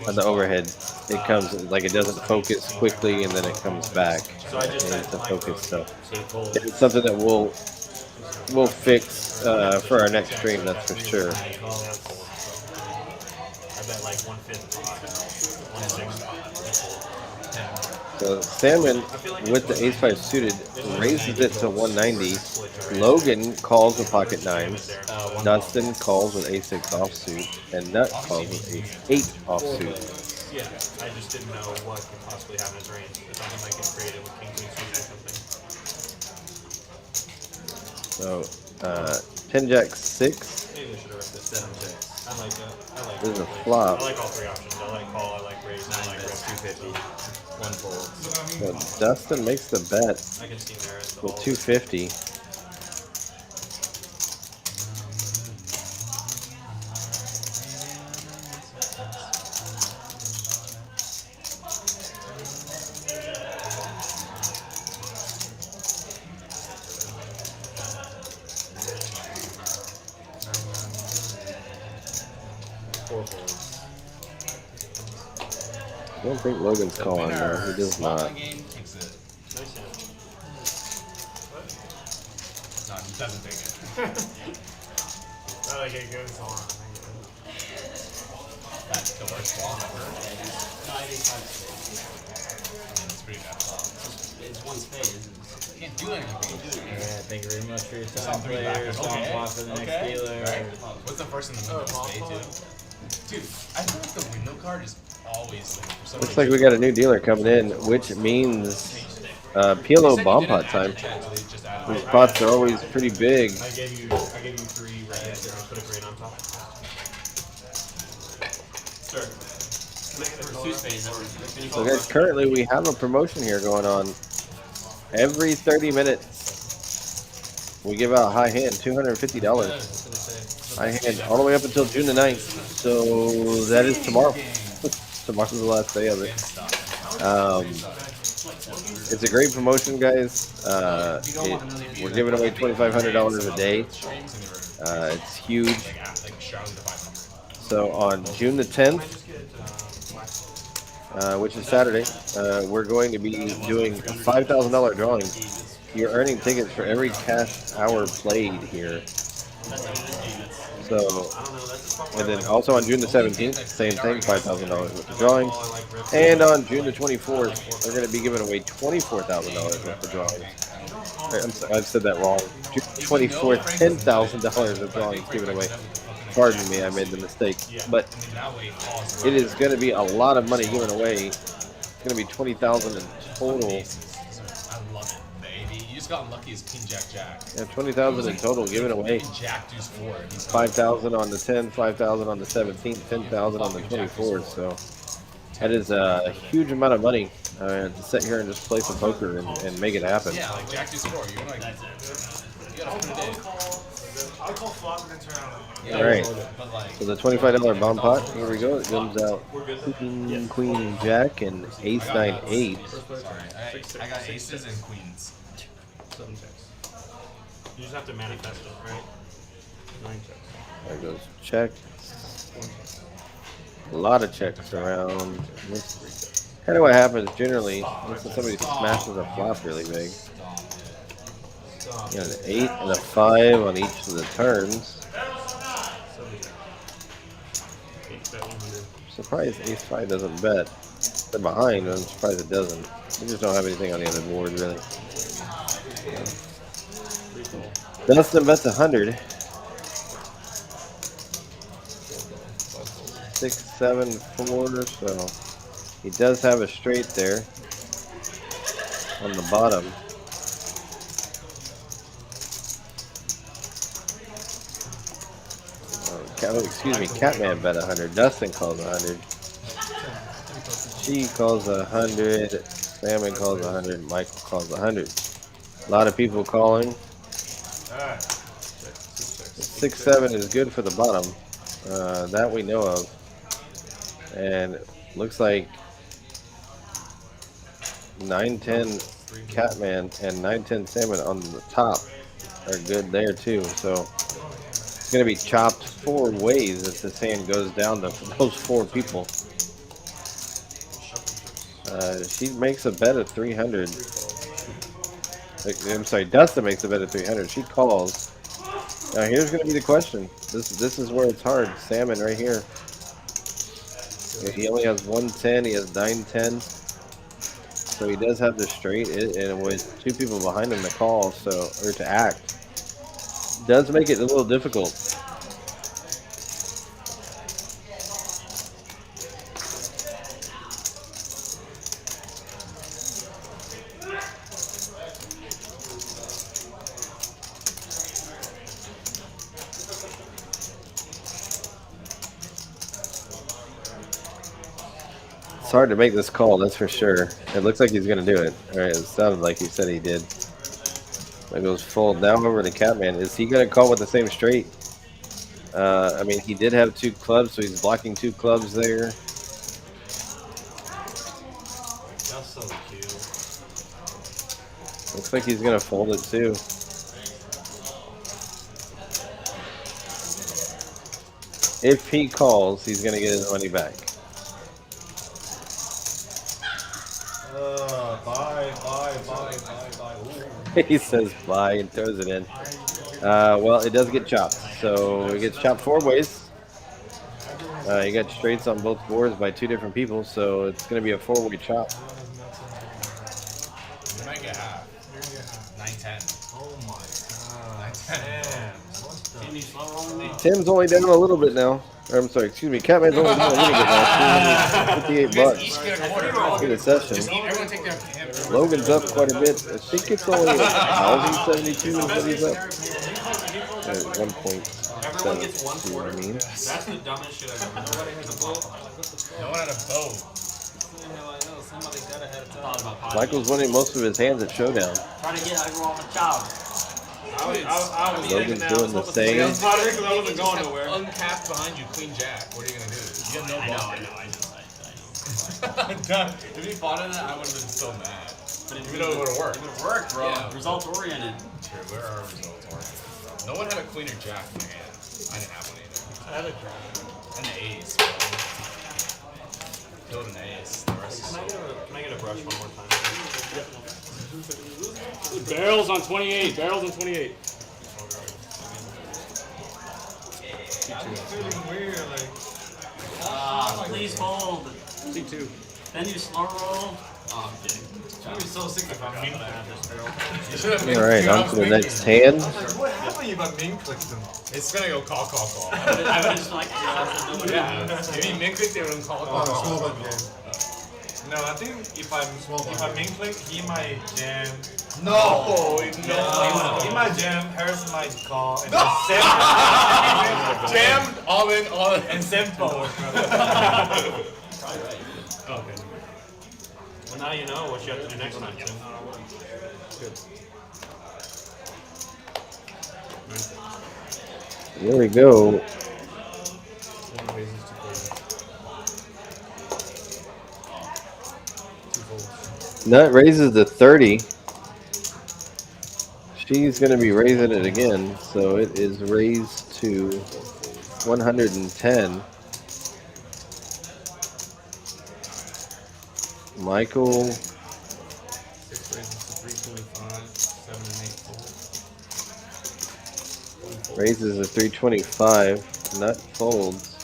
on the overhead, it comes like it doesn't focus quickly and then it comes back into focus. So it's something that we'll fix for our next stream. That's for sure. I bet like 150. 160. So Salmon with the ace-5 suited raises it to 190. Logan calls with pocket 9s. Dustin calls with ace-6 offsuit, and Nut calls with ace-8 offsuit. Yeah, I just didn't know what could possibly happen in his range. I thought he might get creative with king queen suited or something. So 10-jack 6. Maybe I should have ripped this 7 jacks. I like that. I like. This is a I flop. like all 3 options. I like call. I like raise. I like rip. 250. 1 fold. So Dustin makes the bet I can see merit. with 250. I don't think Logan's calling though. He does not. Game takes it. Nice hand. No, he doesn't take it. I like it goes on. That's the worst flop ever. No, I think 5 It's pretty bad flop. It's 1 spade, isn't it? Can't do anything. Alright, thank you very much for your It's time, on 3 backers. players. Long Okay. clock for the next dealer. Right? What's the first in the window? Spade, too? Dude, I feel like the window card is always like for some Looks like we got a new dealer coming in, which means PLO bomb pot time. These pots are always pretty big. I gave you 3 reds and I put a green on top. Start. There's 2 spades. So guys, currently we have a promotion here going on. Every 30 minst, we give out high hand, $250. High hand all the way up until June the 9th. So that is tomorrow. Tomorrow's the last day of it. It's a great promotion, guys. We're giving away $2,500 a day. It's huge. So on June the 10th, which is Saturday, we're going to be doing a $5,000 drawing. You're earning tickets for every cash hour played here. So, and then also on June the 17th, same thing, $5,000 with the drawings. And on June the 24th, they're going to be giving away $24,000 with the drawings. I'm sorry, I've said that wrong. June 24th, $10,000 of drawings given away. Pardon me, I made the mistake. But it is going to be a lot of money given away. It's going to be $20,000 in total. I love it, baby. You just got unlucky as King Jack Jack. Yeah, $20,000 in total given away. Jack Deuce 4. $5,000 on the 10th, $5,000 on the 17th, $10,000 on the 24th. So that is a huge amount of money to sit here and just play some poker and make it happen. Yeah, like Jack Deuce 4. You're like, you gotta open a day. I'll call flop and then turn around. All right. So the $25 bomb pot. Here we go. It comes out King, Queen, Jack, and Ace 9 8. Sorry, I got aces and queens. 7 checks. You just have to manifest it, right? 9 checks. There goes check. A lot of checks around. Kind of what happens generally when somebody smashes a flop really big. You got an 8 and a 5 on each of the turns. Surprised Ace 5 doesn't bet. They're behind, but I'm surprised it doesn't. We just don't have anything on the other board, really. Dustin bets 100. 6, 7, 4, so he does have a straight there on the bottom. Excuse me, Catman bet 100. Dustin calls 100. She calls 100. Salmon calls 100. Michael calls 100. A lot of people calling. 6, 7 is good for the bottom. That we know of. And looks like 9, 10 Catman and 9, 10 Salmon on the top are good there too. So it's going to be chopped 4 ways if this hand goes down to those 4 people. She makes a bet of 300. I'm sorry, Dustin makes a bet of 300. She calls. Now here's going to be the question. This is where it's hard. Salmon right here. He only has 110. He has 9, 10. So he does have the straight, and with 2 people behind him to call, or to act, does make it a little difficult. It's hard to make this call, that's for sure. It looks like he's going to do it. All right, it sounded like he said he did. It goes fold now over to Catman. Is he going to call with the same straight? I mean, he did have 2 clubs, so he's blocking 2 clubs there. That's so cute. Looks like he's going to fold it too. If he calls, he's going to get his money back. Bye. He says bye and throws it in. Well, it does get chopped. So it gets chopped 4 ways. You got straights on both boards by 2 different people, so it's going to be a 4-way chop. You might get half. 9, 10. Oh my god. 9, 10. Tim's only down a little bit now. Or, I'm sorry, excuse me. Catman's only down a little bit now. $58. Each get a quarter. Good session. Just everyone take their hand. Logan's up quite a bit. I think it's only 1,072 is what he's up. 1.7. Everyone gets 1 See what I mean? That's the dumbest shit I've ever done. No one had a boat. Michael's winning most of his hands at Showdown. Trying to get everyone off a job. I was Logan's doing the same. I wasn't going nowhere. Uncapped behind you, Queen Jack. What are you gonna do? You have no I bluff. know. If he fought in it, I would have been so mad. But Even though it would have worked. It would have worked, bro. Yeah. Results oriented. True, where are our results oriented? No one had a queen or jack in their hand. I didn't have one either. I had a jack. And an ace, bro. Killed an ace. The rest is Can I get a brush one more time? Barrels on 28. Barrels on 28. feeling weird, like. Please hold. C2. Then you slow roll. Oh, I'm kidding. I'd be so sick if I mean Alright, on to the next hand. What happened if I min clicked them? It's gonna go call. I would just like, Yeah. If you min click, they would call. Small blind game. No, I think if I min click, he might jam. No! He might jam, Harris might call, and Jam, all in. and Sempo. Okay. Well, now you know what you have to do next time, Tim. There we go. Nut raises to 30. She's going to be raising it again, so it is raised to 110. Michael 6 raises to 325, 7 and 8 fold. raises to 325. Nut folds.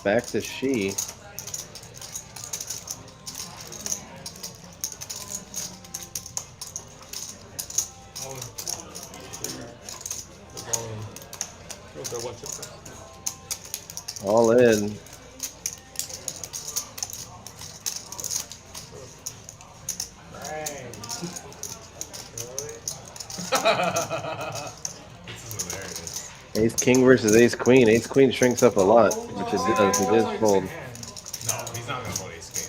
Back to she. All in. Ace King versus Ace Queen. Ace Queen shrinks up a lot, which it does. It is fold. No, he's not gonna fold Ace King.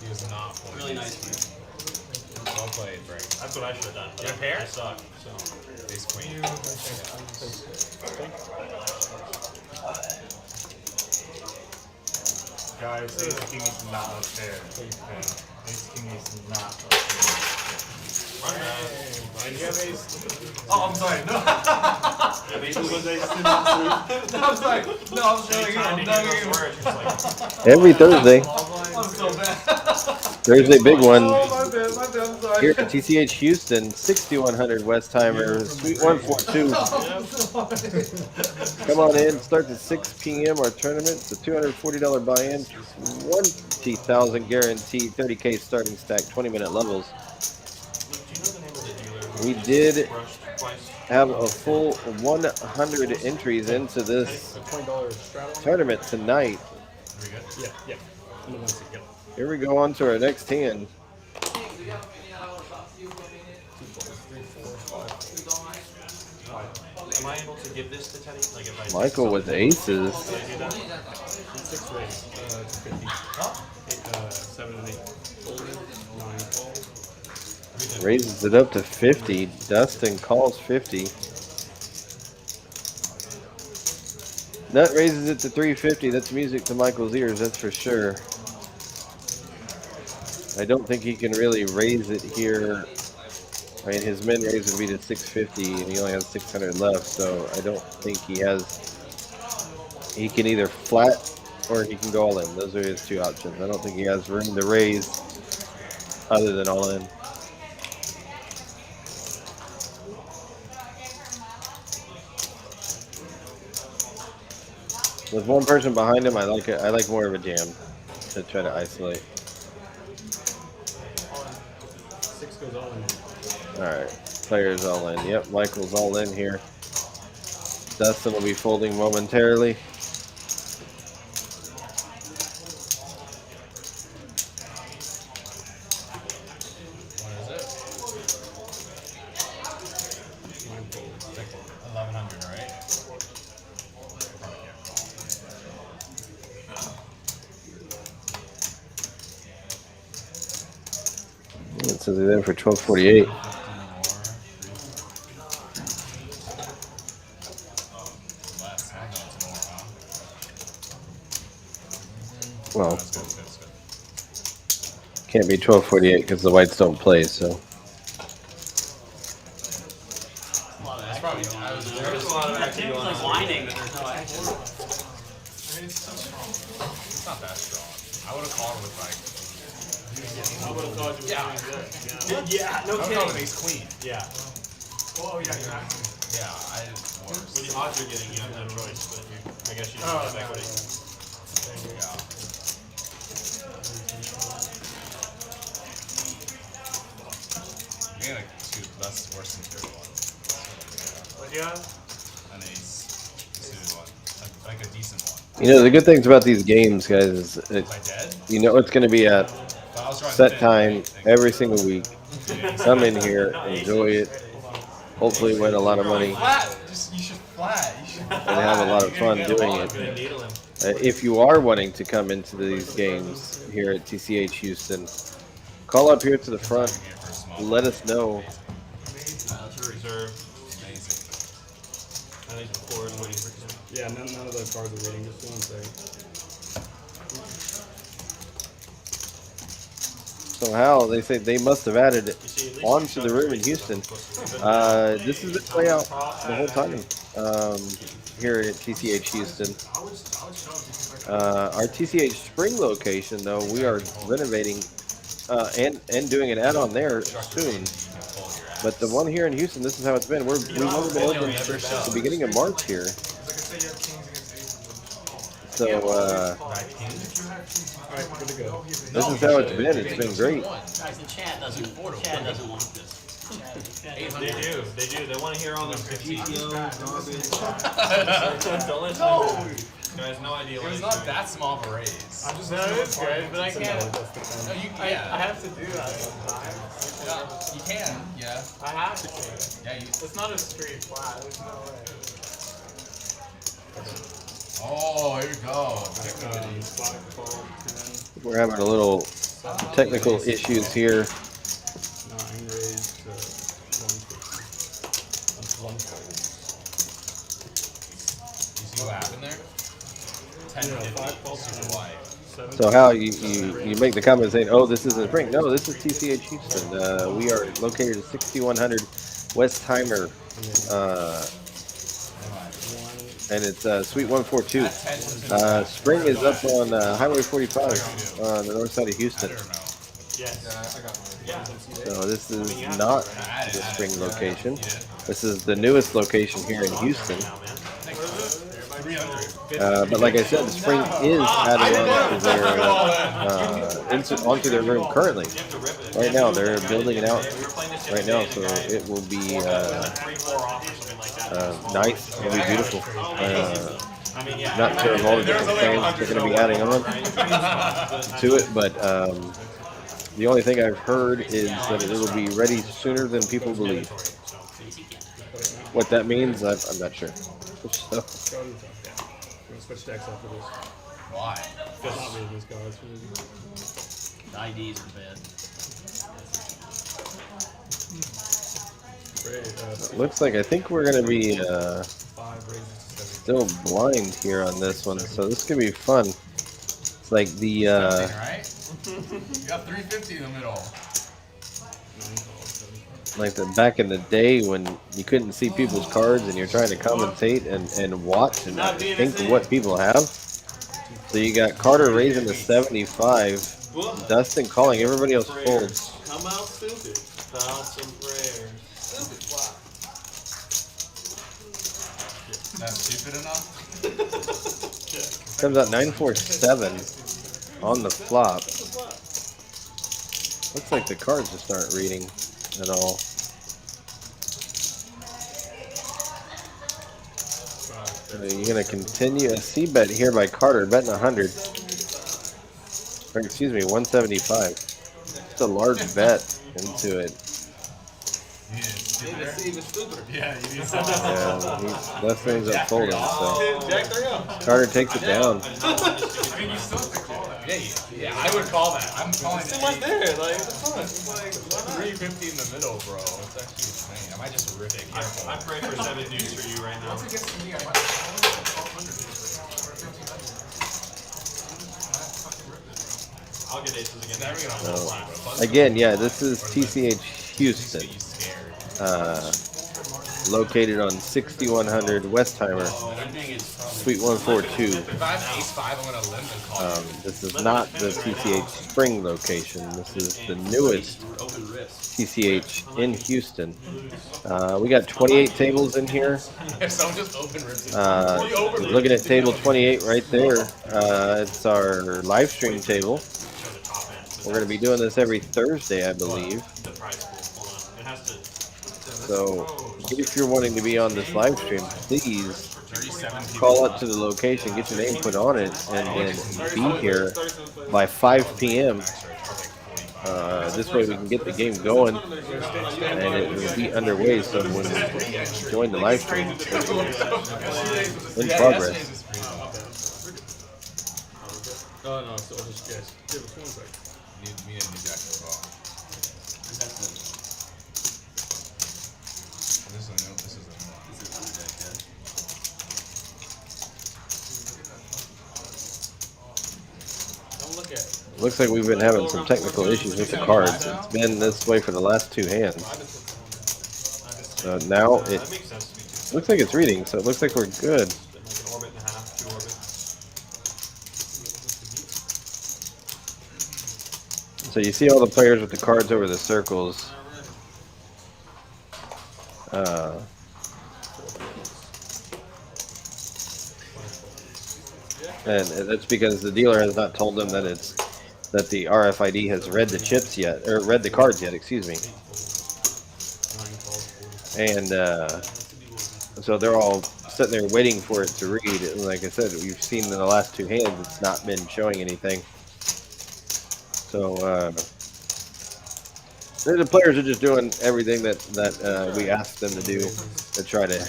He was not folding. Really nice. Well played, Frank. That's what I should have done. But Your pair? I suck. So. Ace Queen. Guys, Ace King is not a pair. Ace King is not a pair. Oh, I'm sorry. No. I'm sorry. No, I'm showing you. I'm not Every Thursday. I'm so bad. Thursday big one. Oh, my bad. I'm sorry. Here at TCH Houston, 6100 Westheimer, Suite 142. Come on in. Starts at 6 p.m. Our tournament. It's a $240 buy-in, 20,000 guaranteed, 30K starting stack, 20-minute levels. We did have a full 100 entries into this tournament tonight. Yeah. Here we go on to our next hand. Am I able to give this to Teddy? Like if I Michael with aces. Can I do that? 6 raise to 50. 7 and 8. 9 fold. Raises it up to 50. Dustin calls 50. Nut raises it to 350. That's music to Michael's ears, that's for sure. I don't think he can really raise it here. I mean, his min raise would be to 650, and he only has 600 left, so I don't think he has. He can either flat or he can go all in. Those are his two options. I don't think he has room to raise other than all in. With one person behind him, I like it. I like more of a jam to try to isolate. 6 goes all in. All right, players all in. Yep, Michael's all in here. Dustin will be folding momentarily. What is it? 1100, right? It says he's in for 1248. Well, can't be 1248 because the whites don't play, so. There's probably There's a lot of action Tim's going like on. whining that there's no action. It's not that strong. I would have called with like. I would have thought you were doing good. Yeah, no I would have called with kidding. Ace Queen. Yeah. Oh, yeah, you're not. Yeah, With the odds you're getting, you have no choice, but I guess you don't have equity. Yeah. You're like two, that's worse than third one. What do you have? An ace. Suited one. Like a decent one. You know, the good things about these games, guys, is Am I dead? you know it's going to be at I was trying set to time think. every single week. Come in here, enjoy it, hopefully win a lot of money, Flat! Just, you should flat. You should and have a lot of fun doing it. If you are wanting to come into these games here at TCH Houston, call up here to the front. Let us know. Reserve. I think four is waiting for him. Yeah, none of the cards are reading. Just one second. So Hal, they say they must have added it onto the room in Houston. This has been playing out the whole time here at TCH Houston. Our TCH Spring location, though, we are renovating and doing an add-on there soon. But the one here in Houston, this is how it's been. We've only been open since the beginning of March here. So this is how it's been. It's been great. Guys, the chat doesn't want this. They do. They want to hear all the GTO garbage. Don't listen. You guys, no idea It what was he's not doing. that small of a raise. I'm just no, it's good, but I can't. No, you I yeah. have to do that sometimes. Yeah, you can, yeah. I have to. Yeah, you. It's not a straight flat. There's no way. Oh, here we go. We're having a little technical issues here. 9 raised to 1 fold. You see what happened there? 10 super wide. So Hal, you make the comment saying, "Oh, this isn't Spring." No, this is TCH Houston. We are located at 6100 West Timer, and it's Suite 142. Spring is up on Highway 45 on the north side of Houston. So this is not the Spring location. This is the newest location here in Houston. But like I said, the Spring is adding onto their room currently. Right now, they're building it out right now, so it will be nice. It'll be beautiful. Not sure of all the different fans they're going to be adding on to it, but the only thing I've heard is that it will be ready sooner than people believe. What that means, I'm not sure. So. Switch decks after this. Why? Not reading these cards. The IDs are bad. Great. Looks like I think we're going to be 5 raises to 7. still blind here on this one, so this could be fun. It's like the Right? You got 350 in the middle. like the back in the day when you couldn't see people's cards and you're trying to commentate and watch and think of what people have. So you got Carter raising to 75, Dustin calling, everybody else folds. Come out stupid. Thousand prayers. Stupid flop. That's stupid enough? Comes out 947 on the flop. Looks like the cards just aren't reading at all. So you're going to continue a C-bet here by Carter, betting 100. Or excuse me, 175. It's a large bet into it. Yeah, you need Left things up folding, so Carter takes it down. I mean, you still have to call that. Yeah, I would call that. I'm calling it. It's too much there. Like, it's fun. It's like 350 in the middle, bro. It's actually insane. I might just rip it. I'm praying for 7 dudes for you right now. I'll get aces again. Again, yeah, this is TCH Houston. located on 6100 Westheimer, Suite 142. If I have ace-5, I'm gonna limp and call you. This is not the TCH Spring location. This is the newest TCH in Houston. We got 28 tables in here. If someone just open rips Looking at table 28 right there. It's our live stream table. We're going to be doing this every Thursday, I believe. So if you're wanting to be on this live stream, please call up to the location, get your name put on it, and then be here by 5 p.m. This way we can get the game going and it will be underway. So when you join the live stream, it's in progress. Oh no, so just guess. Give us 1 second. Me and New Jack as well. This is Don't look at it. Looks like we've been having some technical issues with the cards. It's been this way for the last 2 hands. So now it looks like it's reading, so it looks like we're good. So you see all the players with the cards over the circles. And that's because the dealer has not told them that the RFID has read the chips yet, or read the cards yet, excuse me. And so they're all sitting there waiting for it to read. And like I said, we've seen in the last 2 hands, it's not been showing anything. So the players are just doing everything that we asked them to do to try to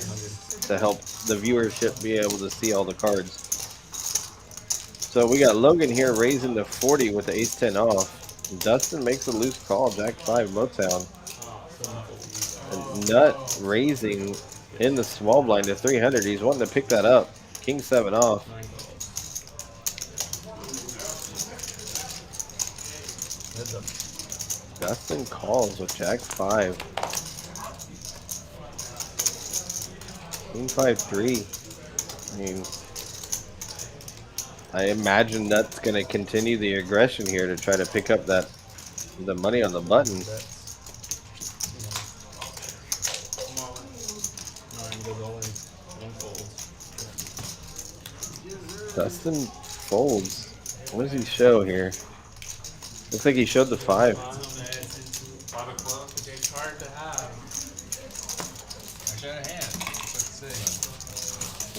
help the viewership be able to see all the cards. So we got Logan here raising to 40 with the ace-10 off. Dustin makes a loose call, jack-5 Motown. And Nut raising in the small blind to 300. He's wanting to pick that up. King-7 off. Dustin calls with jack-5. King-5-3. I mean, I imagine Nut's going to continue the aggression here to try to pick up the money on the button. Dustin folds. What does he show here? Looks like he showed the 5. It's hard to have. I showed a hand. Let's see.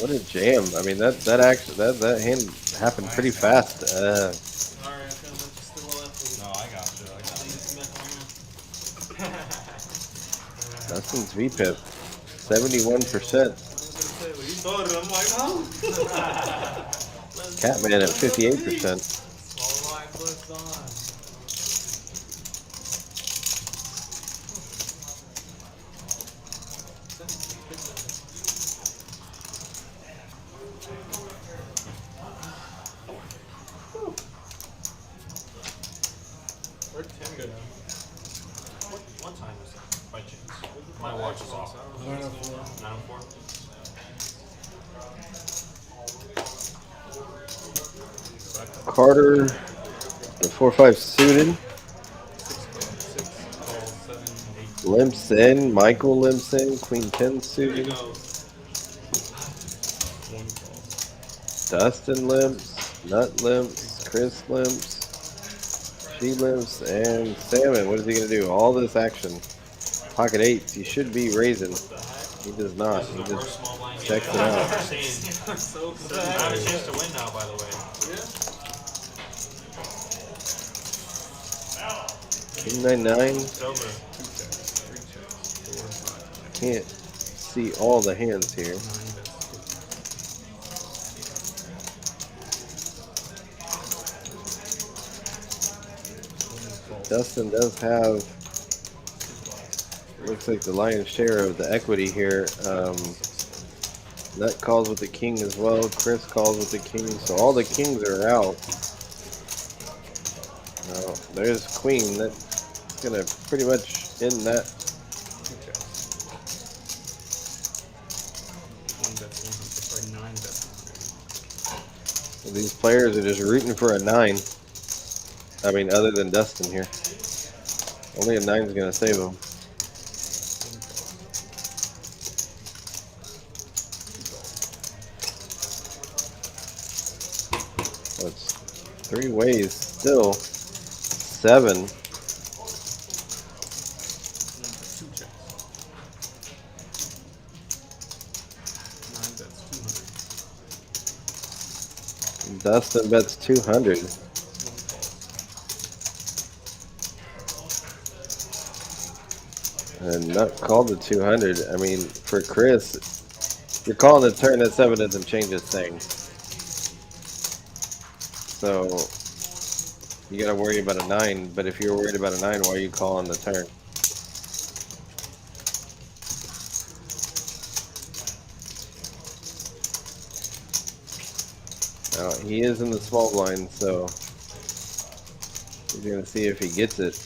What a jam! I mean that hand happened pretty fast. Sorry, I feel like No, I got you. Dustin's VPIP, 71%. Catman at 58%. Small line puts on. Where'd Tim go now? What time is that, by chance? My watch is off. 9:04. Carter, the 4-5 suited. Limps in, Michael limps in, Queen 10 suited. Dustin limps, Nut limps, Chris limps, she limps, and Salmon. What is he going to do? All this action. Pocket 8s. He should be raising. He does not. He just checks it out. I have a chance to win now, by the way. King 9-9. Can't see all the hands here. Dustin does have, looks like, the lion's share of the equity here. Nut calls with the king as well. Chris calls with the king. So all the kings are out. Now, there's queen. That's going to pretty much end that. these players are just rooting for a 9. I mean, other than Dustin here. Only a 9's going to save him. So it's 3 ways still. 7. Dustin bets 200. And not called the 200. I mean, for Chris, you're calling the turn at 7 doesn't change a thing. So you got to worry about a 9. But if you're worried about a 9, why are you calling the turn? Now, he is in the small blind, so he's going to see if he gets it.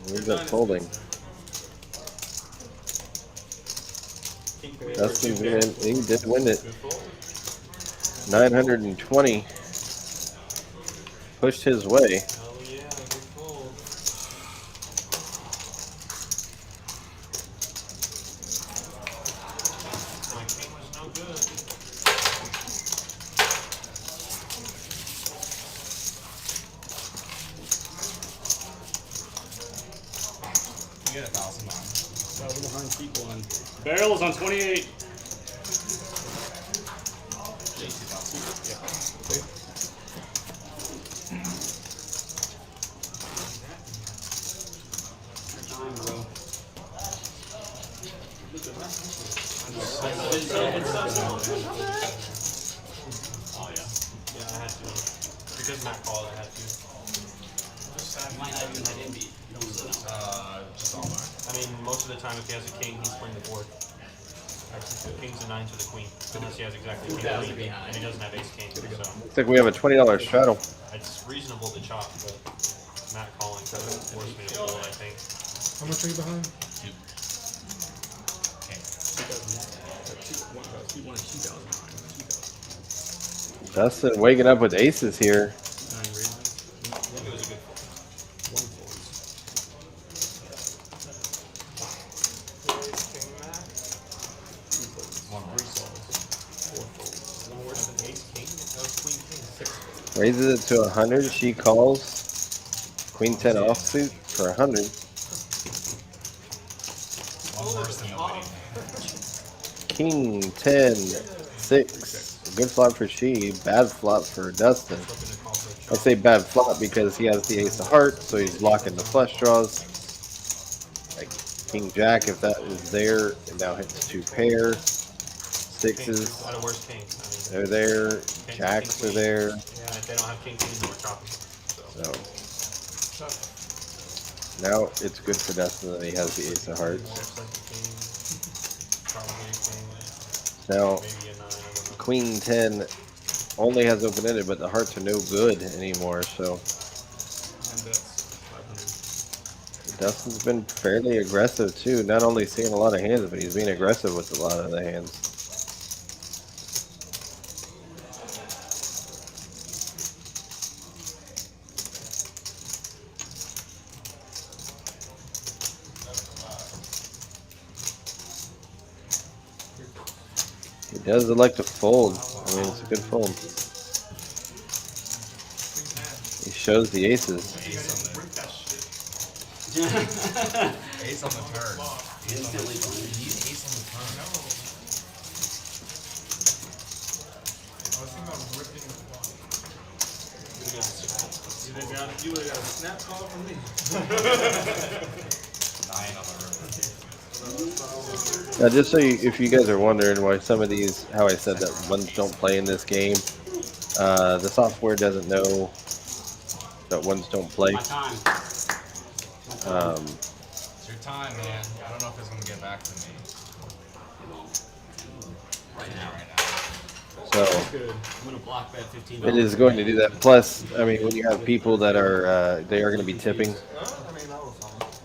He's up folding. Dustin's in. He did win it. 920. Pushed his way. Oh yeah, good fold. My king was no good. You get 1,000 on. 1,000 behind seat 1. Barrel is on 28. Oh yeah. Yeah, I had to. Because Matt called, I had to. You might not even have envy. You don't know. Just all mine. I mean, most of the time if he has a king, he's playing the board. The king's a 9 to the queen, unless he has exactly king queen, and he doesn't have ace king. So Looks like we have a $20 straddle. it's reasonable to chop, but Matt calling doesn't force me to fold, I think. How much are you behind? 2. Okay. Seat 1 is 2,000 behind. 2,000. Dustin waking up with aces here. 9 raises. I think it was a good fold. 1 folds. King Matt. 2 folds. 1 3 calls. 4 folds. No worse than ace king. That was queen king. 6. Raises it to 100. She calls. Queen 10 offsuit for 100. 1 worse than nobody. King 10 6. Good flop for she. Bad flop for Dustin. I say bad flop because he has the ace of hearts, so he's blocking the flush draws. Like King Jack, if that is there, it now hits 2 pair. 6s, Not a worse king. I mean, they're there. king, Jacks king, are queen. there. Yeah, and if they don't have king queen, then we're chopping. So. So now it's good for Dustin that he has the ace of hearts. Looks like a king. Probably a king. Now Maybe a 9. I don't know. Queen 10 only has open-ended, but the hearts are no good anymore, so And that's 500. Dustin's been fairly aggressive too. Not only seeing a lot of hands, but he's being aggressive with a lot of the hands. He does elect to fold. I mean, it's a good fold. He shows the aces. Ace on the turn. Instantly blind. Ace on the turn. I was thinking about ripping the flop. You would have got a snap call from me. Dying on the river. Now, just so if you guys are wondering why some of these, how I said that ones don't play in this game, the software doesn't know that ones don't play. My time. It's your time, man. I don't know if it's gonna get back to me. Right now. So I'm gonna block bet $15. it is going to do that. Plus, I mean, when you have people that are, they are going to be tipping.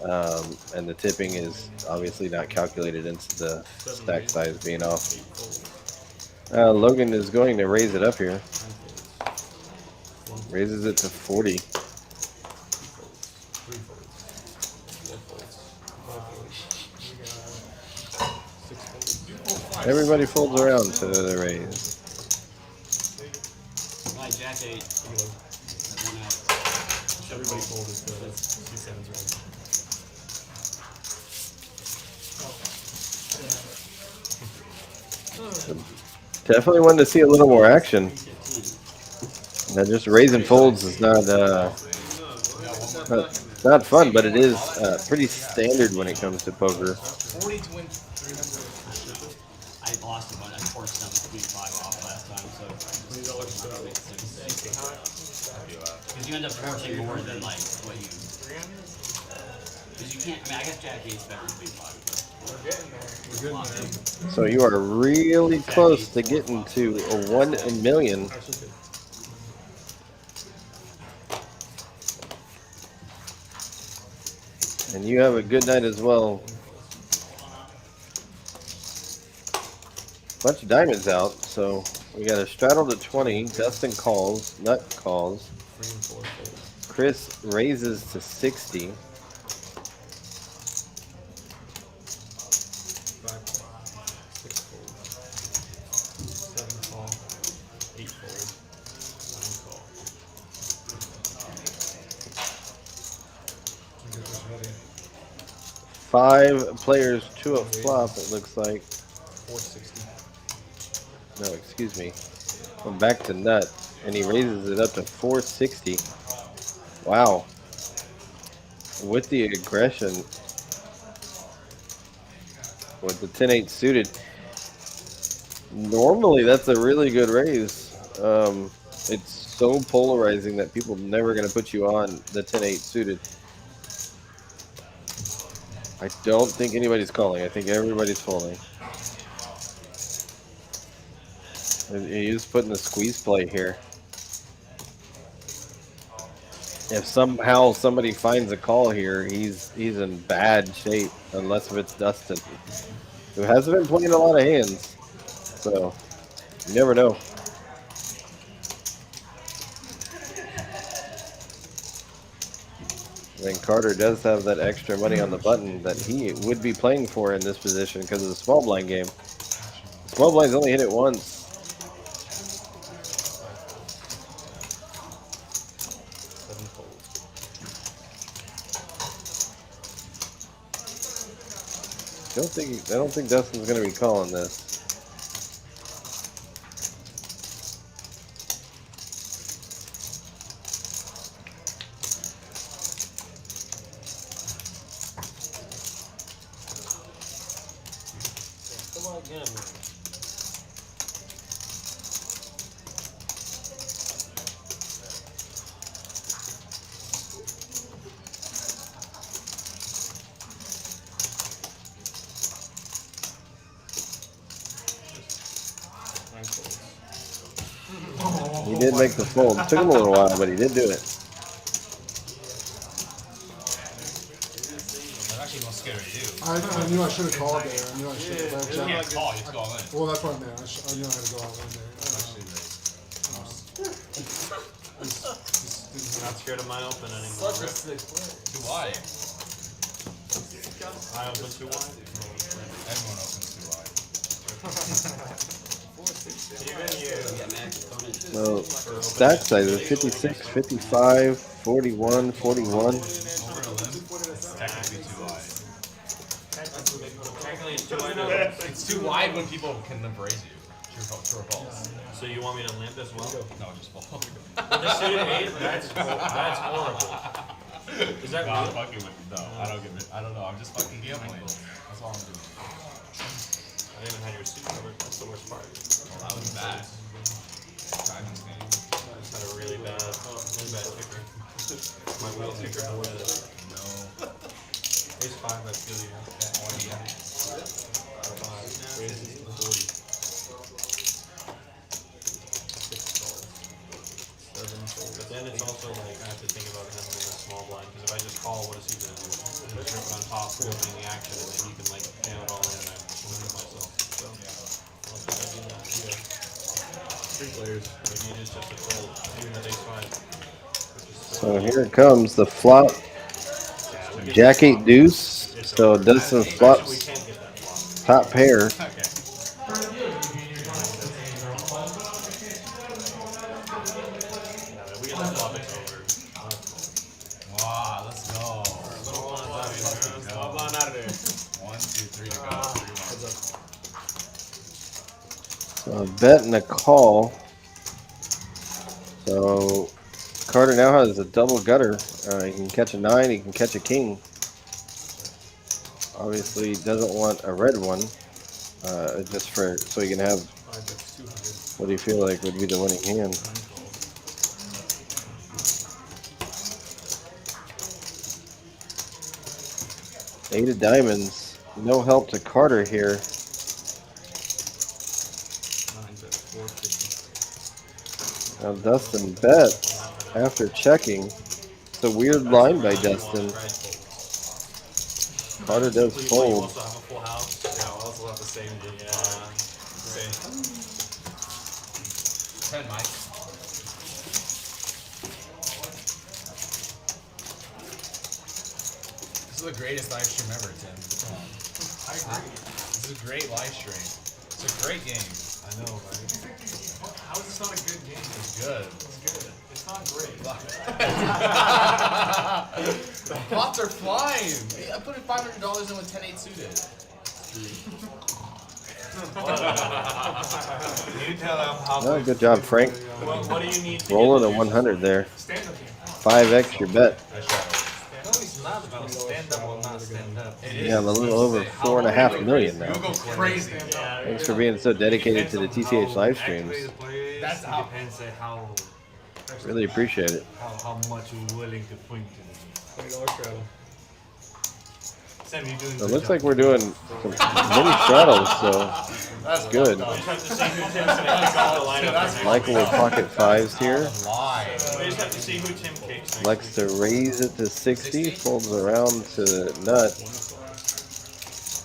and the tipping is obviously not calculated into the stack size being off. Logan is going to raise it up here. Raises it to 40. Everybody folds around to the raise. Right, Jack 8. Everybody folded to 6-7's right. Definitely wanted to see a little more action. Now just raising folds is not fun, but it is pretty standard when it comes to poker. 40 to win 300. I lost a bunch. I forced them to be 5 off last time, so because you end up forcing more than like what you. Because you can't. I mean, I guess Jack 8's better than 5. We're getting there. We're getting there. So you are really close to getting to a 1 in million. And you have a good night as well. Bunch of diamonds out, so we got a straddle to 20. Dustin calls, Nut calls. Chris raises to 60. Five players to a flop, it looks like. 460. No, excuse me. I'm back to Nut, and he raises it up to 460. Wow. With the aggression, with the 10-8 suited. Normally, that's a really good raise. It's so polarizing that people are never going to put you on the 10-8 suited. I don't think anybody's calling. I think everybody's folding. He's putting the squeeze play here. If somehow somebody finds a call here, he's in bad shape, unless if it's Dustin, who hasn't been playing a lot of hands. So you never know. And Carter does have that extra money on the button that he would be playing for in this position because of the small blind game. Small blind's only hit it once. I don't think Dustin's going to be calling this. He did make the fold. It took him a little while, but he did do it. I'm actually not scared of you. I knew I should have called there. I knew I should have. You can't call, you have to go all in. Well, that's what I meant. I knew I had to go all in there. Not scared of my open anymore. Such a sick play. Too wide. I open too wide. Everyone opens too wide. Even you. So stack size is 56, 55, 41, 41. Technically too wide. Technically it's too wide. It's too wide when people can limp raise you. True or false? So you want me to limp as well? No, just fall. The suited 8? That's horrible. Is that no, real? I'm fucking with you. No, I don't give it. I don't know. I'm just fucking gambling. That's all I'm doing. I didn't even have your suit covered. That's the worst part. Well, that was bad. Diamonds game. I just had a really bad kicker. My wheel kicker board. No. Ace 5, I feel you. Oh, yeah. 5. Raises to 40. 6 calls. 7 folds. then it's also like I have to think about him in the small blind because if I just call, what is he gonna do? He's gonna rip it on top, opening the action, and then you can like nail it all in, and I eliminate myself. So I'll try to do that. Three players. Maybe it is just a fold, even at ace five. So here it comes, the flop. Jack 8 deuce. So Dustin flops top pair. Wow, let's go. Small blind out of there. 1, 2, 3 to go. 3 So a bet and a call. So Carter now has a double gutter. He can catch a 9, he can catch a king. Obviously doesn't want a red one. Just for so he can have what do you feel like would be the winning hand. Eight of diamonds. No help to Carter here. Now Dustin bets after checking. It's a weird line by Dustin. Carter does fold. Also have a full house. Yeah, I also have the same group. Same. 10, Mike. This is the greatest live stream ever, Tim. I agree. This is a great live stream. It's a great game. I know, right? How is this not a good game? It's good. It's good. It's not great. Pots are flying. I put in $500 in with 10-8 suited. You tell them how Oh, good job, Frank. What do you need to Rolling get a 100 there. Stand up game. 5x your bet. No, it's not about stand up or not stand up. Yeah, I'm a little over 4.5 million now. You'll go crazy. Thanks for being so dedicated to the TCH live streams. That's how. Depends on how Really appreciate it. how much you're willing to point to. $20 straddle. Sam, you're doing It good looks job. like we're doing some mini straddles, so That's good. You just have to see who Tim's gonna kick out the lineup. Michael with pocket fives here. We just have to see who Tim kicks. Likes to raise it to 60, folds around to nut.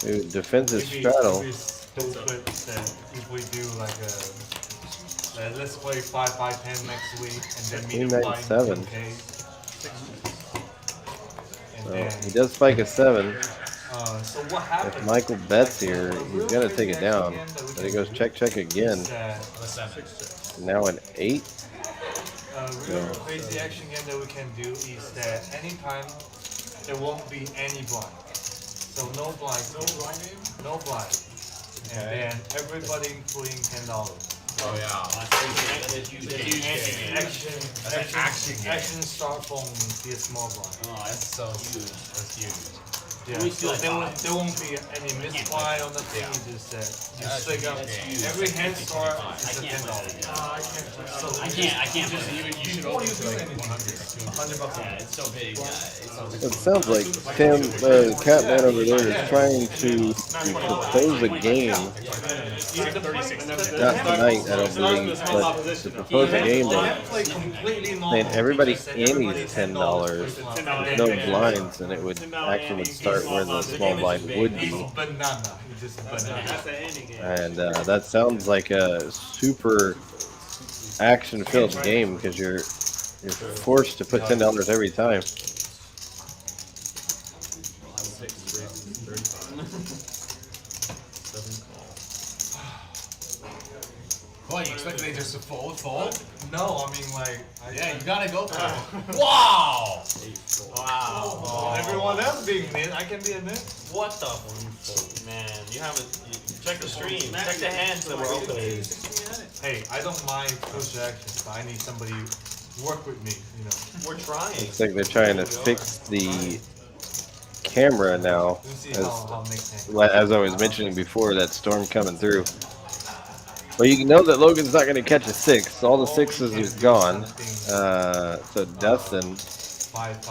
Ooh, defensive straddle. It'd be stupid that if we do like a let's play 5-5-10 next week and then meet Queen, a knight, 7. And So then, he does spike a 7. so what happens? If Michael bets here, he's gonna take it down. But he goes check check again. Now an 8. Real crazy action game that we can do is that anytime there won't be any blind. So no blind. No blind game? No blind. And then everybody including $10. Oh yeah. Action start from the small blind. Oh, that's so huge. That's huge. Yeah, so there won't be any misfire on the thing. You just stick up. Every hand start is a $10. I can't. You should open to like 100. $100. Yeah, it's so big. It sounds like Tim, the Catman over there, is trying to propose a game. Not tonight, I don't believe, but to propose a game that saying everybody antes $10, no blinds, and it would actually start where the small blind would be. Banana. Just banana. And that sounds like a super action-filled game because you're forced to put $10 every time. What, you expect they just to fold? No, I mean like. Yeah, you gotta go for it. Wow! Wow. Everyone else being mid, I can be a mid. What the man? You haven't check the stream. Check the hands that were opening. Hey, I don't mind push actions, but I need somebody work with me. You know. We're trying. Looks like they're trying to fix the camera now. As I was mentioning before, that storm coming through. Well, you know that Logan's not going to catch a 6. All the 6s are gone. So Dustin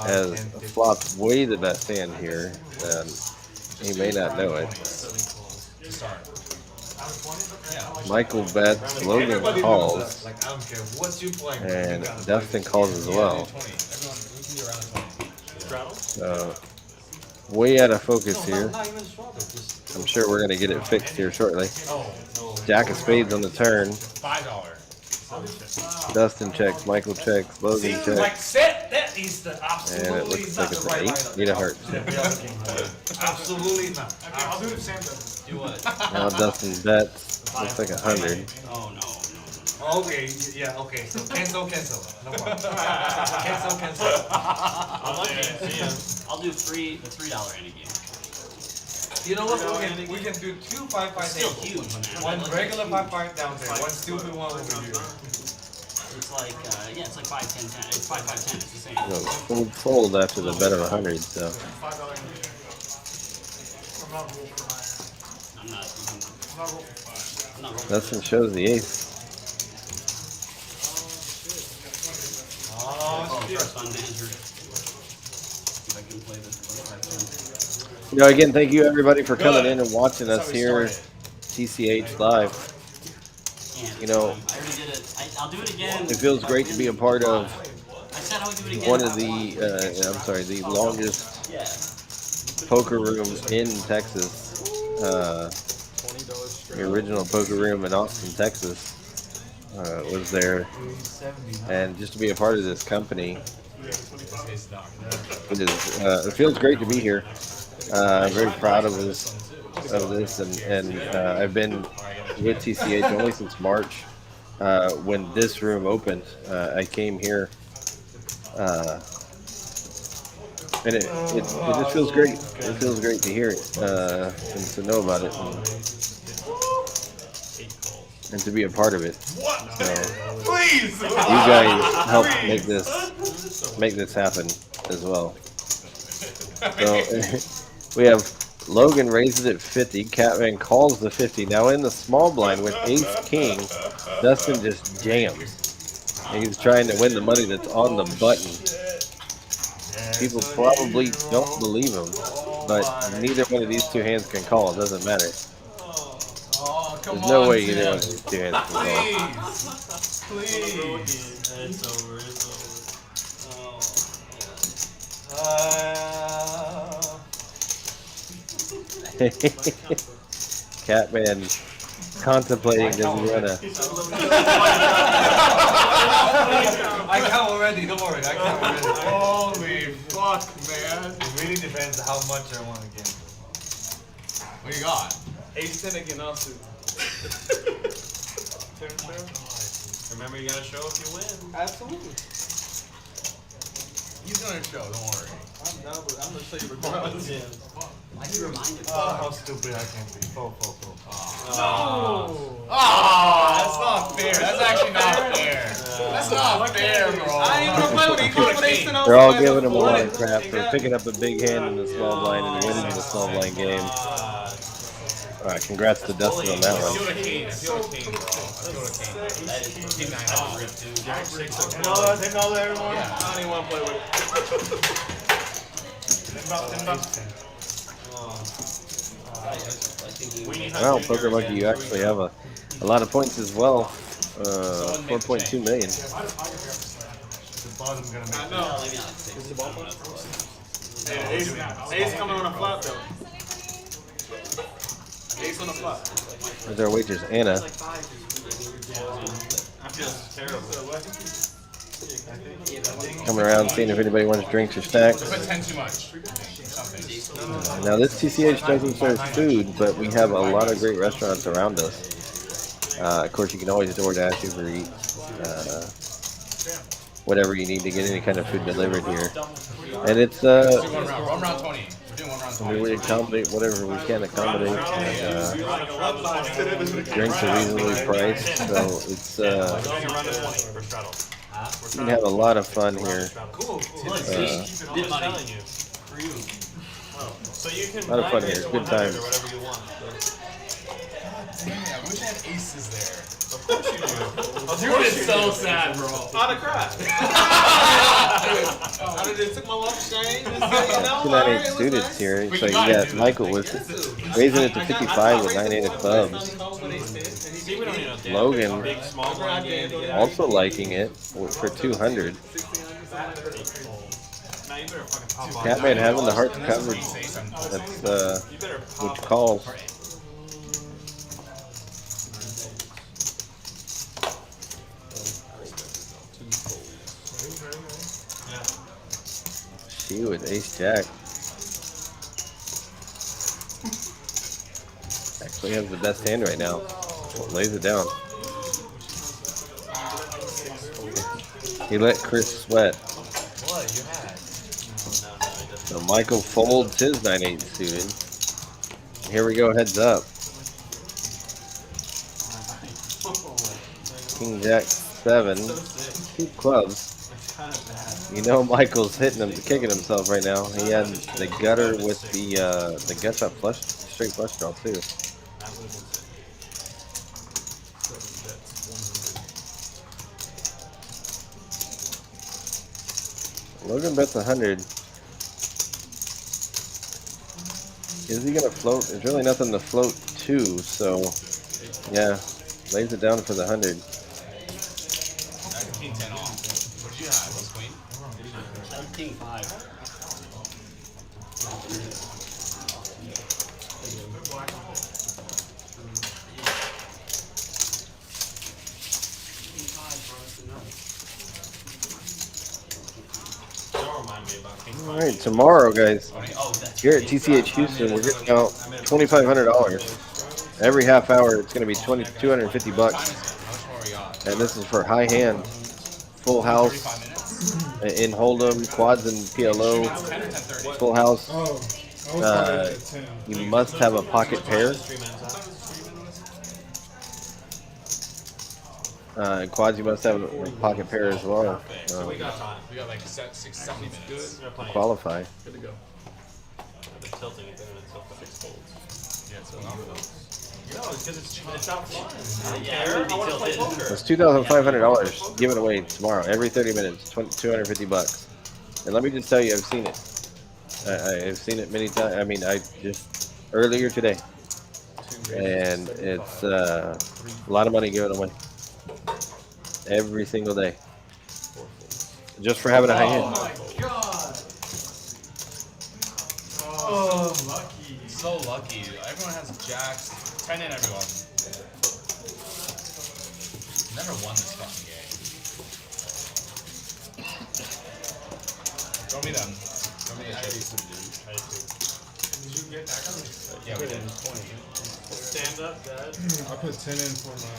has flopped way the best hand here. And he may not know it. Michael bets, Logan Everybody calls, knows that. Like, I don't care what you playing. and Dustin calls as well. So, way out of focus here. I'm sure we're going to get it fixed here shortly. Jack of spades on the turn. $5. Dustin checks, Michael checks, Logan Seems like checks, set, that is the and it absolutely looks not like it's the an right 8. lineup. Need a heart. Absolutely not. Okay, I'll do it if Sam does. Do what? Now Dustin bets. Looks like 100. Oh, no. Okay, yeah, okay. So cancel. No problem. cancel. I'll do $3 any game. You know what? We can do 2 5-5 Still tables. huge, man. One Like, regular 5-5 down there, one stupid one over here. It's like, yeah, it's like 5-10-10. It's 5-5-10. It's the same. So, fold after the bet of 100. So, $5 I'm not rolling for 5. I'm not rolling. Dustin shows the ace. First unanswered. If I can play this. You know, again, thank you everybody for coming in and watching us here, TCH Live. You know, I already did it. I'll do it again. it feels great to be a part of I said I would do it again. one of the, the longest poker room in Texas. The original poker room in Austin, Texas, was there, and just to be a part of this company, it feels great to be here. I'm very proud of this, and I've been with TCH only since March. When this room opened, I came here, and it just feels great. It feels great to hear it and to know about it, and to be a part of it. So, Please! you guys helped make this happen as well. So we have Logan raises it 50. Catman calls the 50. Now in the small blind with Ace King, Dustin just jams. And he's trying to win the money that's on the button. People probably don't believe him, but neither one of these two hands can call. It doesn't matter. There's no way either one of these two hands can call. Please. It's over. Catman contemplating, does he wanna? I come already, don't worry, I come already. Holy fuck, man. It really depends how much I want to get. What do you got? Ace 10 again, offsuit. Remember, you gotta show if you win. Absolutely. He's gonna show, don't worry. I'm down, but I'm gonna show you regardless. I can remind you. Oh, how stupid I can be. Fold. Oh, that's not fair. That's actually not fair. That's not fair, bro. I ain't gonna play with you. You going with Ace 10 They're all giving him a lot of crap for picking up a big hand in the small blind and winning the small blind game. All right, congrats to Dustin on that I one. feel the king, bro. King 9 off. $10 everyone. I don't even want to play with it. Well, Poker Monkey, you actually have a lot of points as well. 4.2 million. The bottom's gonna make I know. Ace coming on a flop though. Ace on the flop. There's our waitress, Anna. I feel terrible. Coming around, seeing if anybody wants drinks or snacks. Put 10 too much. Now this TCH doesn't serve food, but we have a lot of great restaurants around us. Of course, you can always DoorDash, Uber Eats, whatever you need to get any kind of food delivered here. And it's One round 20. We're doing 1 round 20. we accommodate whatever we can accommodate. And, drinks are reasonably priced, so it's We're doing a run of 20 for straddle. you can have a lot of fun here. Cool. Look, I'm just telling you. for you. So you can A lot of fun buy here. this Good 100 times. or whatever you want. Dang it, I wish I had aces there. Of course you do. Dude, it's so sad, bro. Out of crap. How did it took my luck shine? You know, 298 suited here. So you got Michael with raising it to 55 with 9-8 of clubs. See, we don't need no damn Logan big small blind game to get out. also liking it for 200. Now you better fucking pop off. Catman having the heart to cover. That's You better which pop calls. She with ace jack. Actually has the best hand right now. Lays it down. He let Chris sweat. What you had? So Michael folds his 9-8 suited. Here we go, heads up. King Jack 7. 2 clubs. You know Michael's hitting him, kicking himself right now. He had the gutter with the gut shot flush, straight flush draw too. Logan bets 100. Is he gonna float? There's really nothing to float to, so yeah, lays it down for the 100. King 10 off. What did you have? What's queen? King 5. All right, tomorrow, guys, here at TCH Houston, we're getting out $2,500. Every half hour, it's going to be $250 bucks, and this is for high hand, full house, in Hold'em, quads and PLO, full house. You must have a pocket pair. Quads, you must have a pocket pair as well. We got like 70 minutes. Qualify. Good to go. Tilting it, then it's up to 6 folds. Yeah, it's going over those. No, it's because it's not fun. I don't Yeah, care. it would be I want to play tilted. poker. It's $2,500. Give it away tomorrow. Every 30 minutes, $250 bucks. And let me just tell you, I've seen it. I've seen it many times. I mean, I just earlier today, and it's a lot of money given away every single day, just for having a high hand. Oh my god! Oh, so lucky. So lucky. Everyone has jacks. 10 in, everyone. Never won this fucking game. Throw me them. Throw me the chips. Did you get that kind of? Yeah, we did. Stand up, Dad. I put 10 in for my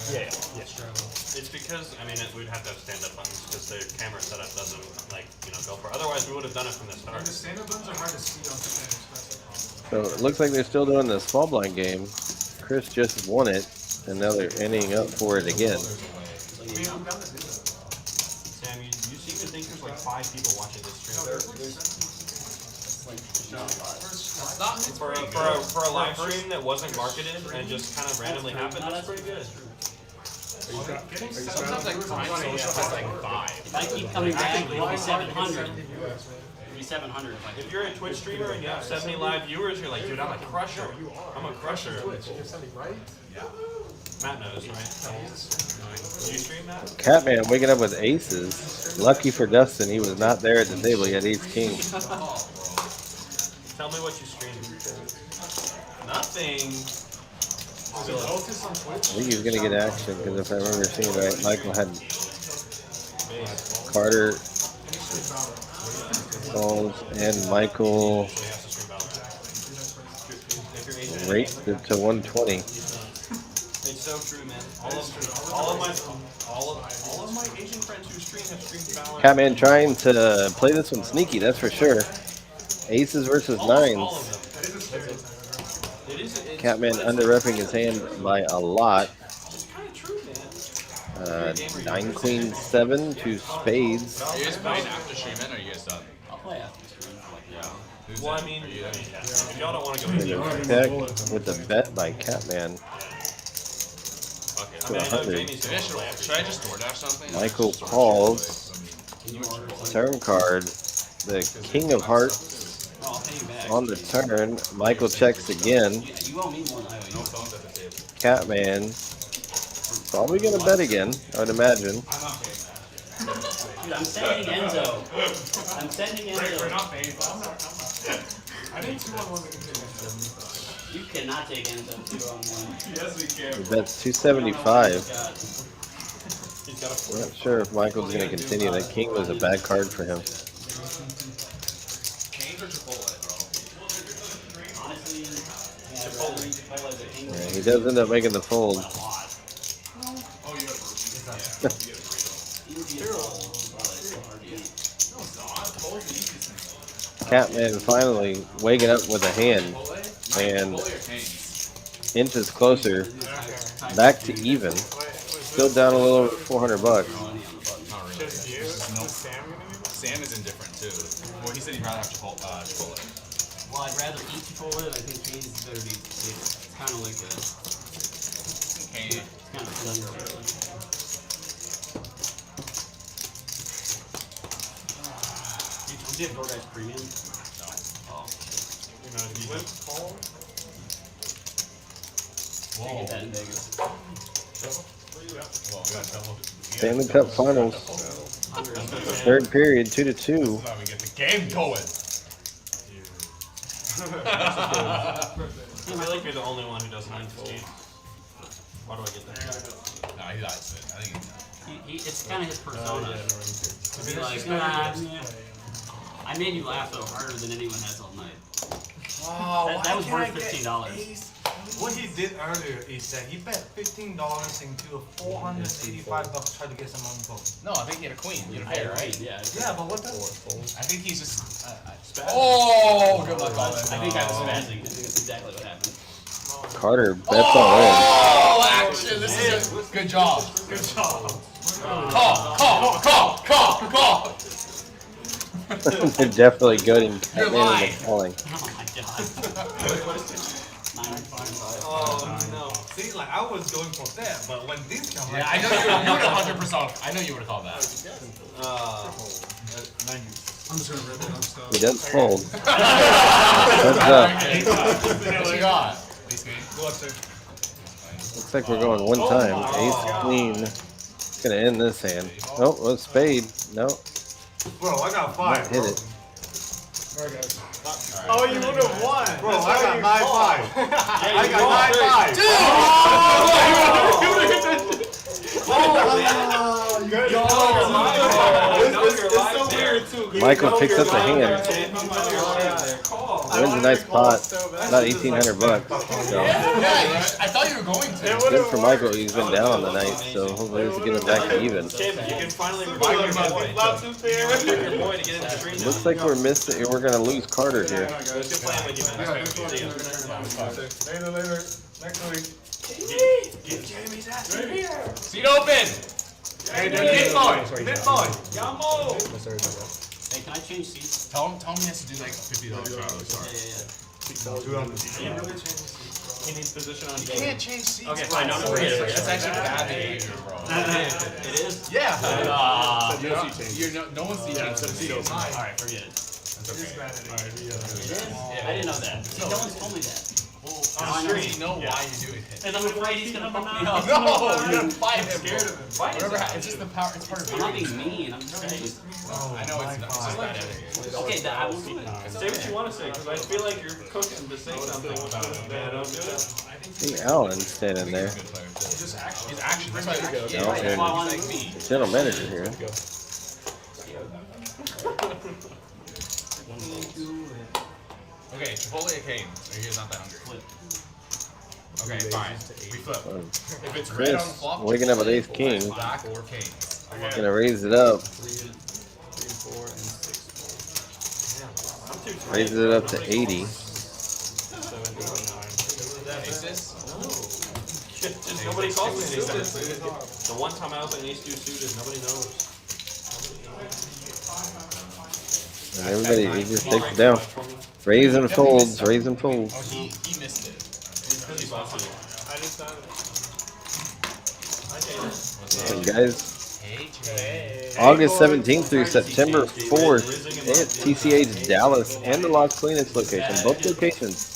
straddle. It's because, I mean, we'd have to have stand-up buttons because the camera setup doesn't, like, go for it. Otherwise, we would have done it from the start. And the stand-up buttons are hard to see on the finish. That's the So problem. it looks like they're still doing the small blind game. Chris just won it, and now they're ending up for it again. I mean, I'm down to do that. Sam, you seem to think there's like 5 people watching this stream. For a live stream that wasn't marketed and just kind of randomly happened, that's pretty good. Sometimes like Prime Social has like 5. If I keep coming back, it'll be 700. It'll be 700 if I If you're a Twitch streamer and you have 70 live viewers, you're like, dude, I'm a crusher. I'm a crusher. Matt knows, right? Do you stream that? Catman waking up with aces. Lucky for Dustin, he was not there at the table. He had ace king. Tell me what you stream. Nothing. I think he's gonna get action because if I remember seeing it right, Michael had Carter calls and Michael raced it to 120. It's so true, man. All of my Asian friends who stream have streamed Valorant. Catman trying to play this one sneaky, that's for sure. Aces versus nines. Catman under-repping his hand by a lot. 9 queen 7 to spades. Are you guys playing after streaming or are you guys done? I'll play after stream. Yeah. Well, I mean, if y'all don't want to go And video, a check with the bet by Catman. to 100. Maybe should I just DoorDash something? Michael calls. Turn card. The King of Hearts I'll pay you back. on the turn. Michael checks again. You owe me more than I owe you. Catman. Probably gonna bet again, I would imagine. Dude, I'm sending Enzo. I'm sending Enzo. We're not paying. I think 2 on 1 we can take Enzo. You cannot take Enzo 2 on 1. Yes, we can. He bets 275. He's got a I'm not sure if Michael's gonna continue. That king was a bad card for him. Canes or Chipotle, bro? Honestly, Chipotle is a king. Yeah, he does end up making the fold. A lot. Oh, you got Easy as well, but it's so hard to eat. No, it's not. Chipotle's the easiest thing. Catman finally waking up with a hand and Chipotle or Canes? inches closer, back to even. Still down a little over 400 bucks. Not really. Just you? No. Is Sam gonna be Sam is indifferent too. Well, he said he'd rather have Chipotle. Well, I'd rather eat Chipotle. I think Cane's is better to eat. It's kind of like a. Cane. It's kind of blender. Do you have DoorDash Premium? No. Oh, Whoa. you get that in Vegas. Well, we got double. Stanley Cup Finals. Third period, 2-2. That's how we get the game going. I feel like you're the only one who doesn't like this game. Why do I get that? No, he likes it. I think It's kind of his persona. To be like, I made you laugh though harder than anyone has all night. Oh, That was worth $15. What he did earlier is that he bet $15 into a $485 try to get some info. No, I think he had a queen. You had a pair, right? Yeah. Yeah, but what the? I think he's just. Oh, good luck on it. I think I was spazzing. I think that's exactly what happened. Carter bets all in. Oh, action! This is a good job. Good job. Call. They're definitely goading You're Catman lying. into calling. Oh my god. Oh no! See, like I was going for that, but when this comes, Yeah, I know you would 100%. I know you would have called that. 90. I'm just gonna rip it. I'm stuck. He does fold. Heads up. What you got? Go up there. Looks like we're going one time. Ace queen. It's gonna end this hand. Nope, well, spade. Nope, Bro, I got 5. hit it. Alright, guys. Oh, you would have won. Bro, I got 9-5. I got 9-5. Michael picks up the hand. Wins a nice pot. About 1,800 bucks. So Yeah, I thought you were going to. good for Michael. He's been down on the night, so hopefully he's getting back to even. Tim, you can finally revive your boy. Your boy to get in the stream. Looks like we're missing. We're gonna lose Carter here. Good playing with you, man. See ya. Later. Next week. Get Jamie's ass in here. Seat open. Hey, Bitcoin. Yamo. Hey, can I change seats? Tell him he has to do like $50 Yeah. He needs position on You game. can't change seats. Okay, bro. fine, no, forget it. That's actually bad behavior, bro. It is? Yeah. No one's seat change. Alright, forget it. That's okay. It is? I didn't know that. See, no one's told me that. On the street, you know why you're doing it. Because I'm afraid he's gonna fuck me up. No, you're gonna fight him. Scared of him. Whatever. It's just the power. It's part of I'm not being. being mean, I'm just saying. I know it's just bad etiquette. Okay, that I will do it. Say what you want to say, because I feel like you're cooking to say something without it. See Alan standing there. He's just action. He's action. That's why Yeah, right, that's why I wanted to be. General manager here. Okay, Chipotle or cane? Or he's not that hungry. Okay, fine. We flip. If it's red on the Chris flop, waking up with ace king. black or cane. Gonna raise it up. Raises it up to 80. Aces? Just nobody calls me an ace suited. The one time I was an ace 2 suited, nobody knows. And everybody, he just takes it down. Raise and folds, raise and folds. Oh, he missed it. Because he's awesome. I just Listen, guys. Hey, August 17th through September 4th at TCH Dallas and the Las Colinas location, both locations.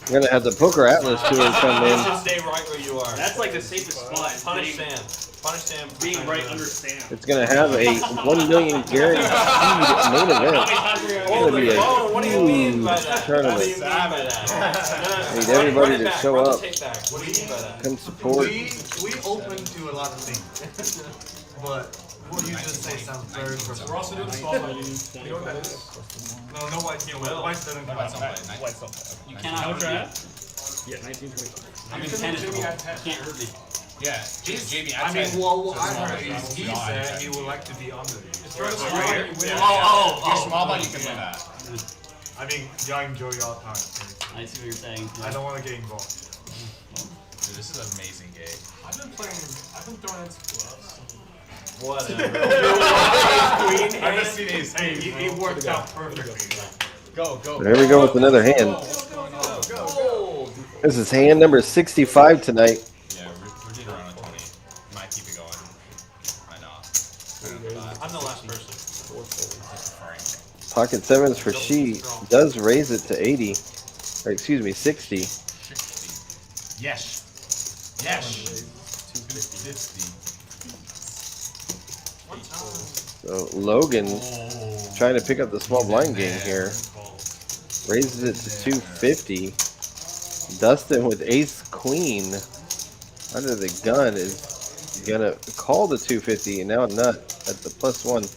We're gonna have the Poker Atlas tour come in. Stay right where you are. That's like the safest spot. Punish Sam. Punish Sam. Being right under Sam. It's gonna have a 1 million guaranteed main event. It's gonna be a huge tournament. I need everybody to show up, come support. We open to a lot of things, but what you just say sounds very personal. We're also doing the small blind. You know what that is? No white, white doesn't come out. You cannot hurt me. Yeah, 1925. I'm in 10 at all. You can't hurt me. yeah, JB, I mean, well, what I heard is he said he would like to be under you. Throw the small blind, you win. Your small blind, you can win that. I mean, y'all enjoy y'all time. I see what you're saying. I don't want to get involved. Dude, this is an amazing game. I've been throwing in some bluffs. Whatever. I just seen his. Hey, it worked out perfectly. Go, go. There we go with another hand. This is hand number 65 tonight. Yeah, we're getting around a 20. Might keep it going. Might not. I'm the last person. Pocket sevens for she does raise it to 80, or excuse me, 60. Yes. Yes. 250. So Logan trying to pick up the small blind game here. Raises it to 250. Dustin with ace queen under the gun is gonna call the 250 and now Nut at the +1.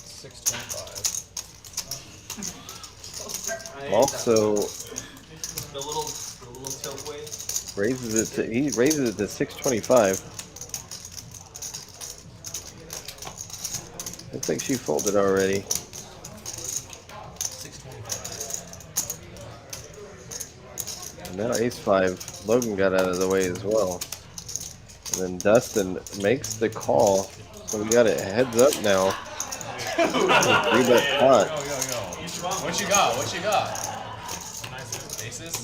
625. Also The little tilt wave. he raises it to 625. Looks like she folded already. And now ace-5. Logan got out of the way as well. And then Dustin makes the call. So we got it heads up now. 3-bet pot. What you got? What you got? Aces?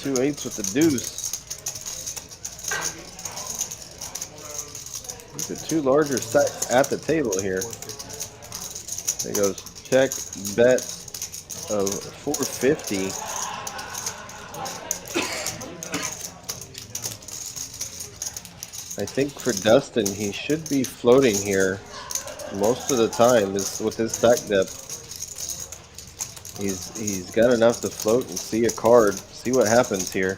2 8s with the deuce. These are two larger stacks at the table here. There goes check, bet of 450. I think for Dustin, he should be floating here most of the time is with his stack depth. He's got enough to float and see a card, see what happens here.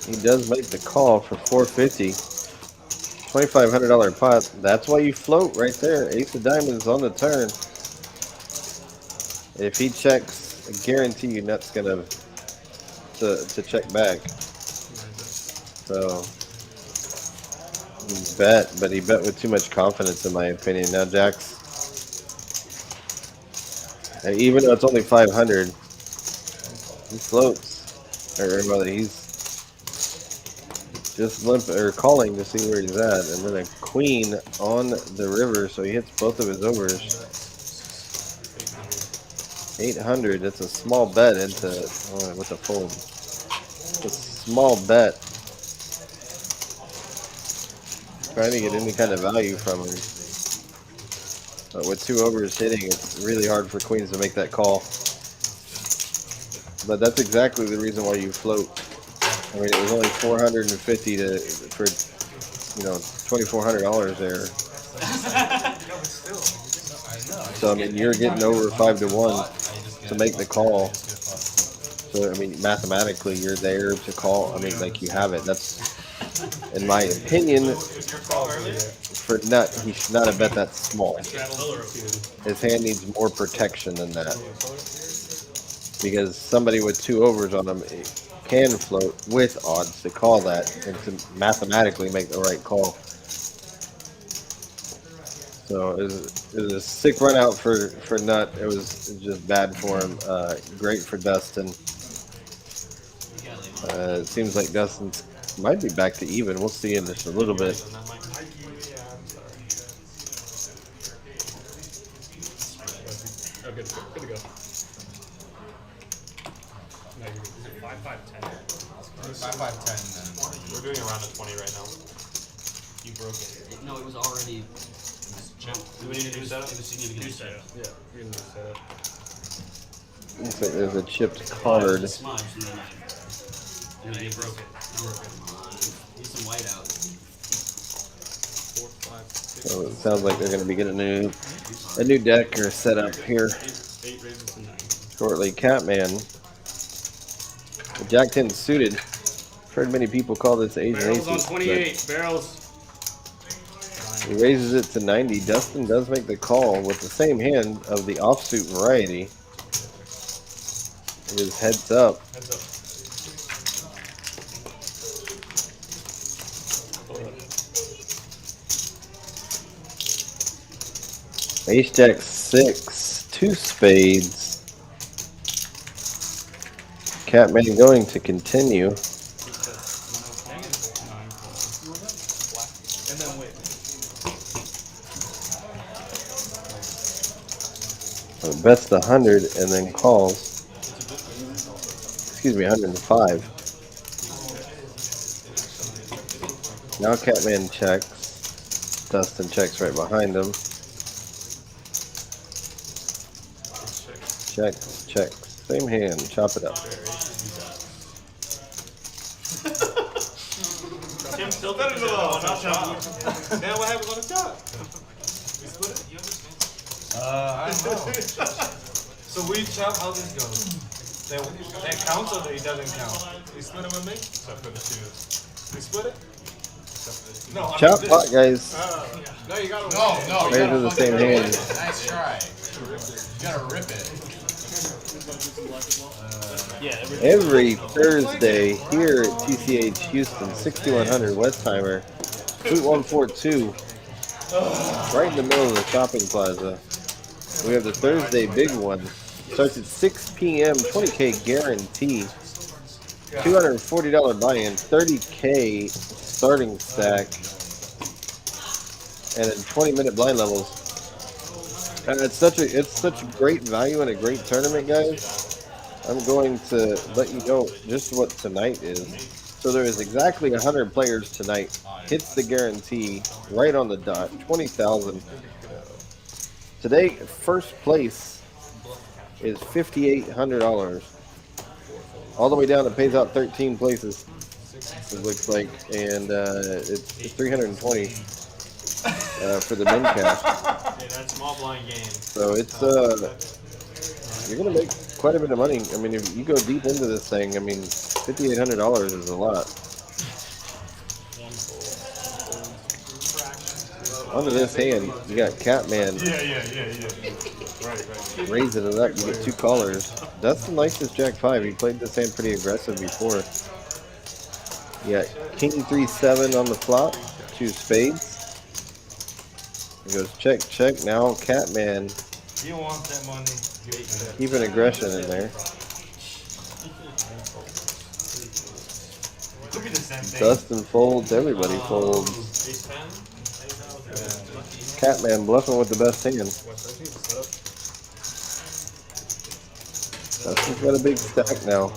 He does make the call for 450. $2,500 pot. That's why you float right there. Ace of diamonds on the turn. If he checks, I guarantee you Nut's gonna to check back. So he bet, but he bet with too much confidence in my opinion. Now Jack's, even though it's only 500, he floats. Or rather, he's just limp or calling to see where he's at, and then a queen on the river, so he hits both of his overs. 800. That's a small bet into with a fold. It's a small bet. Trying to get any kind of value from him, but with 2 overs hitting, it's really hard for queens to make that call. But that's exactly the reason why you float. I mean, it was only $450 for $2,400 there. So I mean, you're getting over 5-1 to make the call. So I mean, mathematically, you're there to call. I mean, like you have it. That's, in my opinion, for Nut, he should not have bet that small. His hand needs more protection than that. Because somebody with 2 overs on him, can float with odds to call that and to mathematically make the right call. So it was a sick run out for Nut. It was just bad for him. Great for Dustin. It seems like Dustin might be back to even. We'll see in just a little bit. Oh, good to go. No, you're 5-5-10. 5-5-10 then. We're doing around a 20 right now. You broke it. No, it was already. Do we need to do setup? It was significantly set. Yeah, we're gonna set up. Looks like there's a chipped card. Smudge, and then you broke it. Need some white out. 4, 5, 6. So it sounds like they're going to be getting a new deck or setup here 8 raises to 9. shortly. Catman, Jack 10 suited. I've heard many people call this Asian Barrels on aces. 28. Barrels. He raises it to 90. Dustin does make the call with the same hand of the offsuit variety. It is heads up. Heads up. Ace Jack 6, 2 spades. Catman going to continue. And then wait. Bets the 100 and then calls. Excuse me, 105. Now Catman checks. Dustin checks right behind him. Checks, checks. Same hand. Chop it up. Tim still thinking about not chop. Now what happens on the chop? We split it? You understand? I don't know. So we chop how this goes. That counts or it doesn't count? We split it with me? Except for the twos. We split it? No, I Chop mean pot, guys. no, you gotta No, you Players gotta are the fucking same rip hand. it. Nice try. You gotta rip it. Every Thursday here at TCH Houston, 6100 Westheimer, Suite 142, right in the middle of the shopping plaza. We have the Thursday big one. Starts at 6 p.m., 20K guarantee, $240 buy-in, 30K starting stack, and then 20-minute blind levels. And it's such a great value and a great tournament, guys. I'm going to let you know just what tonight is. So there is exactly 100 players tonight. Hits the guarantee right on the dot, 20,000. Today, first place is $5,800. All the way down, it pays out 13 places. It looks like, and it's 320 for the min cash. Yeah, that small blind game. So it's you're gonna make quite a bit of money. I mean, if you go deep into this thing, I mean, $5,800 is a lot. Under this hand, you got Catman. Yeah. Right. Raising it up, you get 2 callers. Dustin likes this Jack 5. He played this hand pretty aggressive before. You got King 3-7 on the flop, 2 spades. He goes check, check. Now Catman You want that money? keeping aggression in there. Could be the same thing. Dustin folds, everybody folds. Ace 10? Catman bluffing with the best hand. Dustin's got a big stack now.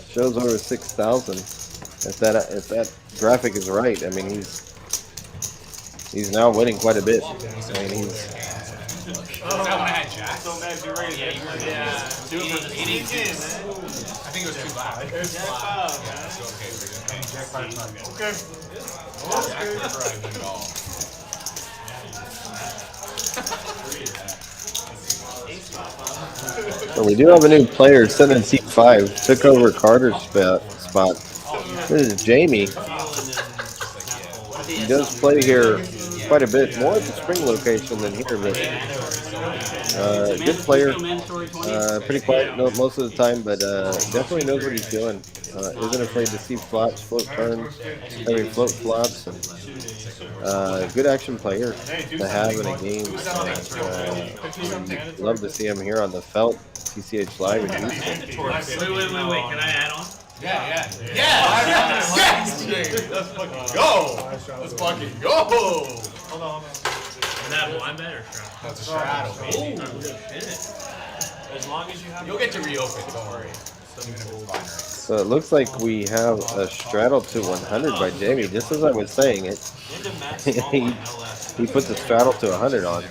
Shows over 6,000. If that graphic is right, I mean he's now winning quite a bit. I mean he's Is that when I had Jack? So mad you raised it. Yeah. 818, man. I think it was too loud. Jack 5, man. So okay, we're good. Jack 5. Jack Okay. for I win it all. So we do have a new player, 7C5, took over Carter's spot. This is Jamie. He does play here quite a bit, more at the spring location than here, but Good player. Pretty quiet most of the time, but definitely knows what he's doing. Isn't afraid to see flops, float turns, float flops, and good action player to have in a game. Love to see him here on the Felt TCH Live in Houston. Wait. Can I add on? Yeah. Yes! Let's fucking go! Let's fucking go! Hold on. Is that blind bet or straddle? That's a straddle, baby. Oh, shit. As long as you have. You'll get to reopen, don't worry. So it looks like we have a straddle to 100 by Jamie. Just as I was saying it, he put the straddle to 100 on.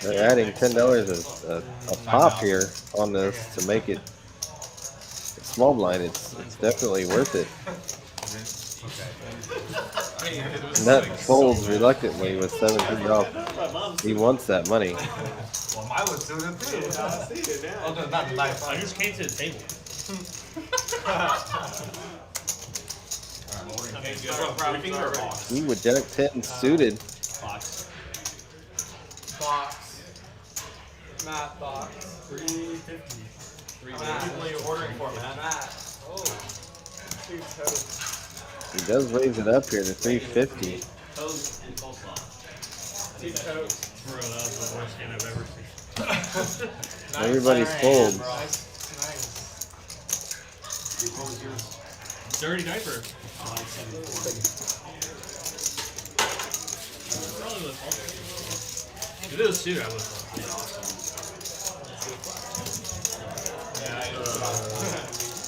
They're adding $10 a pop here on this to make it small blind. It's definitely worth it. Nut folds reluctantly with 17 off. He wants that money. Well, mine was doing it too. I see it now. Oh, no, not the knife. I just came to the table. He would Jack 10 suited. Box. Matt box. 350. How many people are you ordering for, Matt? Oh. 2 toes. He does raise it up here to 350. Toes and coleslaw. 2 toes. Bro, that was the worst game I've ever seen. Everybody's folds. Nice. Dirty diaper. If it was suit, I would have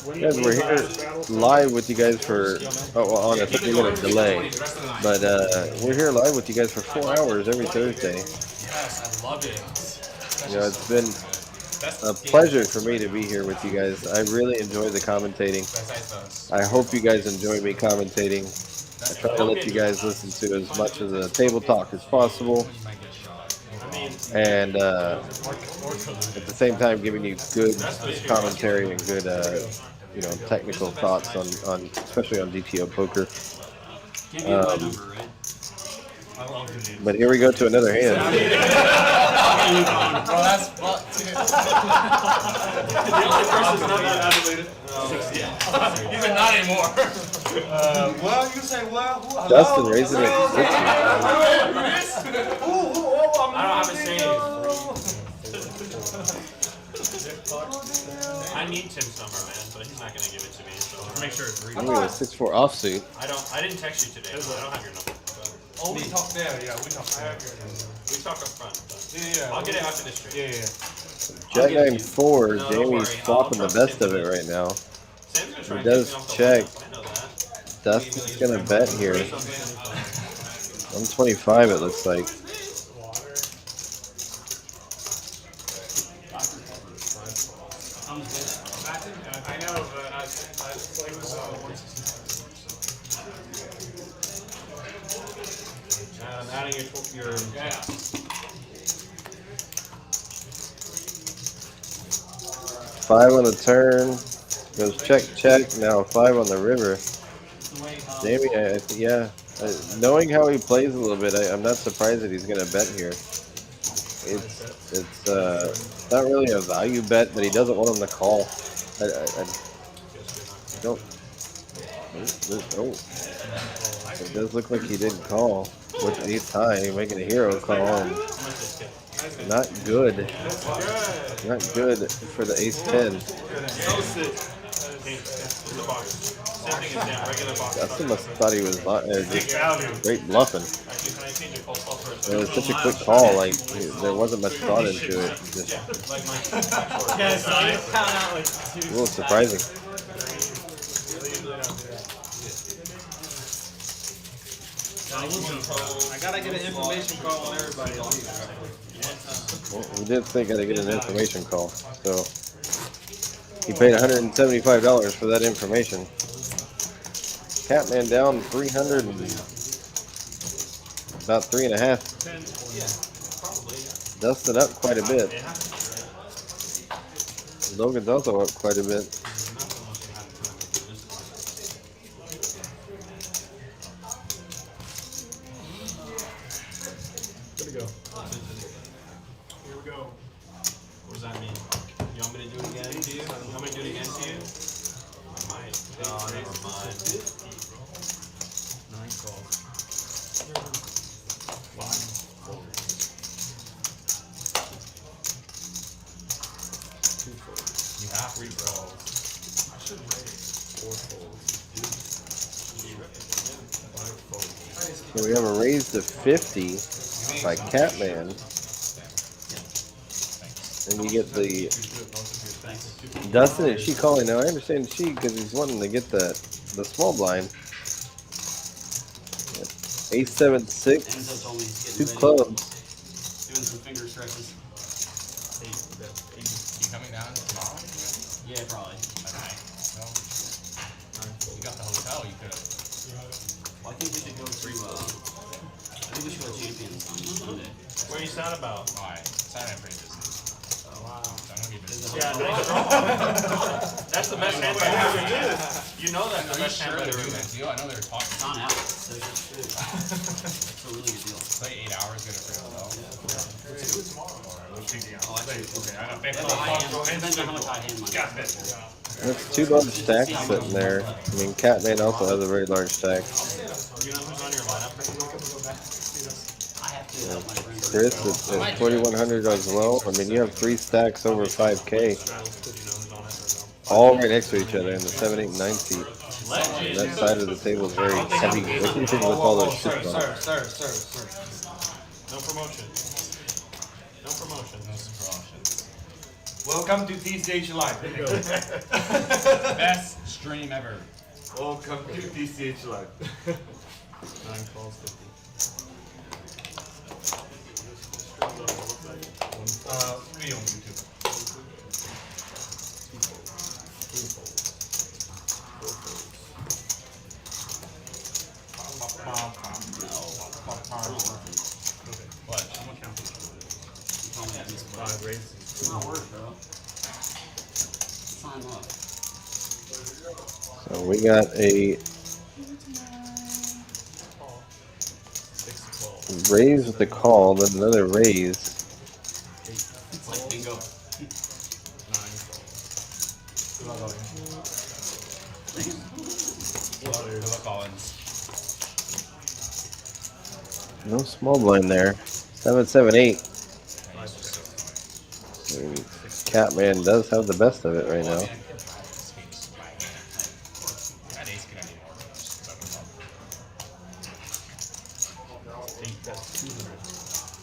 Guys, we're here live with you guys for on a 30-minute delay, but we're here live with you guys for 4 hours every Thursday. Yes, I love it. You know, it's been a pleasure for me to be here with you guys. I really enjoy the commentating. I hope you guys enjoy me commentating. I try to let you guys listen to as much of the table talk as possible, and at the same time giving you good commentary and good technical thoughts on especially on DTO poker. But here we go to another hand. Bro, that's fucked. The only person's not that adulated. Even not anymore. Well, you say well. Who, Dustin raising it to 60. I don't have a saying. I need Tim's number, man, but he's not gonna give it to me. So make sure it's real. I'm going to 6-4 offsuit. I didn't text you today, so I don't have your number. Oh, we talked there. Yeah, we talked there. We talk up front. But Yeah. I'll get it after this stream. Yeah. Jack 9-4. Jamie's flopping the best of it right now. Sam's gonna try He and does get me off the check. line. I know that. Dustin's going to bet here. 125 it looks like. I know, but I play with I'm adding your yeah. 5 on the turn. Goes check, check. Now 5 on the river. Jamie, knowing how he plays a little bit, I'm not surprised that he's going to bet here. It's not really a value bet, but he doesn't want him to call. I don't. Oh, it does look like he didn't call with ace high, making a hero call. Not good. Not good for the ace 10. Dustin must have thought he was just straight bluffing. It was such a quick call, like there wasn't much thought into it. Just a little surprising. I gotta get an information call on everybody. Well, we did say gotta get an information call, so he paid $175 for that information. Catman down 300 and about 3.5. Dustin up quite a bit. Logan's also up quite a bit. So we have a raise to 50 by Catman. And you get the Dustin and she calling. Now I understand she because he's wanting to get the small blind. Ace 7 6, 2 clubs. Doing some finger stretches. You coming down tomorrow? Yeah, probably. Okay. Well, you got the hotel. You could have. Well, I think we should go to. I think we should go to Champions on Monday. What are you sad about? Why? Saturday I'm pretty busy. Wow. I'm gonna be busy. Yeah, that's the best hand better is. You know that's the best hand Sure, they're better doing that is. deal. I know they're talking. It's on Alex. It's a really good deal. It's like 8 hours get a free hotel. Let's do it tomorrow. Alright, let's take the Oh, actually, okay, I know. They have a high hand. Depends on how much high hand money. Got it. That's 2 large stacks sitting there. I mean, Catman also has a very large stack. You know who's on your lineup? I have to help my friends. Chris at 2,100 as well. I mean, you have 3 stacks over 5K, all right next to each other in the 7, 8, and 9 seat. And that side of the table is very heavy with all those chips on it. Sir. No promotion. No promotion. No promotions. Welcome to TCH Live. Best stream ever. Welcome to TCH Live. 9 calls 50. Me on YouTube. What? You told me I missed one. 5 raises. It's not work, bro. Sign up. So we got a 6 12. raise with the call, then another raise. It's like bingo. 9 Philip Collins. No small blind there. 7, 7, 8. And Catman does have the best of it right now. That ace could have more.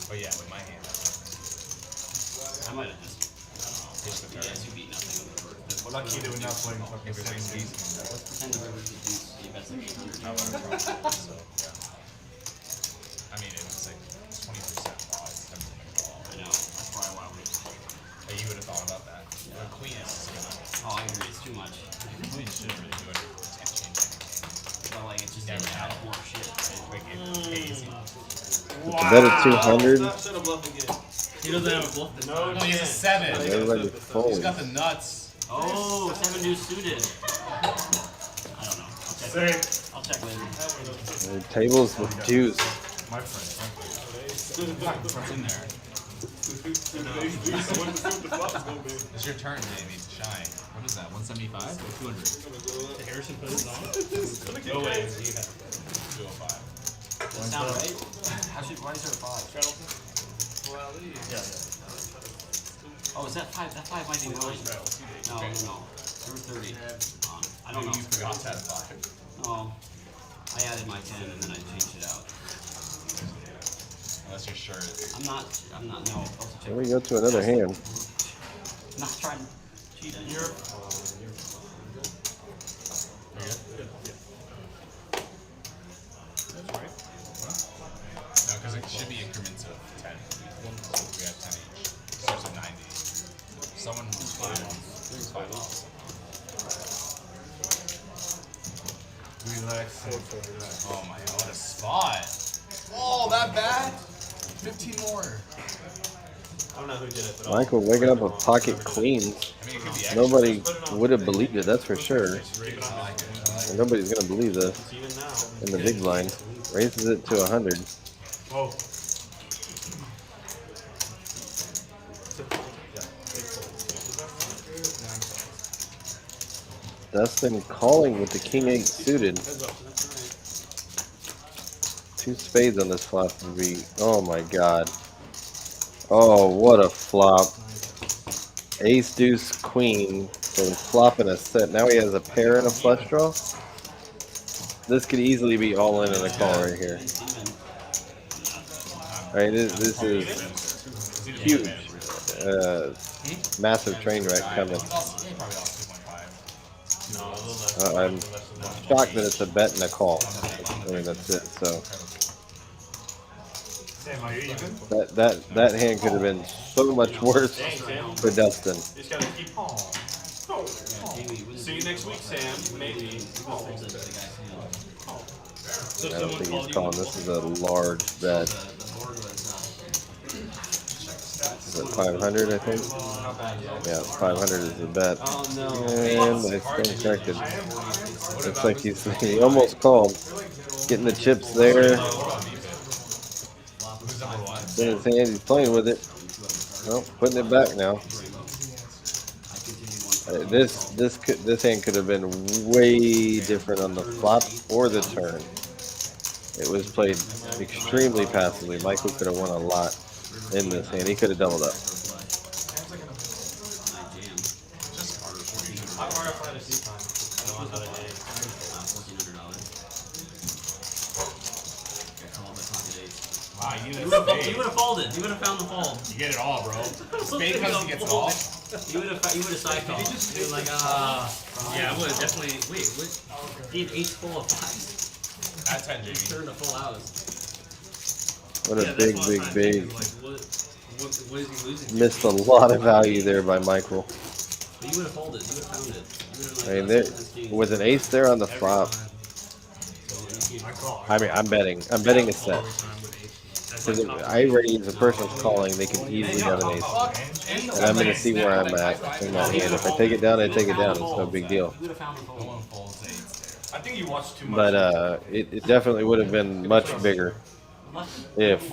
But yeah, with my hand. I might have just. Yes, you beat nothing on the first. Lucky they were not playing fucking If it's like 7 these, Let's pretend the river could use the best like 800. so yeah. I mean, it was like 20% raw. It's 10% raw. I know. That's probably why we. Hey, you would have thought about that. Yeah. The queen is Oh, I agree. It's too much. the queen shouldn't really do it. It's gonna change anything. But like, it's just Never gonna add know. more shit. Right? Like it's crazy. It's a bet of 200. Should have bluffed again. He doesn't have a bluff. No, Oh, he has a 7. Everybody He's folds. got the nuts. Oh, 7 deuce suited. I don't know. I'll check later. And tables with juice. My friend. What's in there? It's your turn, Jamie. Shine. What is that? 175 or 200? Harrison put it on. No way. You have 205. Does that sound right? Why is there a 5? Oh, is that 5? That 5 might be mine. No. There were 30 on. I don't know. You forgot to add 5. No. I added my 10 and then I changed it out. Unless you're sure it's... I'm not, no. I'll check. Here we go to another hand. I'm not trying to cheat on you. No, because it should be increments of 10. We have 10 each. So there's a 90. Someone who's good is 5 off. Relax. Oh my god, what a spot! Oh, that bad? 15 more. I don't know who did it, but Michael waking up with pocket queens. I mean, it could be extra. Nobody would have believed it, that's for sure. I like it. I like it. And nobody's going to believe this it's even now. in the big blind. Raises it to 100. Oh. Dustin calling with the king 8 suited. 2 spades on this flop would be, oh my god. Oh, what a flop. Ace, deuce, queen, So he's flopping a set. Now he has a pair and a flush draw. This could easily be all in and a call right here. Alright, this is huge. Massive train wreck coming. I'm shocked that it's a bet and a call. I mean, that's it. So that hand could have been so much worse for Dustin. Just gotta keep. See you next week, Sam. Maybe. I don't think he's calling. This is a large bet. Is it 500, I think? Yeah, 500 is the bet. And it's corrected. Looks like he almost called. Getting the chips there. In his hand, he's playing with it. Well, putting it back now. This hand could have been way different on the flop or the turn. It was played extremely passively. Michael could have won a lot in this hand. He could have doubled up. You would have folded. You would have found the fold. You get it all, bro. Spade comes, he gets it all. You would have side called. You're like, yeah, I would have definitely. Wait, what? He had 8 full of 5s. At 10, He turned a full house. What a big. What is he losing? Missed a lot of value there by Michael. But you would have folded. You would have found it. I mean, there with an ace there on the flop. I mean, I'm betting a set. Because if I raise, the person's calling, they can easily have an ace. And I'm going to see where I'm at in that hand. If I take it down, I take it down. It's no big deal. I think you watched too much. But it definitely would have been much bigger if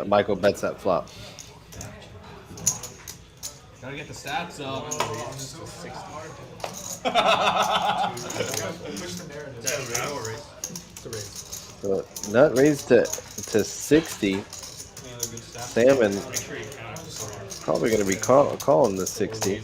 Michael bets that flop. Gotta get the stats up. So nut raised to 60. Salmon probably going to be calling the 60.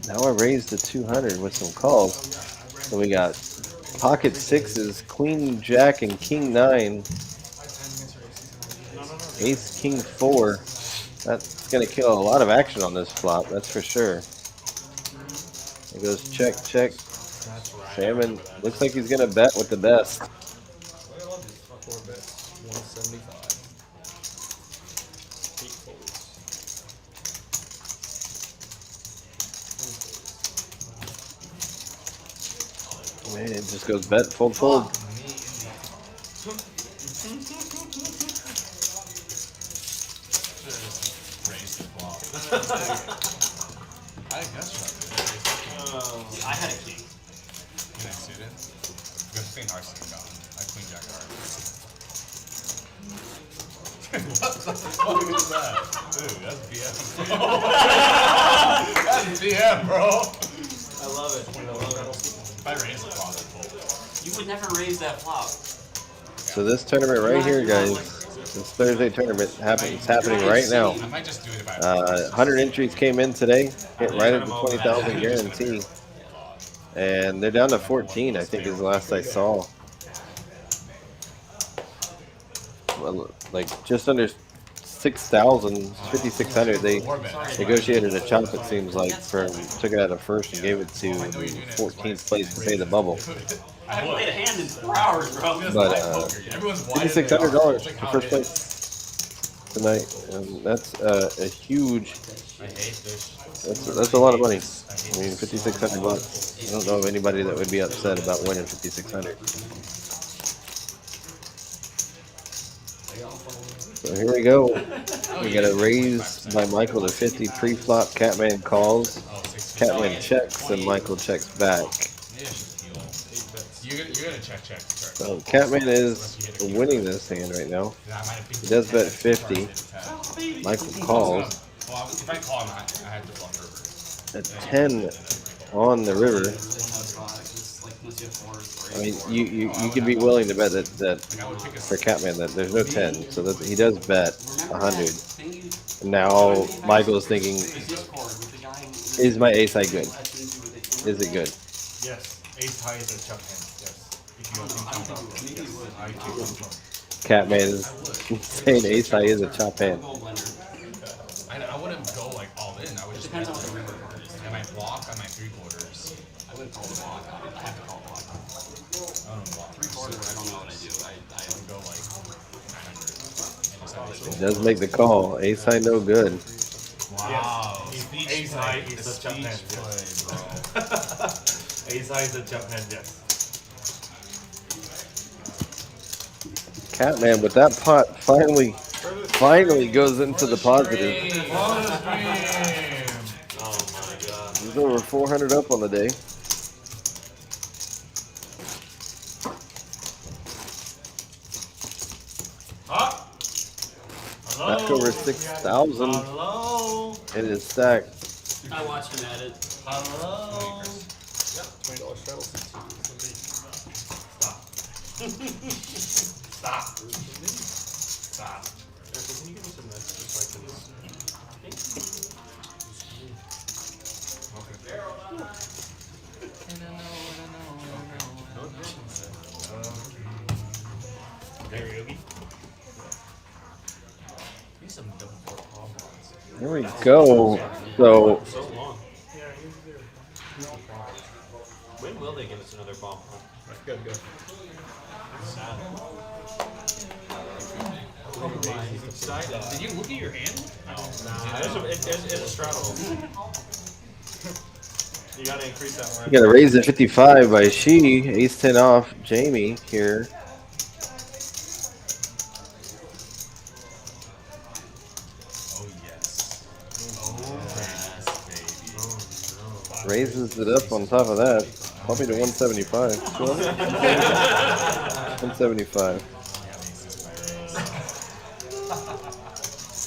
Now I raised to 200 with some calls. So we got pocket 6s, queen, jack, and king 9. Ace, king 4. That's going to kill a lot of action on this flop, that's for sure. It goes check, check. Salmon looks like he's going to bet with the best. Man, it just goes bet, fold, fold. I had a king. You didn't suit it? Because queen hearts is gone. I queen jack hearts. What the fuck is that? Dude, that's BM. That's BM, bro. I love it. If I raise the flop, I'd fold. You would never raise that flop. So this tournament right here, guys, this Thursday tournament it's happening right now. I might just do it if I 100 entries came in today, hit right at the 20,000 guarantee. And they're down to 14, I think is the last I saw. Well, like just under 6,000, 5,600. They negotiated a chop, it seems like, took it out of first and gave it to 14th place to pay the bubble. I haven't played a hand in 4 hours, bro. But $5,600 for first place tonight, and that's a huge. That's a lot of money. I mean, $5,600. I don't know of anybody that would be upset about winning $5,600. So here we go. We got a raise by Michael to 50 pre-flop. Catman calls. Catman checks, and Michael checks back. You're gonna check. So Catman is winning this hand right now. He does bet 50. Michael calls. Well, if I call him, I have to bluff river. A 10 on the river. I mean, you could be willing to bet that for Catman that there's no 10, so that he does bet 100. And now Michael's thinking, is my ace high good? Is it good? Yes, ace high is a chop hand. Yes. If you are thinking about it, yes. Catman is saying ace high is a chop hand. I wouldn't go like all in. I would just bet the river card. Am I block? Am I 3/4? I wouldn't call the block. I have to call the block. I don't block. 3/4, I don't know what I do. I would go like 900. He does make the call. Ace high no good. Wow. Yes. Ace high is a chop hand. Yes. Ace high is a chop hand. Yes. Catman, but that pot finally goes into the positive. Oh my god. He's over 400 up on the day. Back over 6,000. Hello. It is stacked. I watched him at it. Hello. $20 shuttle. Stop. Stop. Erica, can you give me some nuts just so I can... Here we go. So So long. When will they give us another bomb? Good, good. Sad. He's excited. Did you look at your hand? Nah, it's a straddle. You gotta increase that one. you got to raise it 55 by She. Ace 10 off. Jamie here. Oh yes. Oh yes, baby. Raises it up on top of that. Probably to 175. 175.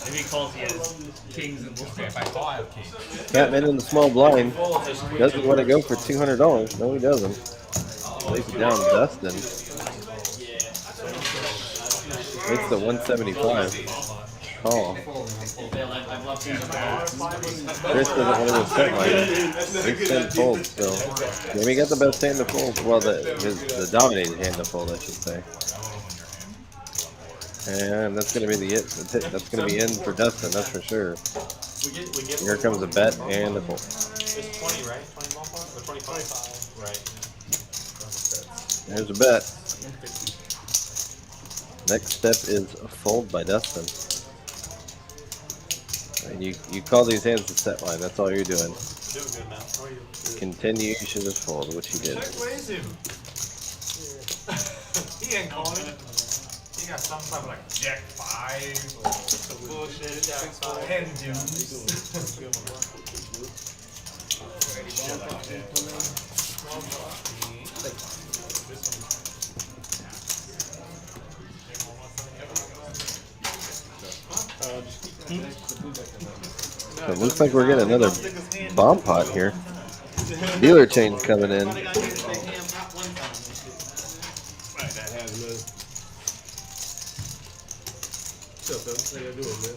Maybe he calls he has kings and Okay, if I call, I have kings. Catman in the small blind. Doesn't want to go for $200. No, he doesn't. Lays it down Dustin. It's the 175. Call. Chris doesn't want to set line. Ace 10 folds still. Jamie got the best hand to fold. Well, the dominated hand to fold, I should say. And that's going to be that's going to be in for Dustin, that's for sure. Here comes a bet and a fold. It's 20, right? 20 ballpark? Or 25? Right. There's a bet. Next step is a fold by Dustin. And you call these hands the set line, that's all you're doing. Doing good now. How are you? Continue, you should just fold, which he did. Check raise him. He ain't calling. He got some type of like Jack 5 or some bullshit. Jack 5. 10 deuce. So it looks like we're getting another bomb pot here. Dealer change coming in. What's up, fellas? How y'all doing, man?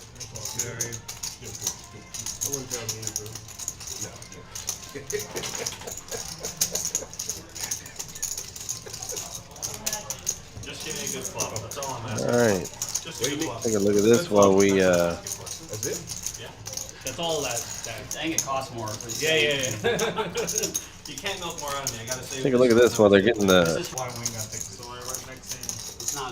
I wouldn't tell me, bro. Just give me a good flop. That's all I'm asking. Alright. Just a good flop. Take a look at this while we That's it? Yeah. That's all that. Dang, it costs more. Yeah. You can't milk more out of me. I gotta say. take a look at this while they're getting the Why we got this? So right next thing. It's not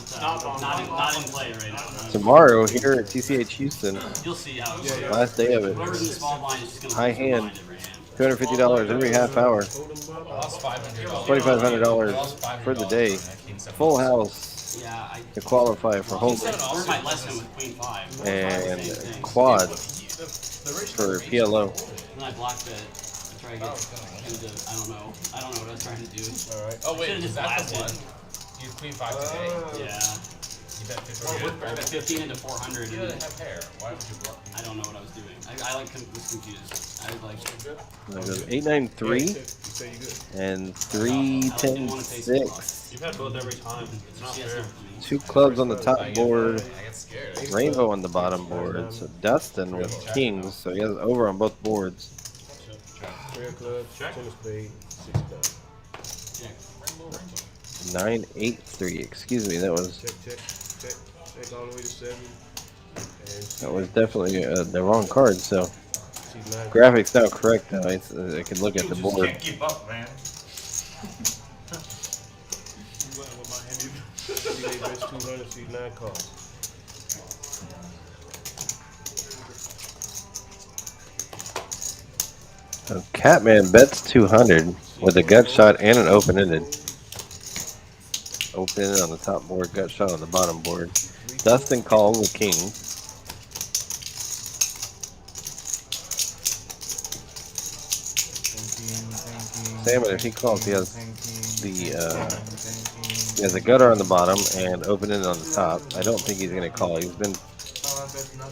in play right now. tomorrow here at TCH Houston. You'll see how it goes. Last day of it. Whoever's in the small blind is just gonna High lose their hand. mind every hand. $250 every half hour. I lost $500. $2,500 for the day. Full house Yeah, to qualify for home Learned my lesson with Queen 5. and Same thing. quad for PLO. Then I blocked it to try to get him to, I don't know what I was trying to do. Oh wait, Should've is just that the blasted. one? You Queen 5 today? Yeah. I bet 15 into 400. You didn't have hair. Why would you bluff? I don't know what I was doing. I like was confused. I was like, It goes 893 and 310-6. You've had both every time. It's not fair. 2 clubs on the top board. I get scared. Rainbow on the bottom board. So Dustin with kings. So he has over on both boards. Check. 983. Excuse me. That was all the way to 7. definitely the wrong card. So graphics now correct now. I can look at the board. Can't keep up, man. So Catman bets 200 with a gut shot and an open-ended. Open-ended on the top board, gut shot on the bottom board. Dustin calls the king. Salmon, if he calls, he has a gutter on the bottom and open-ended on the top. I don't think he's going to call. He's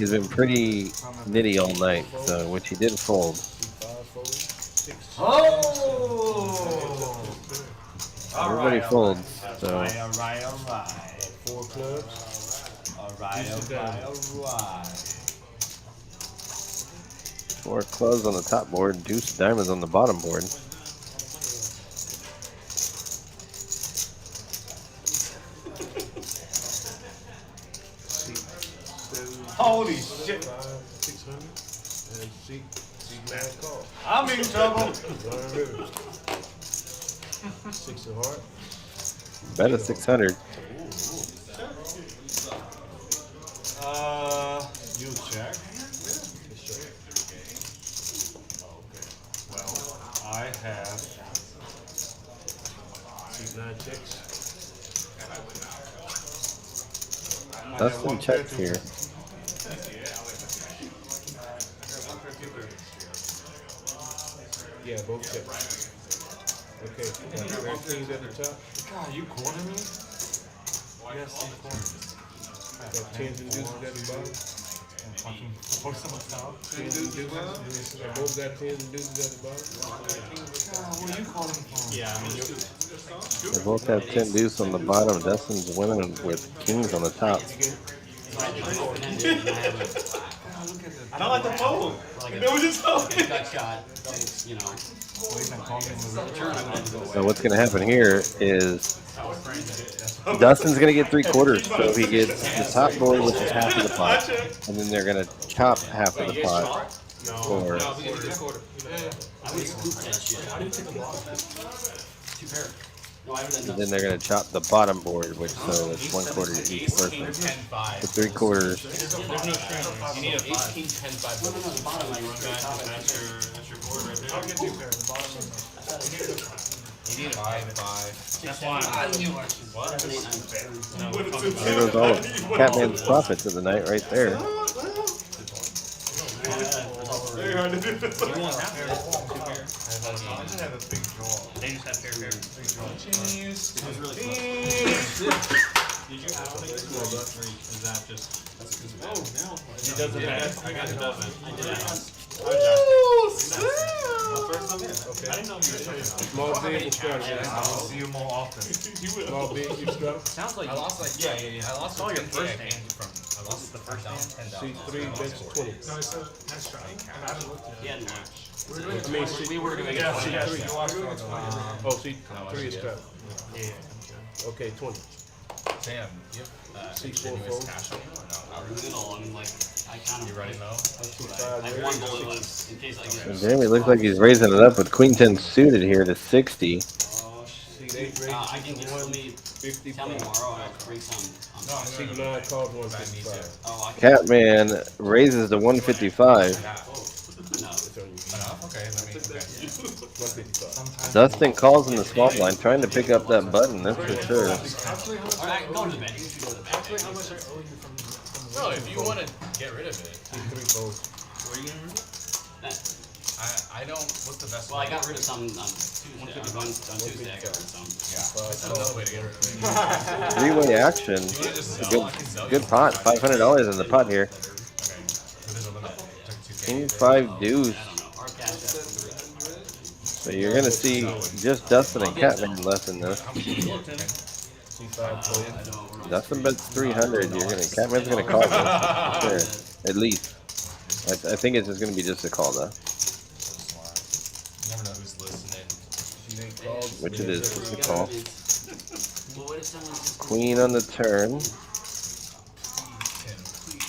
been pretty nitty all night, so which he did fold. Oh! Everybody folds. So Alright. 4 clubs. Alright. 4 clubs on the top board, deuce diamonds on the bottom board. Holy shit! 600 and seek mad call. I'm in trouble. 6 of heart. Bet a 600. You check. Well, I have Seek 9 checks. Dustin checks here. Yeah, both checks. Okay, red kings at the top. God, you corner me? Yes, you corner me. Got 10s and deuces at the bottom. Fucking force myself. 10s and deuces. They both got 10s and deuces at the bottom. What are you calling for? Yeah, I mean, They both have 10 deuce on the bottom. Dustin's winning with kings on the top. I don't like the phone. They were just talking. gut shot, you know. So what's going to happen here is Dustin's going to get 3/4. So if he gets the top board, which is half of the pot, and then they're going to chop half of the pot. Or I would scoop that shit. How do you take a block? 2 pair. No, I would end and up. then they're going to chop the bottom board, which so it's 1/4 to each person. So 3/4. There's no string. You need a 5. 18, 10, 5. No, the bottom, like, that's your board right there. I'll get 2 pairs. The bottom is You need a 5. That's why. What? There goes all of Catman's profits of the night right there. Very hard to do. I have a big draw. They just have pair. Cheese. It was really close. Did you have something? Or is that just? Oh, no. He doesn't have. I got it. I did ask. First time in. Okay. I didn't know you were talking about. Small bid and strategy. I will see you more often. Small bid, you strategy. Sounds like I lost like Yeah. I lost all your 10K. first I came from. I lost the first down $10. Seek 3, bets 20. No, it's a nice try. I haven't looked at it. yeah, no. I mean, seek We were doing it. Yes, seek yes, 3. you are struggling. Oh, seek 3 is strategy. Okay, 20. Sam, you have Seek continuous 4 cash on you or no? I was in all, and like, I kind of. You running low? I have one bullet left in case I get. And Jeremy looks like he's raising it up with Queen 10 suited here to 60. Oh, Seek 8, I can get me. Tell me 55. tomorrow, I'll bring some. Seek 9, calls 155. Oh, I can. Catman raises to 155. No. Enough? Okay, let me. Okay. 155. Dustin calls in the small blind, trying to pick up that button, that's for sure. Alright, go to the bed. You should go to the bed. Actually, how much I owe you from No, if you want to get rid of it, Seek 3 folds. Where are you gonna move it? I don't. What's the best? Well, I way? got rid of some on Tuesday. On Tuesday, I got rid of some. Yeah. That's another way to get rid of it. Three-way action. You wanna just It's a sell? I can sell you good pot. for $500 in the pot here. Okay. But there's a limit. Check 2K. King 5 deuce. I don't know. Our cash app. So you're gonna see just Dustin and Catman left in this. How much do you want? Dustin bets 300. Catman's gonna call this. Sure. At least. I think it's just gonna be just a call though. You never know who's listening. Which it is. Just a call. Well, what if someone just Queen on the turn.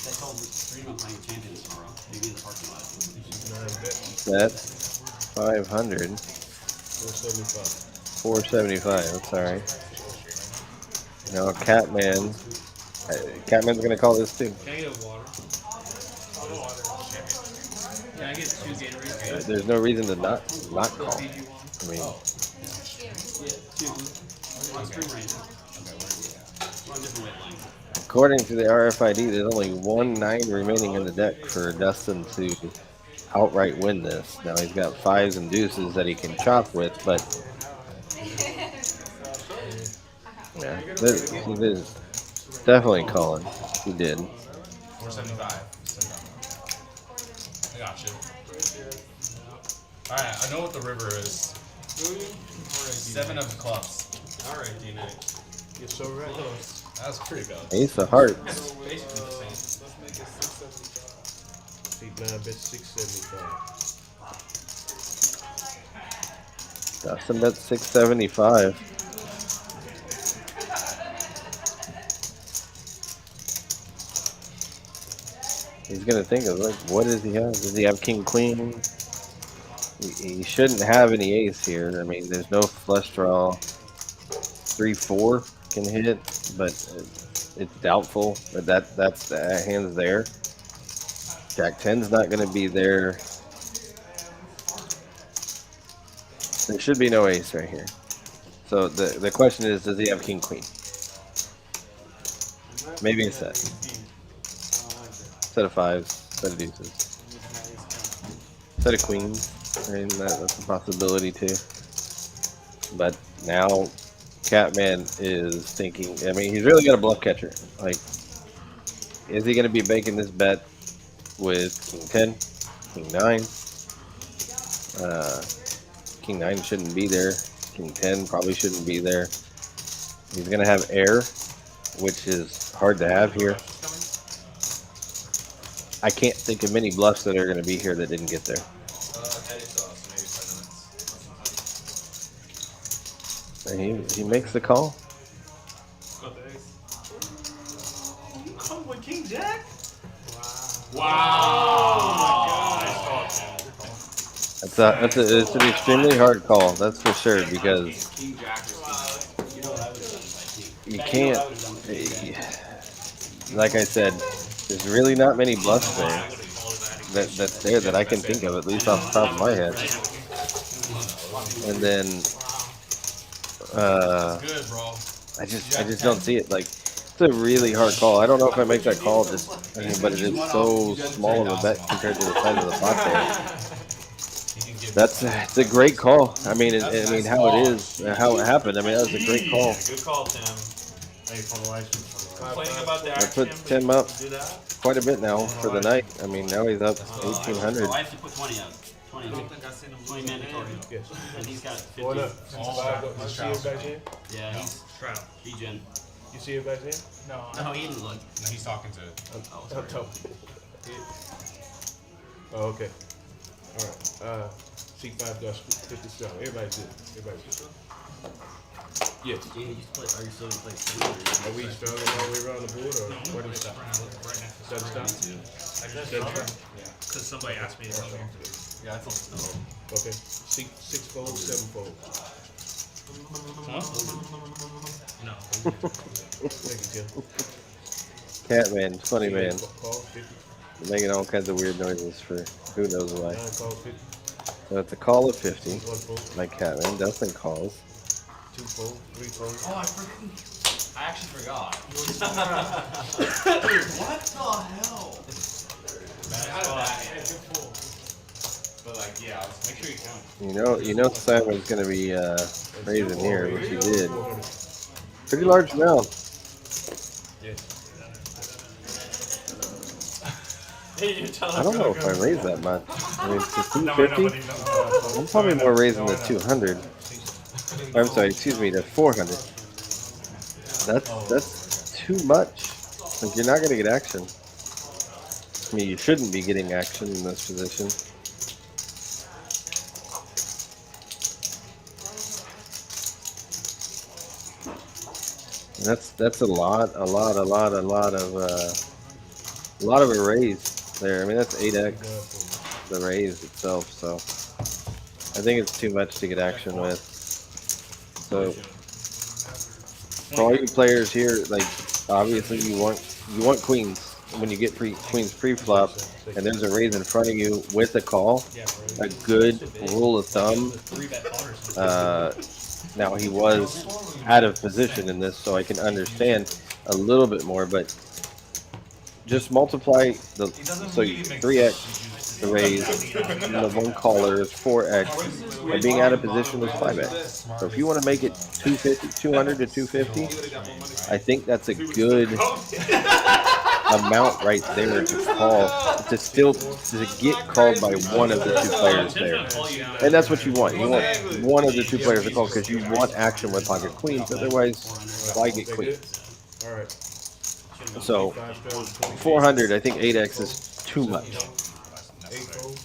they told Dream I'm playing champions tomorrow? Maybe in the parking lot. Bet 500. 475. That's alright. Now Catman. Catman's gonna call this too. Can I get water? Can I get 2 Gatorades? There's no reason to not call. I mean, On stream right now. On a different wavelength. according to the RFID, there's only 1 9 remaining in the deck for Dustin to outright win this. Now he's got 5s and deuces that he can chop with, but yeah, he is definitely calling. He did. 475. I got you. Alright, I know what the river is. 7 of clubs. Alright, D-Nick. You're so right. That was pretty good. Ace of hearts. Basically the same. Let's make it 675. Big blind bet 675. Dustin bet 675. He's gonna think of like, what does he have? Does he have king queen? He shouldn't have any ace here. I mean, there's no flush draw. 3-4 can hit, but it's doubtful that that's the hand's there. Jack 10's not gonna be there. There should be no ace right here. So the question is, does he have king queen? Maybe a set. Set of 5s, set of deuces. Set of queens. I mean, that's a possibility too. But now Catman is thinking, I mean, he's really got a bluff catcher. Like, is he going to be making this bet with king 10, king 9? King 9 shouldn't be there. King 10 probably shouldn't be there. He's going to have air, which is hard to have here. I can't think of many bluffs that are going to be here that didn't get there. And he makes the call. Come with King Jack? Wow. It's an extremely hard call, that's for sure, because King Jack or you know what I would have done if I you king. can't, like I said, there's really not many bluffs there that's there that I can think of, at least off the top of my head. And then Good, bro. I just don't see it. Like, it's a really hard call. I don't know if I make that call, but it is so small of a bet compared to the size of the pot there. It's a great call. I mean, how it is, how it happened. I mean, that was a great call. Good call, Tim. Hey, for the license. Complaining about the That action. puts Tim up Do that. quite a bit now for the night. I mean, now he's up 1,800. I have to put 20 out. 20 mandatory. Yes. And he's got 50. What up? You see everybody here? Yeah, he's D-Gen. You see everybody here? No, No, he didn't look. No, he's talking to. I'm talking. Oh, okay. Alright. C5-57. Everybody's good. Everybody's good. Yes. Yeah, you play, are you still going to play? Are we struggling all the way around the board, or where do we stop? Doesn't stop? Because somebody asked me to come here. Yeah, I thought so. Okay. 6-fold, 7-fold. No. Thank you, Tim. Catman, funny man, Call 50. making all kinds of weird noises for who knows why. 9 call 50. So it's a call of 50. 1 fold. My Catman, Dustin calls. 2 fold. 3 fold. Oh, I actually forgot. What the hell? But like, yeah, make sure you count. You know Simon's gonna be raising here, which he did. Pretty large amount. I don't know if I raised that much. I mean, to 250, I'm probably more raising the 200. I'm sorry, excuse me, the 400. That's too much. Like, you're not gonna get action. I mean, you shouldn't be getting action in this position. That's a lot of a raise there. I mean, that's 8x the raise itself. So I think it's too much to get action with. So for all you players here, like obviously you want queens when you get queens pre-flop, and there's a raise in front of you with a call. A good rule of thumb. Now he was out of position in this, so I can understand a little bit more, but just multiply so 3x the raise, and the one caller is 4x, and being out of position is 5x. So if you want to make it 200 to 250, I think that's a good amount right there to call, to get called by one of the two players there. And that's what you want. You want one of the two players to call because you want action with pocket queens. Otherwise, why get queens? So 400, I think 8x is too much.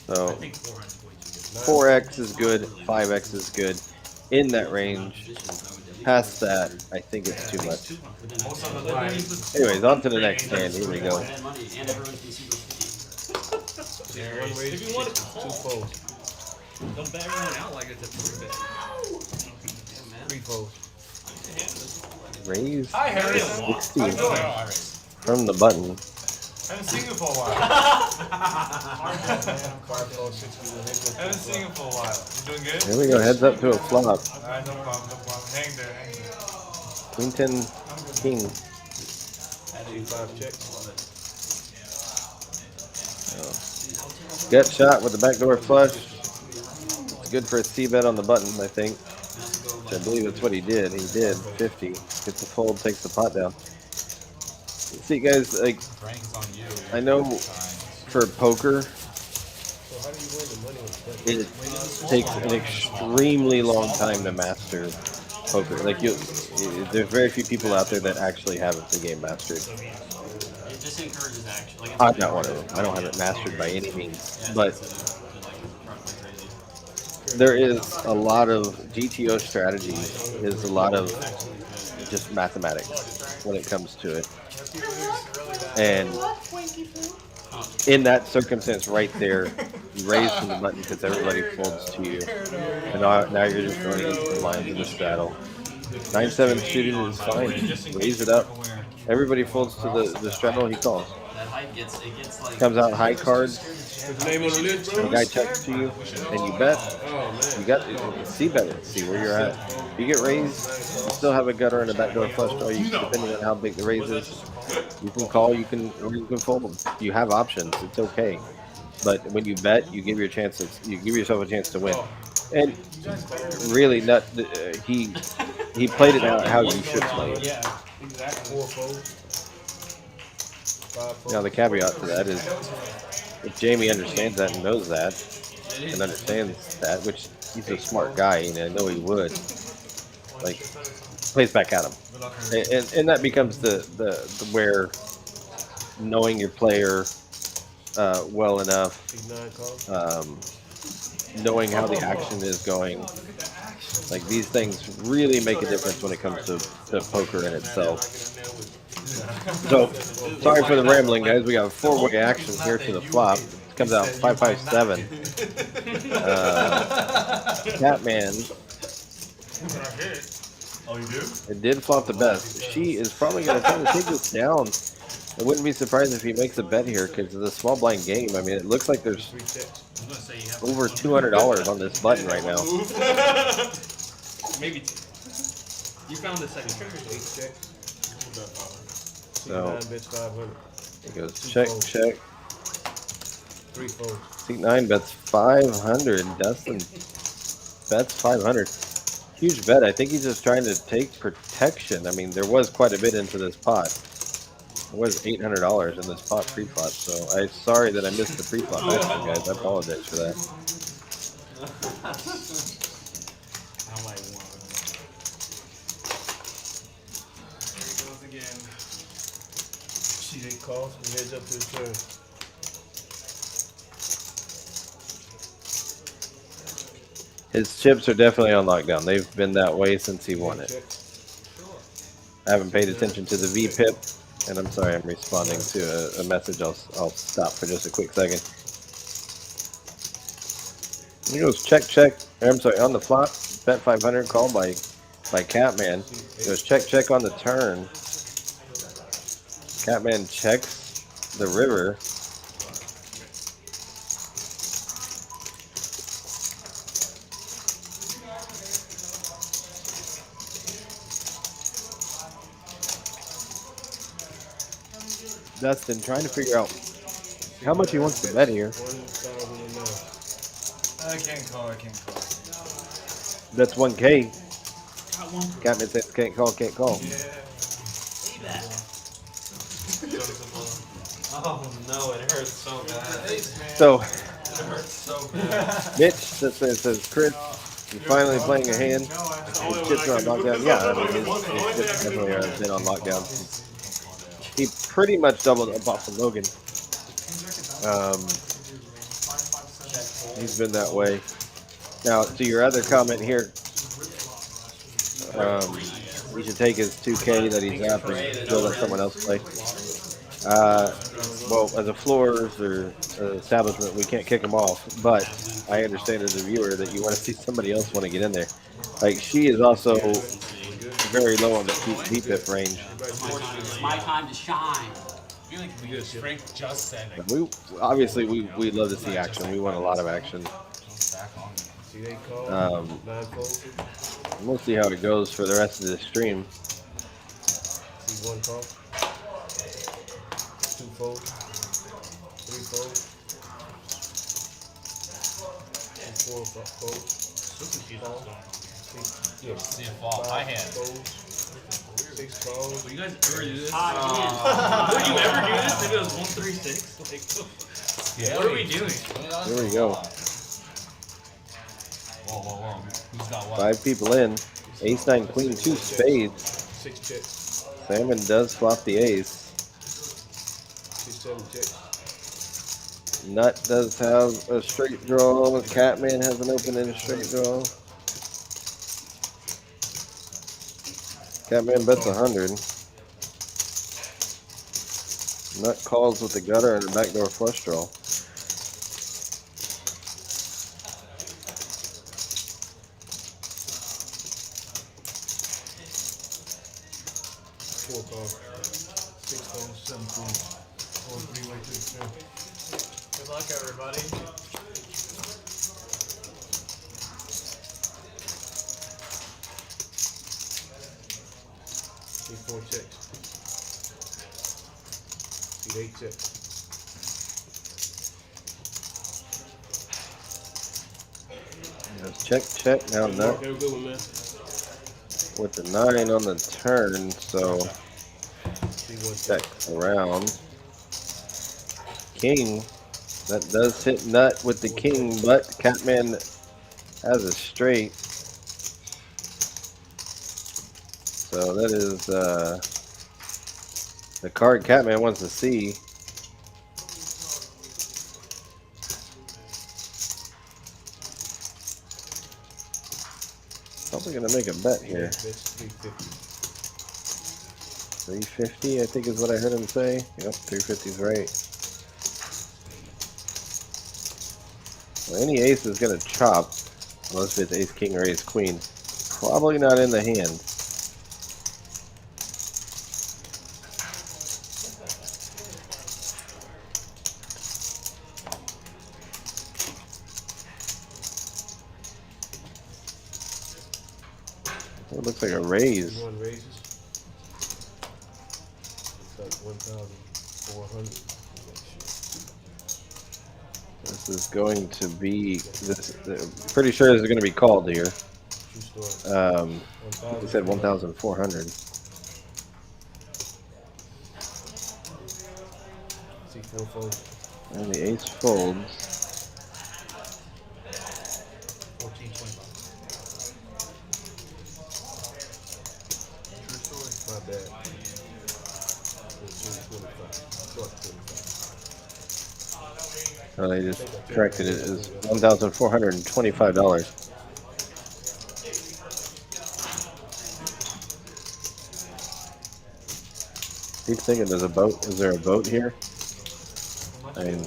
So 4x is good, 5x is good. In that range. Past that, I think it's too much. Anyways, on to the next hand. Here we go. If you want to call, don't bat everyone out like it's a 3-bet. 3 folds. Raise Hi, Harry. 60 How you doing? from the button. I haven't seen you for a while. I haven't seen you for a while. You doing good? There we go. Heads up to a flop. Alright, no problem. Hang there. Queen 10 king. Gut shot with the backdoor flush. It's good for a C-bet on the button, I think. Which I believe that's what he did. He did 50. Gets the fold, takes the pot down. See, guys, like, I know for poker, it takes an extremely long time to master poker. Like, there's very few people out there that actually have the game mastered. It just encourages action. Like, I'm not one of them. I don't have it mastered by any means, but there is a lot of GTO strategy. Is a lot of just mathematics when it comes to it. And in that circumstance right there, you raise from the button because everybody folds to you. And now you're just going against the lines of the straddle. 9-7 suited is fine. Raise it up. Everybody folds to the straddle, he calls. Comes out high cards. The guy checks to you, and you bet. You got see better. See where you're at. If you get raised, you still have a gutter and a backdoor flush draw. You, depending on how big the raise is, you can call, or you can fold them. You have options. It's okay. But when you bet, you give yourself a chance to win. And really, he played it out how you should play it. Yeah, exactly. 4 folds. 5 folds. Now the caveat to that is, if Jamie understands that and knows that, and understands that, which he's a smart guy, and I know he would, like, plays back at him, and that becomes the where knowing your player well enough, knowing how the action is going, like these things really make a difference when it comes to poker in itself. So, sorry for the rambling, guys. We got a 4-way action here to the flop. It comes out 5-5-7. Catman. Oh, you do? It did flop the best. She is probably going to try to take this down. I wouldn't be surprised if he makes a bet here because of the small blind game. I mean, it looks like there's over $200 on this button right now. Maybe 2. You found the second trigger. 8 checks. So, 9 bids 500. it goes check, check. 3 folds. Seat 9 bets 500. Dustin bets 500. Huge bet. I think he's just trying to take protection. I mean, there was quite a bit into this pot. There was $800 in this pot pre-flop, so I'm sorry that I missed the pre-flop action, guys. I apologize for that. See they calls and heads up to the turn. His chips are definitely on lockdown. They've been that way since he won it. I haven't paid attention to the VPIP, and I'm sorry I'm responding to a message. I'll stop for just a quick second. He goes check, check. I'm sorry, on the flop, bet 500 called by Catman. He goes check, check on the turn. Catman checks the river. Dustin trying to figure out how much he wants to bet here. I can't call. That's 1K. Catman says can't call, can't call. Oh no, it hurts so bad. So, It hurts so bad. Mitch says Chris, you're finally playing a hand. His chips are on lockdown. Yeah, I mean, his chips definitely are been on lockdown. He pretty much doubled up off of Logan. He's been that way. Now, to your other comment here, he should take his 2K that he's up and go let someone else play. Well, as a floors or establishment, we can't kick him off, but I understand as a viewer that you want to see somebody else want to get in there. Like, she is also very low on the VPIP range. It's my time to shine. I feel like Frank just said like, We love to see action. We want a lot of action. We'll see how it goes for the rest of the stream. See one call. 2 fold. 3 fold. 4 fold. see a fall. My hand. 6 calls. Will you guys ever do this? Would you ever do this if it was 136? Like, what are we doing? Here we go. Whoa. Who's got what? 5 people in. Ace, 9, queen, 2 spades. 6 checks. Salmon does flop the ace. 6, 7 checks. Nut does have a straight draw. Catman has an open and a straight draw. Catman bets 100. Nut calls with the gutter and a backdoor flush draw. Four calls. 6 calls. 7 queens. 4 3-way to the turn. Good luck, everybody. 4 checks. See 8 checks. Check, check. Now Nut Have a good one, man. with the 9 on the turn, so check around. King, that does hit Nut with the king, but Catman has a straight. So that is the card Catman wants to see. Probably gonna make a bet here. That's 350. 350, I think is what I heard him say. Yep, 350 is right. Well, any ace is gonna chop, unless it's ace king or ace queen. Probably not in the hand. It looks like a raise. One raises. It's like 1,400. This is going to be this. Pretty sure this is going to be called here. He said 1,400. See 4 folds. And the ace folds. 14.25. True story. My bad. 14.25. Oh, they just corrected it as $1,425. Keep thinking, there's a boat. Is there a boat here? I mean,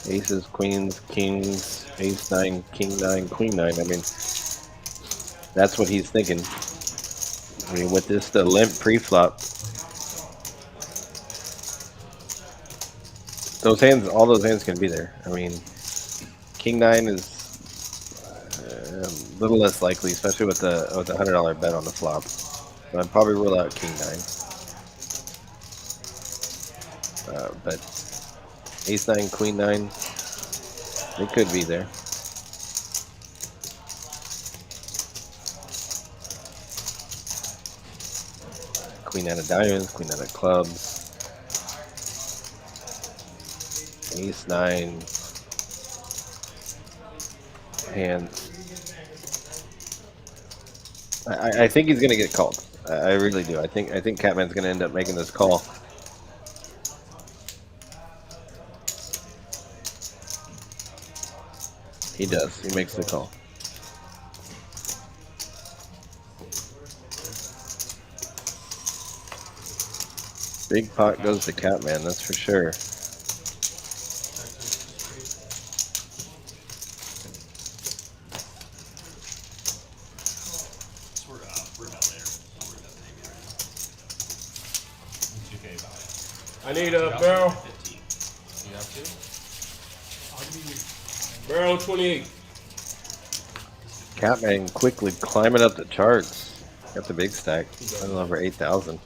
aces, queens, kings, ace nine, king nine, queen nine. I mean, that's what he's thinking. I mean, with this the limp pre-flop, those hands, all those hands can be there. I mean, king nine is a little less likely, especially with the $100 bet on the flop. So I'd probably rule out king nine. But ace nine, queen nine, they could be there. Queen nine of diamonds, queen nine of clubs, ace nine, hands. I think he's gonna get called. I really do. I think Catman's gonna end up making this call. He does. He makes the call. Big pot goes to Catman, that's for sure. We're about there. We're about maybe right now. I need a barrel. 15. You have to? Barrel 28. Catman quickly climbing up the charts. Got the big stack. A little over 8,000.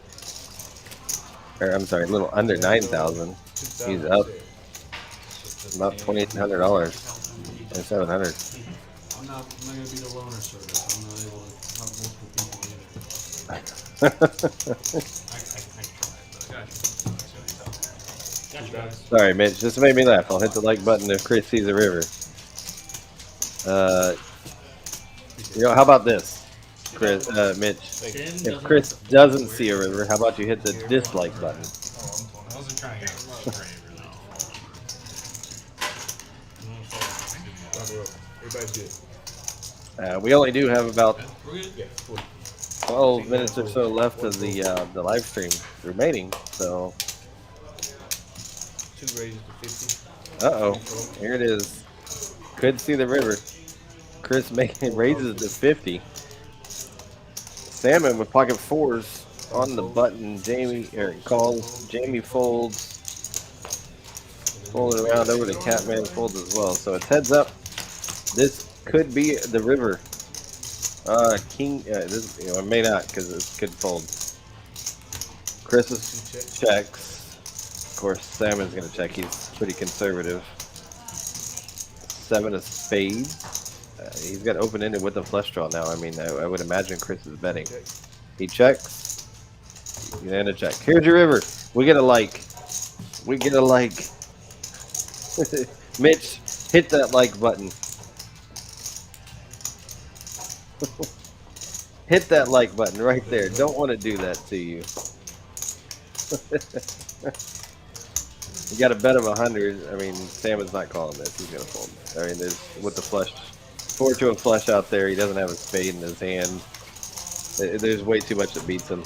Or I'm sorry, a little under 9,000. He's up about $2,800. 2,700. I'm not gonna be the loner service. I'm not able to have multiple people either. I tried, but I got you. Sorry, Mitch. This made me laugh. I'll hit the like button if Chris sees a river. You know, how about this, Chris, Mitch? If Chris doesn't see a river, how about you hit the dislike button? I wasn't trying to get straight, Everybody's good. We only do have about 12 minutes or so left of the live stream remaining, so. 2 raises to 50. Uh-oh, here it is. Could see the river. Chris making raises to 50. Salmon with pocket fours on the button. Jamie calls. Jamie folds. Folding around over to Catman folds as well. So it's heads up. This could be the river. King. This it may not because it could fold. Chris checks. Of course, Salmon's gonna check. He's pretty conservative. 7 of spades. He's got open-ended with the flush draw now. I mean, I would imagine Chris is betting. He checks. And a check. Here's your river. We get a like. We get a like. Mitch, hit that like button. Hit that like button right there. Don't want to do that to you. You got a bet of 100. I mean, Salmon's not calling this. He's gonna fold. I mean, there's with the flush, 4 to a flush out there. He doesn't have a spade in his hand. There's way too much that beats him.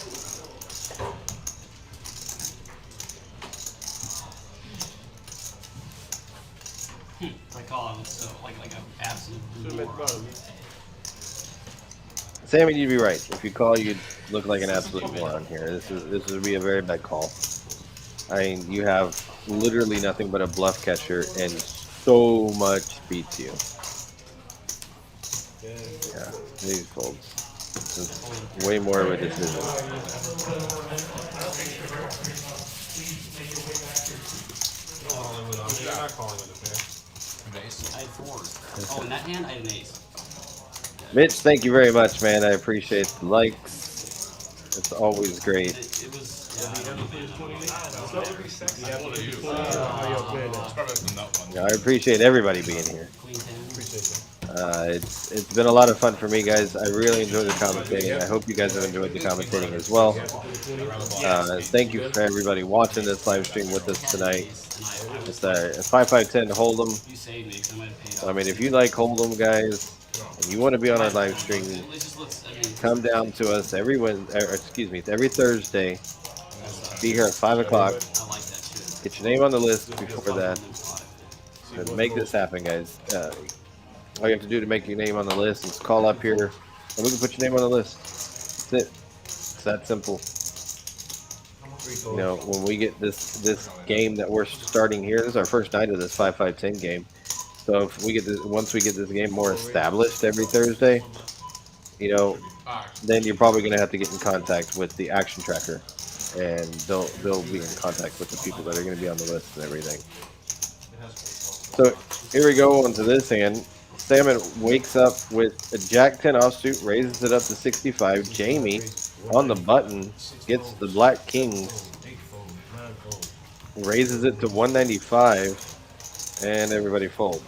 I call him so like an absolute moron. Salmon, you'd be right. If you call, you'd look like an absolute moron here. This would be a very bad call. I mean, you have literally nothing but a bluff catcher, and so much beats you. Yeah, these folds. It's way more of a decision. Calling with a, you're not calling with a pair. I had 4s. Oh, in that hand, I had an ace. Mitch, thank you very much, man. I appreciate the likes. It's always great. It was. Yeah, I appreciate everybody being here. It's been a lot of fun for me, guys. I really enjoy the commentating. I hope you guys have enjoyed the commentating as well. Thank you for everybody watching this live stream with us tonight. It's a 5-5-10 Hold'em. I mean, if you like Hold'em, guys, and you want to be on our live stream, come down to us every Thursday. Be here at 5 o'clock. Get your name on the list before that. And make this happen, guys. All you have to do to make your name on the list is call up here, and we can put your name on the list. That's it. It's that simple. You know, when we get this game that we're starting here, this is our first night of this 5-5-10 game. So if we get this, once we get this game more established every Thursday, you know, then you're probably going to have to get in contact with the action tracker, and they'll be in contact with the people that are going to be on the list and everything. So here we go onto this hand. Salmon wakes up with a Jack-10 offsuit, raises it up to 65. Jamie on the button gets the Black Kings, raises it to 195, and everybody folds.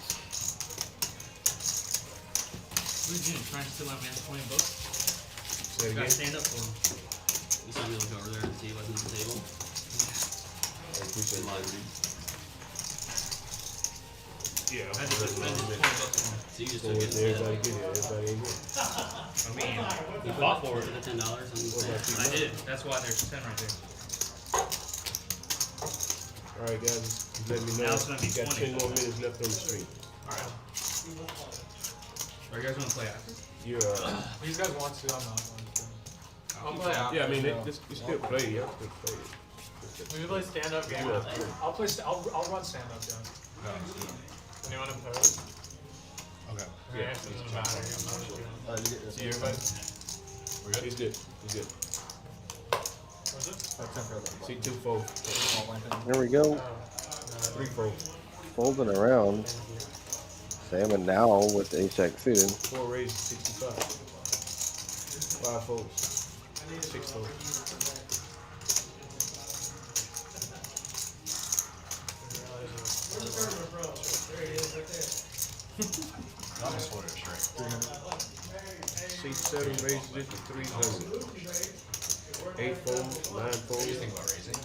What are you doing? Trying to steal my man's coin book? You gotta stand up for him. You saw me look over there and see what's on the table. I appreciate it. Yeah, I just put his coin book on. So you just took it. Everybody get it. Everybody ain't good. I mean, you fought for it. $10. I did. That's why there's 10 right there. All right, guys. Let me know. Now it's gonna be You got 20. 10 more minutes left on the stream. All right. Are you guys gonna play after? You're. These guys want to, I'm not. I'll play after. Yeah, I mean, you still play. You still play. We can play stand-up game. I'll play. I'll run stand-up game. Anyone opposed? Okay. Yeah, it doesn't matter. I'm not sure. See everybody? We're good? He's good. He's good. What's it? See 2 fold. There we go. 3 fold. Folding around. Salmon now with the ace-jack suited. 4 raises 65. 5 folds. 6 folds. I almost folded it straight. 6-7 raises it to 300. 8 folds. 9 folds. Think about raising.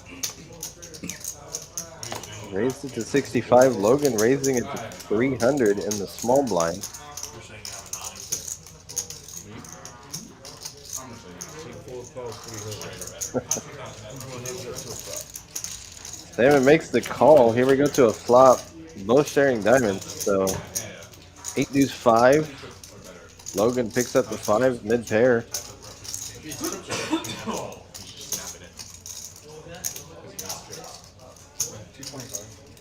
Raised it to 65. Logan raising it to 300 in the small blind. Salmon makes the call. Here we go to a flop. Both sharing diamonds. So 8 deuce 5. Logan picks up the 5 mid pair.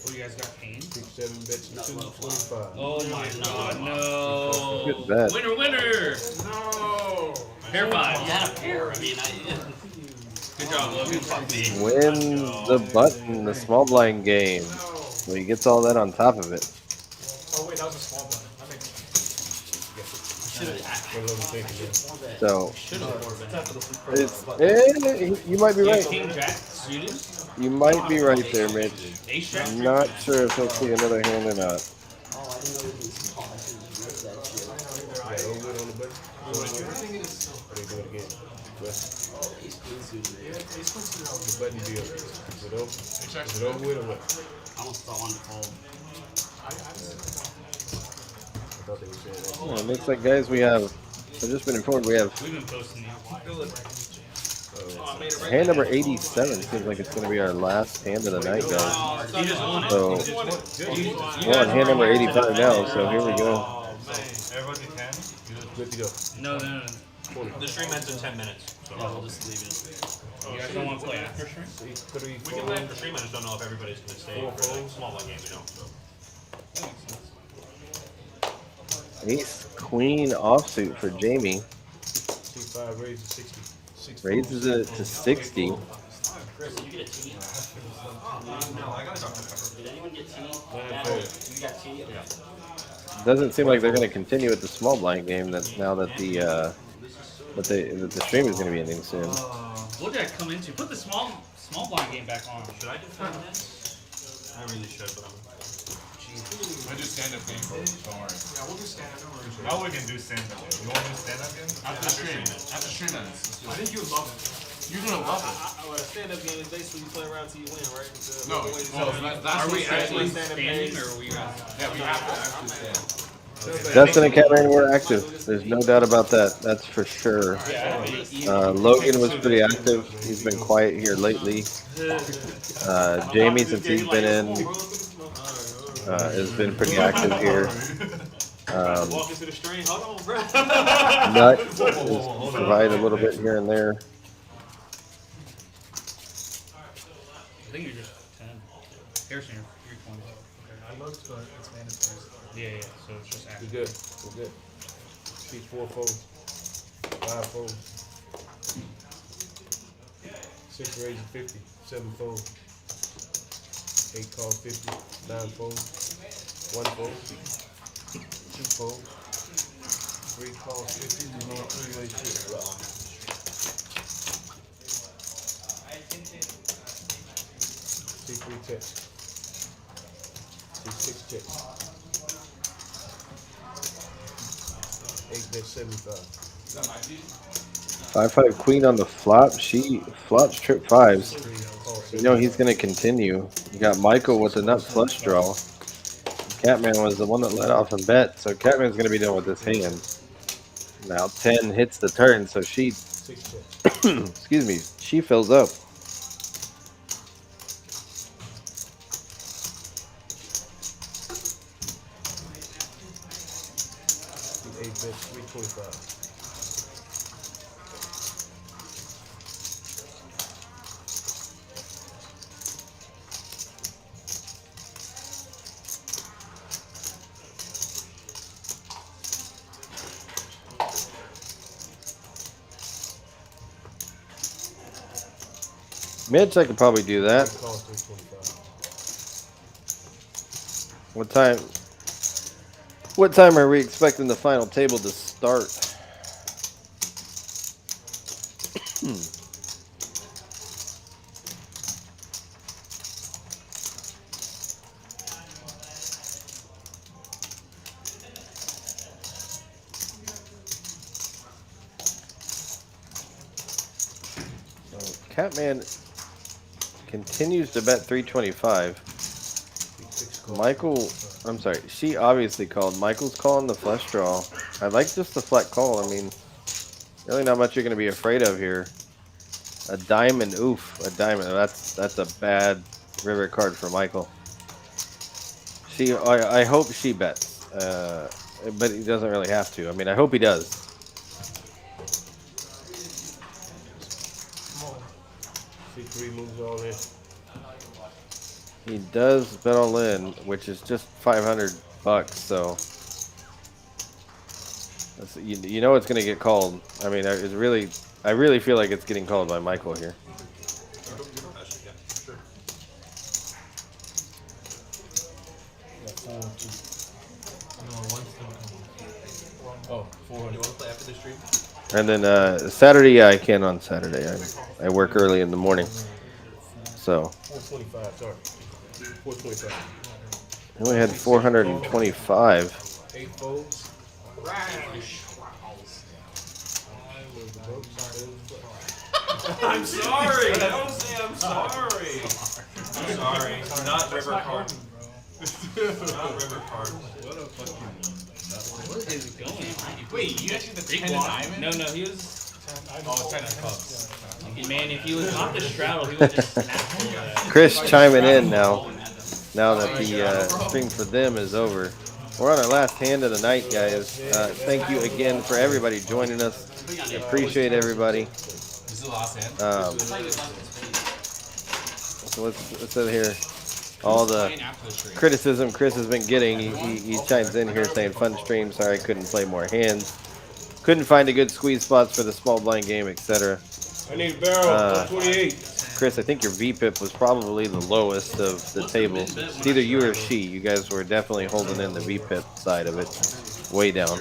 What do you guys got? Pain? 6-7 bets 225. Oh my god, no. Good bet. Winner! No! Pair 5. You had a pair. I mean, good job, Logan. Fuck me. Win the button, the small blind game. So he gets all that on top of it. Oh wait, that was a small one. So you might be right. King Jack suited? You might be right there, Mitch. I'm not sure if he'll see another hand or not. Button deal. Is it over with or what? I almost thought one to fold. It looks like, guys, we have. I've just been informed we have We've been posting these. hand number 87. Seems like it's going to be our last hand of the night, guys. So we're on hand number 85 now. So here we go. Everybody can? Good to go. No. The stream ends in 10 minutes. So Yeah, we'll just leave it. You guys don't want to play after stream? 3, we can play after stream. I just don't know if everybody's going to stay for the small blind game. You know. So. Ace Queen offsuit for Jamie. C5 raises 60. Raises it to 60. Chris, did you get a tea? No, I got a Dr. Pepper. Did anyone get tea? Nine Natalie, fold. you got tea? Okay. Doesn't seem like they're going to continue with the small blind game. That now that the stream is going to be ending soon. What did I come into? Put the small blind game back on. Should I defend this? I really should, but I'm. I do stand-up game. Don't worry. Yeah, we'll do stand-up. No worries. Now we can do stand-up game. You want to do stand-up game? After stream. After stream ends. I think you would love it. You're gonna love it. A stand-up game is basically you play around till you win, right? No, that's Are we what actually stand-up standing or are we? Yeah, we have to actually stand. Dustin and Catman were active. There's no doubt about that. That's for sure. Logan was pretty active. He's been quiet here lately. Jamie, since he's been in, has been pretty active here. Walk into the stream. Hold on, bro. Nut is provided a little bit here and there. I think you're just 10. Harrison, you're 3 points. I looked, but it's mandatory. Yeah, so it's just after. We're good. We're good. She's 4 folds. 5 folds. 6 raises 50. 7 folds. 8 calls 50. 9 folds. 1 fold. 2 folds. 3 calls 50. There's no 3-way shit. See 3 tips. See 6 tips. 8 bet 75. 5-5 queen on the flop. She flops trip 5s. You know he's going to continue. You got Michael with the nut flush draw. Catman was the one that led off and bet, so Catman's going to be done with this hand. Now 10 hits the turn, so she, excuse me, she fills up. Bet 325. Mitch, I could probably do that. What time are we expecting the final table to start? Catman continues to bet 325. Michael, I'm sorry, she obviously called. Michael's calling the flush draw. I like just the flat call. I mean, really not much you're going to be afraid of here. A diamond, oof, a diamond. That's a bad river card for Michael. I hope she bets, but he doesn't really have to. I mean, I hope he does. C3 moves all in. He does bet all in, which is just $500, so you know it's going to get called. I mean, I really feel like it's getting called by Michael here. Oh, 400. You want to play after the stream? And then Saturday, yeah, I can on Saturday. I work early in the morning, so. 425, sorry. 425. I only had 425. 8 folds. I'm sorry. Don't say I'm sorry. I'm sorry. Not river card. Not river card. What a fucking. What is going on? Wait, you actually the 10 diamond? No, he was. Oh, 10 of clubs. Man, if he was not the straddle, he would just snap for that. Chris chiming in now. Now that the stream for them is over. We're on our last hand of the night, guys. Thank you again for everybody joining us. Appreciate everybody. This is the last hand. So let's sit here. All the criticism Chris has been getting, he chimes in here saying, fun stream, sorry I couldn't play more hands. Couldn't find a good squeeze spots for the small blind game, etc. I need a barrel. 28. Chris, I think your VPIP was probably the lowest of the table. It's either you or she. You guys were definitely holding in the VPIP side of it, way down.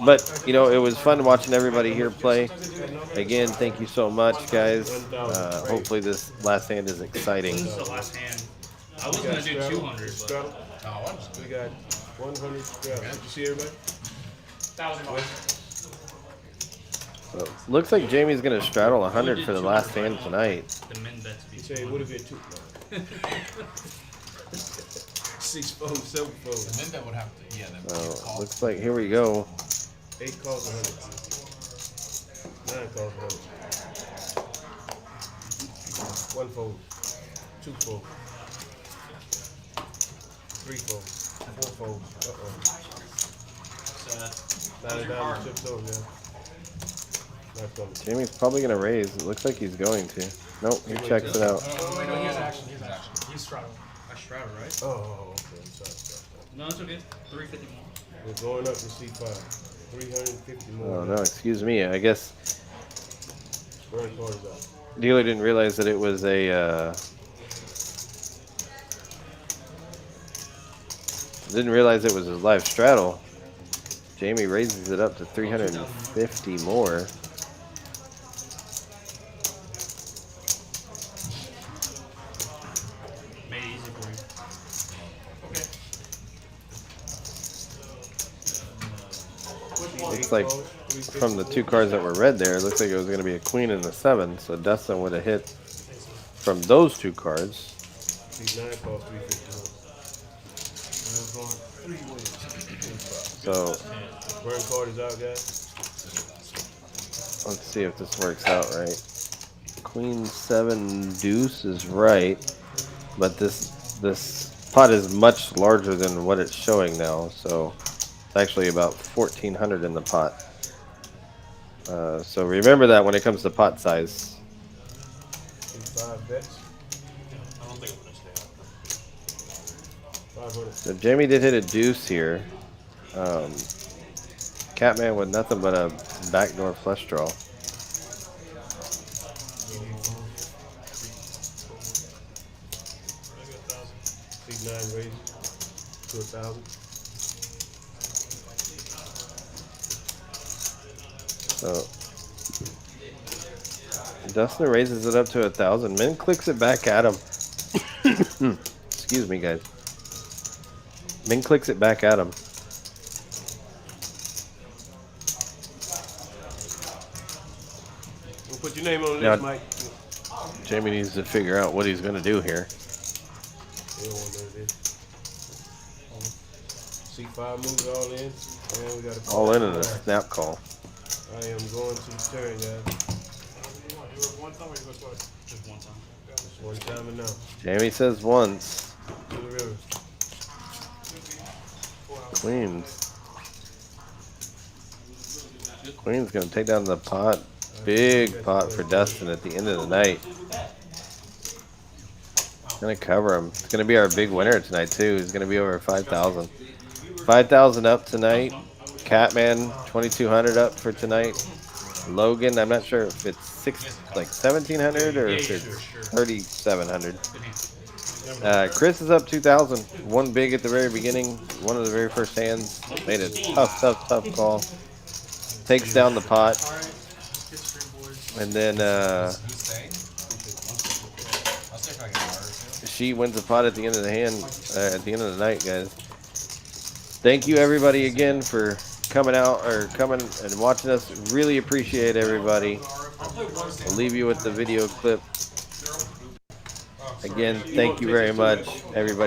But you know, it was fun watching everybody here play. Again, thank you so much, guys. Hopefully, this last hand is exciting. This is the last hand. I was gonna do 200, but We got 100 scrap. Did you see everybody? $1,000. So, looks like Jamie's gonna straddle 100 for the last hand tonight. the min bets be You say it would have been 2. 6 fold, 7 fold. And then that would have to, yeah. Then So, looks like here we go. 8 calls 100. 9 calls 100. 1 fold. 2 fold. 3 fold. 4 fold. $90 chips over there. Not coming. Jamie's probably gonna raise. It looks like he's going to. Nope, he checks it out. Oh, wait, no, he has action. He has action. He's straddling. I shroud, right? Oh, okay. I'm sorry. No, it's okay. 350 more. We're going up to C5. 350 more. Oh no, excuse me. I guess Burn card is out. dealer didn't realize that it was a. Didn't realize it was a live straddle. Jamie raises it up to 350 more. Made it easy for you. Looks like from the 2 cards that were red there, it looks like it was going to be a queen and a 7. So Dustin would have hit from those 2 cards. These 9 calls 351. So Burn card is out, guys. let's see if this works out right. Queen 7 deuce is right, but this pot is much larger than what it's showing now. So it's actually about 1,400 in the pot. So remember that when it comes to pot size. 5 bets. I don't think I'm gonna stay up. 500. So Jamie did hit a deuce here. Catman with nothing but a backdoor flush draw. Big 9 raise to 1,000. So Dustin raises it up to 1,000. Min clicks it back at him. Excuse me, guys. Min clicks it back at him. We'll put your name on Now, this, Mike. Jamie needs to figure out what he's going to do here. They don't want none of this. C5 moves all in. And we got a All in a snap call. I am going to turn, guys. You want to do it one time or you go twice? Just one time. Just one time and now. Jamie says once. To the river. Queens. Queen's going to take down the pot. Big pot for Dustin at the end of the night. Going to cover him. It's going to be our big winner tonight, too. He's going to be over 5,000. 5,000 up tonight. Catman, 2,200 up for tonight. Logan, I'm not sure if it's 1,700 or if it's 3,700. Chris is up 2,000. One big at the very beginning. One of the very first hands. Made a tough call. Takes down the pot. And then she wins the pot at the end of the hand, at the end of the night, guys. Thank you everybody again for coming out or coming and watching us. Really appreciate everybody. I'll leave you with the video clip. Again, thank you very much, everybody.